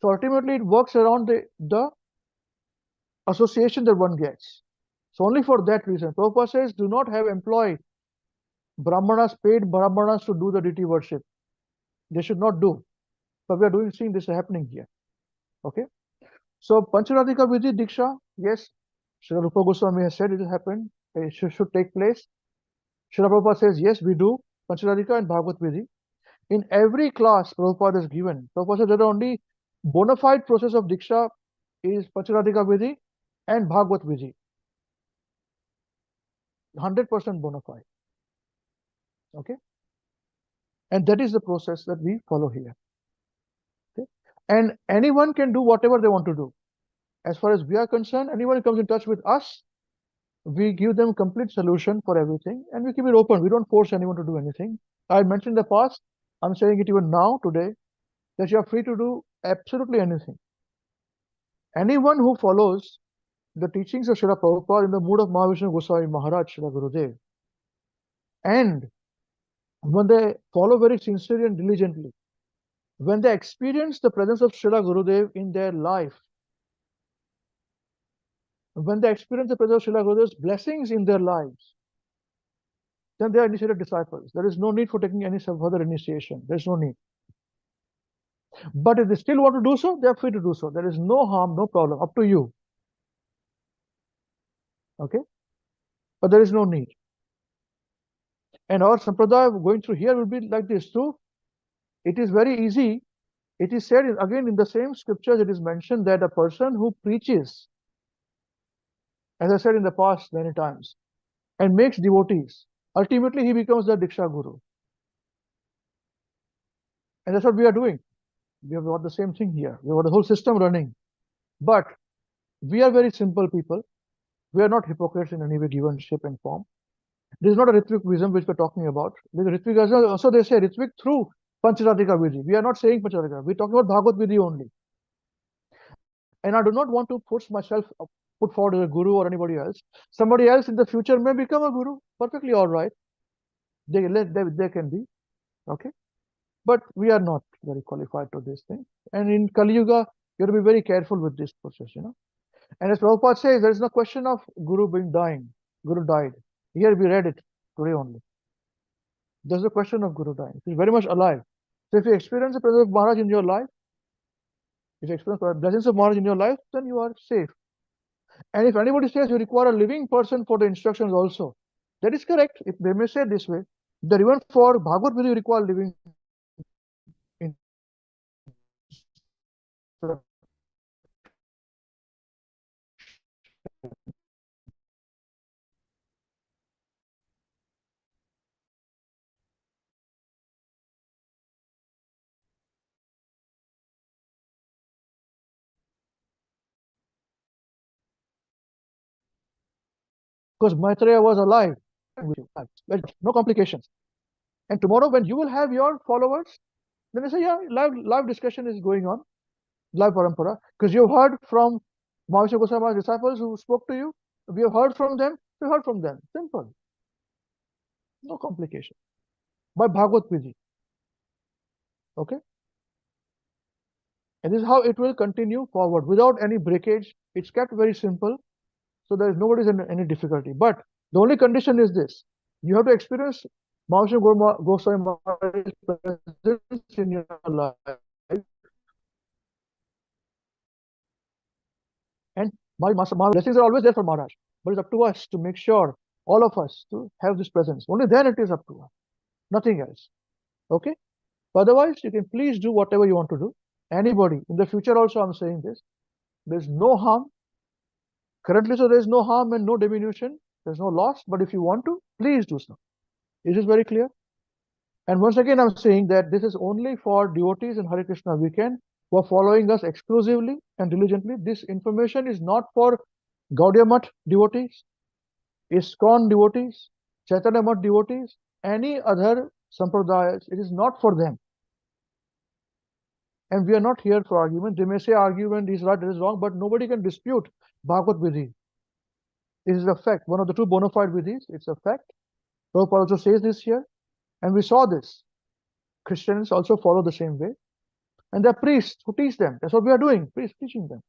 So ultimately it works around the association that one gets. So only for that reason, Prabhupada says, do not have employed Brahmanas, paid Brahmanas to do the deity worship. They should not do. But we are seeing this happening here. Okay. So Pancharatika Vidhi Diksha, yes, Srila Rupa Goswami has said it has happened. It should take place. Srila Prabhupada says, yes, we do Pancharatika and Bhagavad Vidhi. In every class Prabhupada is given, Prabhupada says that the only bona fide process of Diksha is Pancharatika Vidhi and Bhagavad Vidhi. 100% bona fide. Okay. And that is the process that we follow here. Okay. And anyone can do whatever they want to do. As far as we are concerned, anyone who comes in touch with us, we give them complete solution for everything and we keep it open. We don't force anyone to do anything. I mentioned in the past, I'm saying it even now, today, that you are free to do absolutely anything. Anyone who follows the teachings of Srila Prabhupada in the mood of Mahavishnu Goswami Maharaj, Srila Gurudev, and when they follow very sincerely and diligently, when they experience the presence of Srila Gurudev in their life, when they experience the presence of Srila Gurudev's blessings in their lives, then they are initiated disciples. There is no need for taking any further initiation. There is no need. But if they still want to do so, they are free to do so. There is no harm, no problem. Up to you. Okay? But there is no need. And our sampradaya going through here will be like this too. It is very easy. It is said again in the same scriptures, it is mentioned that a person who preaches, as I said in the past many times, and makes devotees, ultimately he becomes the Diksha Guru. And that's what we are doing. We have got the same thing here. We have got the whole system running. But we are very simple people. We are not hypocrites in any way, given shape and form. This is not a Ritvik wisdom which we're talking about. Because Ritvik also they say Ritvik through Pancharatika Vidhi. We are not saying Pancharatika. We're talking about Bhagavad Vidhi only. And I do not want to put myself put forward as a guru or anybody else. Somebody else in the future may become a guru. Perfectly all right. They can be. Okay. But we are not very qualified to this thing. And in Kali Yuga, you have to be very careful with this process, you know. And as Prabhupada says, there is no question of Guru dying. Guru died. Here we read it today only. There's a question of Guru dying. He's very much alive. So if you experience the presence of Maharaj in your life, if you experience the blessings of Maharaj in your life, then you are safe. And if anybody says you require a living person for the instructions also, That is correct. If they may say this way, that even for Bhagavad Gita you require living in because Maitreya was alive. No complications. And tomorrow when you will have your followers, then they say, yeah, live discussion is going on, live parampara, because you've heard from Maharishi Goswami's disciples who spoke to you. We have heard from them, we heard from them. Simple. No complication. By Bhagavad Gita. Okay? And this is how it will continue forward without any breakage. It's kept very simple. So there is nobody's in any difficulty. But the only condition is this. You have to experience Maharishi Goswami Maharaj's presence in your life. And my blessings are always there for Maharaj. But it's up to us to make sure, all of us, to have this presence. Only then it is up to us. Nothing else. Okay? Otherwise, you can please do whatever you want to do. Anybody. In the future also, I'm saying this. There's no harm. Currently, so there's no harm and no diminution. There's no loss. But if you want to, please do so. Is this very clear? And once again, I'm saying that this is only for devotees in Hare Krishna WECAN who are following us exclusively and diligently. This information is not for Gaudiya Math devotees, ISKCON devotees, Chaitanya Math devotees, any other sampradayas. It is not for them. And we are not here for argument. They may say argument is right, it is wrong, but nobody can dispute Bhagavad Vidhi. This is a fact. One of the two bona fide Vidhis. It's a fact. Prabhupada also says this here. And we saw this. Christians also follow the same way. And there are priests who teach them. That's what we are doing. Priests teaching them.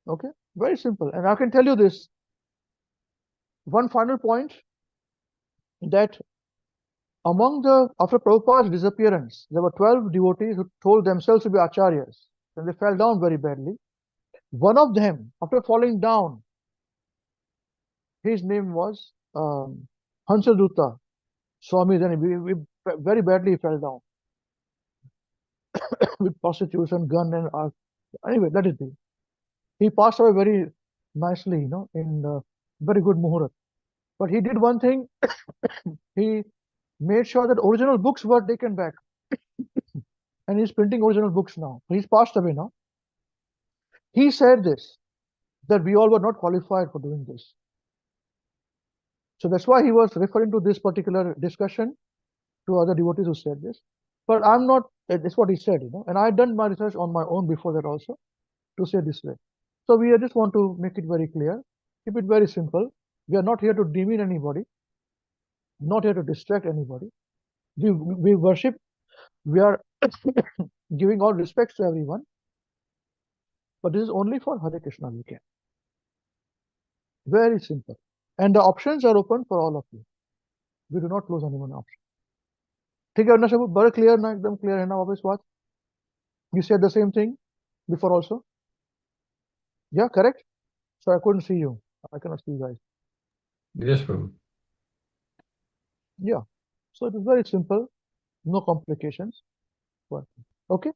Okay? Very simple. And I can tell you this. One final point, that after Prabhupada's disappearance, there were 12 devotees who told themselves to be acharyas. And they fell down very badly. One of them, after falling down, his name was Hansadutta Swami. Then we very badly fell down with prostitution, gun, and anyway, let it be. He passed away very nicely, in very good muhurat. But he did one thing. He made sure that original books were taken back. And he's printing original books now. He's passed away now. He said this, that we all were not qualified for doing this. So that's why he was referring to this particular discussion to other devotees who said this. But I'm not, that's what he said, and I had done my research on my own before that also to say this way. So we just want to make it very clear, keep it very simple. We are not here to demean anybody, not here to distract anybody. We worship, we are giving all respects to everyone. But this is only for Hare Krishna WECAN. Very simple. And the options are open for all of you. We do not close anyone option. ठीक है, Arnav, very clear ना, एकदम clear है ना वापस बात? You said the same thing before also? Yeah, correct? So I couldn't see you. I cannot see you guys. Yes, Prabhu. Yeah. So it is very simple. No complications. Okay.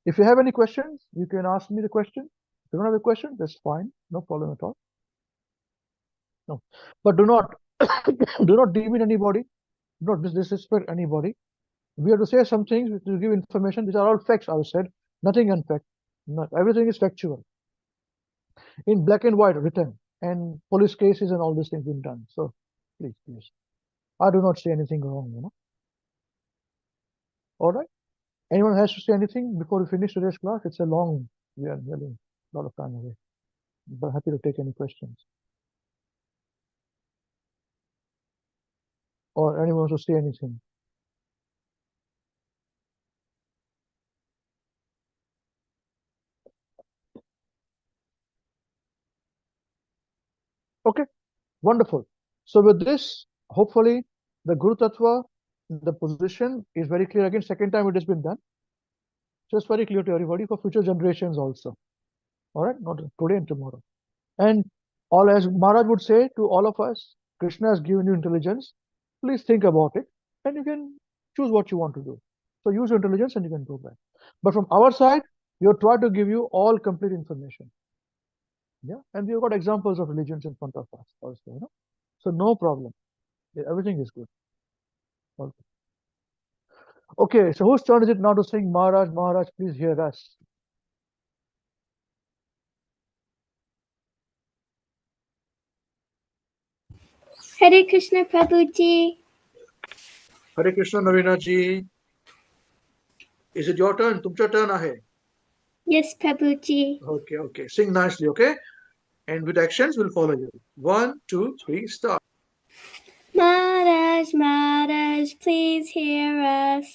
If you have any questions, you can ask me the question. If you don't have a question, that's fine. No problem at all. No. But do not demean anybody. Do not disrespect anybody. We have to say some things to give information. These are all facts, I said. Nothing unfact. Everything is factual. In black and white, written. And police cases and all these things been done. So please. I do not say anything wrong, All right. Anyone has to say anything before we finish today's class? It's a long, we are really a lot of time away. But happy to take any questions. Or anyone wants to say anything. Okay, wonderful. So with this, hopefully the Guru Tattva, the position is very clear. Again, second time it has been done. So it's very clear to everybody for future generations also. All right, not today and tomorrow. And all, as Maharaj would say to all of us, Krishna has given you intelligence. Please think about it, and you can choose what you want to do. So use your intelligence, and you can go back. But from our side, we have tried to give you all complete information. Yeah, and we've got examples of religions in front of us also. So no problem. Everything is good. Okay. Okay, so whose turn is it now to sing Maharaj, Maharaj, please hear us? Hare Krishna Prabhuji. Hare Krishna Navina ji. Is it your turn? Tumcha turn ahe. Yes, Prabhuji. Okay. Sing nicely, okay? And with actions, we'll follow you. 1, 2, 3, start. Maharaj, Maharaj, please hear us.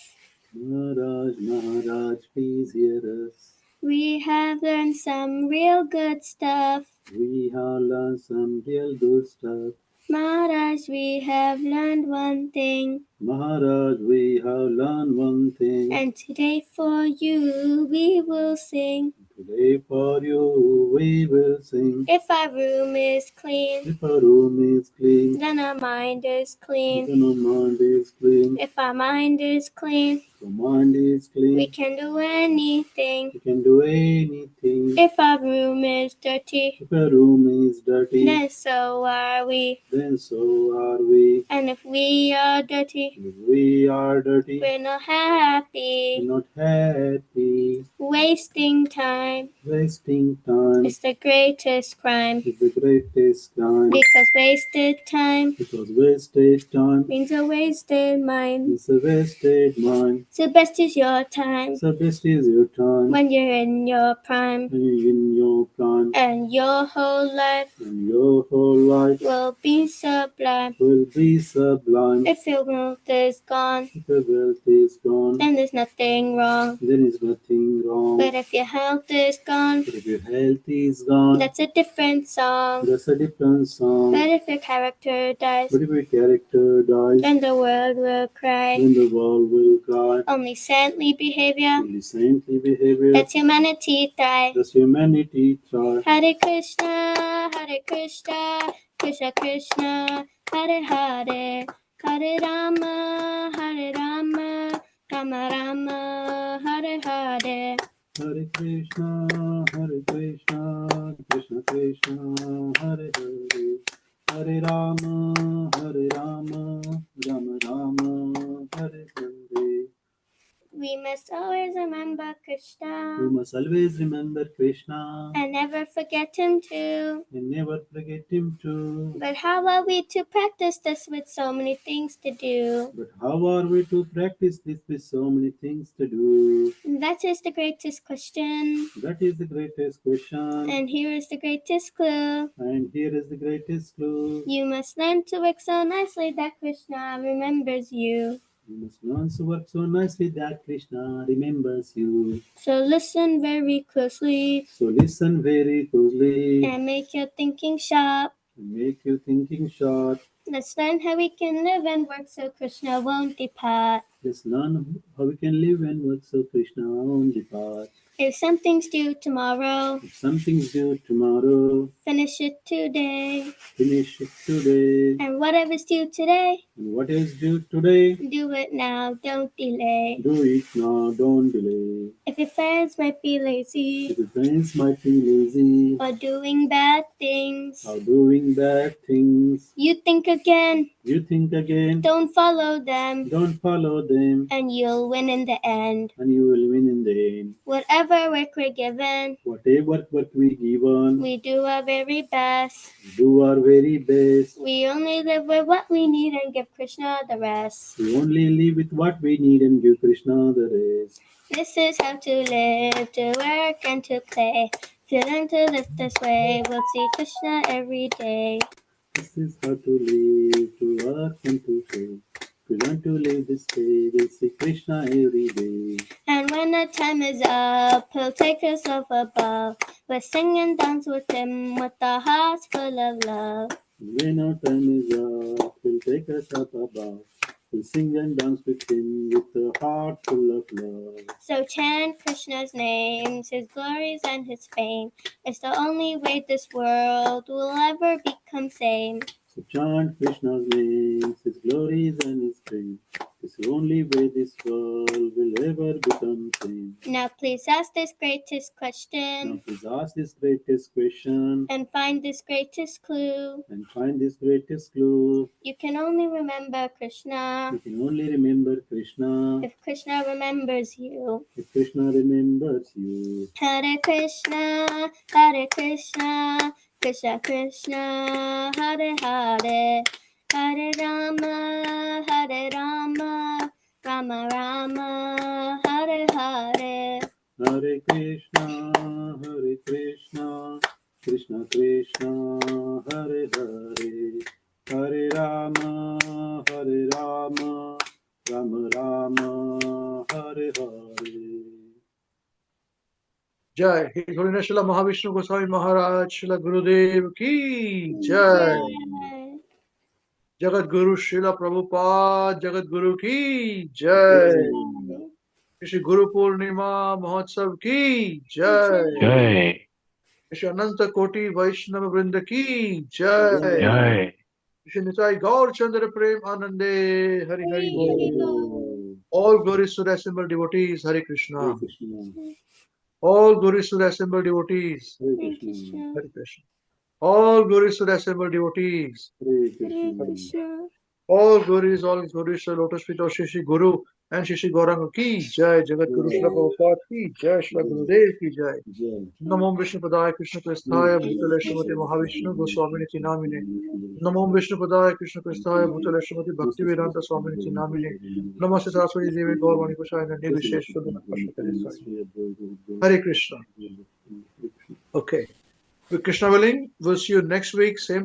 Maharaj, Maharaj, please hear us. We have learned some real good stuff. We have learned some real good stuff. Maharaj, we have learned one thing. Maharaj, we have learned one thing. And today for you we will sing. Today for you we will sing. If our room is clean, If our room is clean, then our mind is clean. then our mind is clean. If our mind is clean, If our mind is clean, we can do anything. we can do anything. If our room is dirty, If our room is dirty, then so are we. then so are we. And if we are dirty, If we are dirty, we're not happy. we're not happy. Wasting time Wasting time is the greatest crime. is the greatest crime. Because wasted time Because wasted time means a wasted mind. is a wasted mind. So best is your time So best is your time when you're in your prime. when you're in your prime, And your whole life and your whole life will be sublime. will be sublime. If your wealth is gone, If your wealth is gone, then there's nothing wrong. there is nothing wrong. But if your health is gone, But if your health is gone, that's a different song. that's a different song. But if your character dies, But if your character dies, then the world will cry. then the world will cry. Only saintly behavior, Only saintly behavior, that's humanity thrive. does humanity try. Hare Krishna, Krishna Krishna, Hare Hare, Hare Rama, Rama Rama, Hare Hare. Hare Krishna, Krishna Krishna, Hare Hare. Hare Rama, Rama Rama, Hare Hare. We must always remember Krishna We must always remember Krishna and never forget him too. and never forget him too. But how are we to practice this with so many things to do? But how are we to practice this with so many things to do? That is the greatest question. That is the greatest question. And here is the greatest clue. And here is the greatest clue. You must learn to work so nicely that Krishna remembers you. You must learn to work so nicely that Krishna remembers you. So listen very closely So listen very closely and make your thinking sharp. and make you thinking sharp. Let's learn how we can live and work so Krishna won't depart. Let's learn how we can live and work so Krishna won't depart. If something's due tomorrow, If something's due tomorrow, finish it today. finish it today. And whatever's due today, And what is due today, do it now, don't delay. do it now, don't delay. If your friends might be If lazy your friends might be lazy or doing bad things, or doing bad things, you think again, you think again, don't follow them, don't follow them, and you'll win in the end. and you will win in the end. Whatever work we're given, Whatever work we given, we do our very best. do our very best. We only live with what we need and give Krishna the rest. We only live with what we need and give Krishna the rest. This is how to live, to work and to play. If you learn to live this way, we'll see Krishna every day. This is how to live, to work and to play. If we learn to live this way, we'll see Krishna every day. And when the time is up, he'll take us up above. We'll sing and dance with him with our hearts full of love. When our time is up, he'll take us up above. We'll sing and dance with him with a heart full of love. So chant Krishna's names, his glories and his fame. It's the only way this world will ever become sane. So chant Krishna's names, his glories and his fame. It's the only way this world will ever become sane. Now please ask this greatest Now question please ask this greatest question and find this greatest clue. and find this greatest clue. You can only remember Krishna You can only remember Krishna if Krishna remembers you. if Krishna remembers you. Hare Krishna, Krishna Krishna, Hare Hare, Hare Rama, Rama Rama, Hare Hare. Hare Krishna, Krishna Krishna, Hare Hare, Hare Rama, Rama Rama, Hare Hare. Jai. His Holiness Srila Mahavishnu Goswami Maharaj, Srila Gurudev ki Jai. Jagat Guru Srila Prabhupada, Jagat Guru ki Jai. Shri Guru Purnima Mahotsav ki Jai. Jai. Shri Ananta Koti Vaishnava Vrinda ki Jai. Jai. Shri Nitai Gaur Chandra Prem Anande Hari Hari Bol. All glories to the assembled devotees, Hare Krishna. All glories to the assembled devotees, Hare Krishna. Hare Krishna. All glories to the assembled devotees, Hare Hare Krishna. Krishna. all glories to the lotus feet of Shri Guru and Shri Gauranga ki Jai. Jagat Guru Srila Prabhupada ki Jai. Srila Gurudev ki Jai. Jai. Namo Vishnu Padaya Krishna Prasthaya Bhutale Srimati Mahavishnu Goswamini Namine. Namo Vishnu Padaya Krishna Prasthaya Bhutale Srimati Bhakti Vedanta Swamini Namine. Namaste Saraswati Devi Gaurvani Kushaya Nandi Vishesh Sudhana Pashupade. Hare Krishna. Okay. With Krishna willing, we'll see you next week, same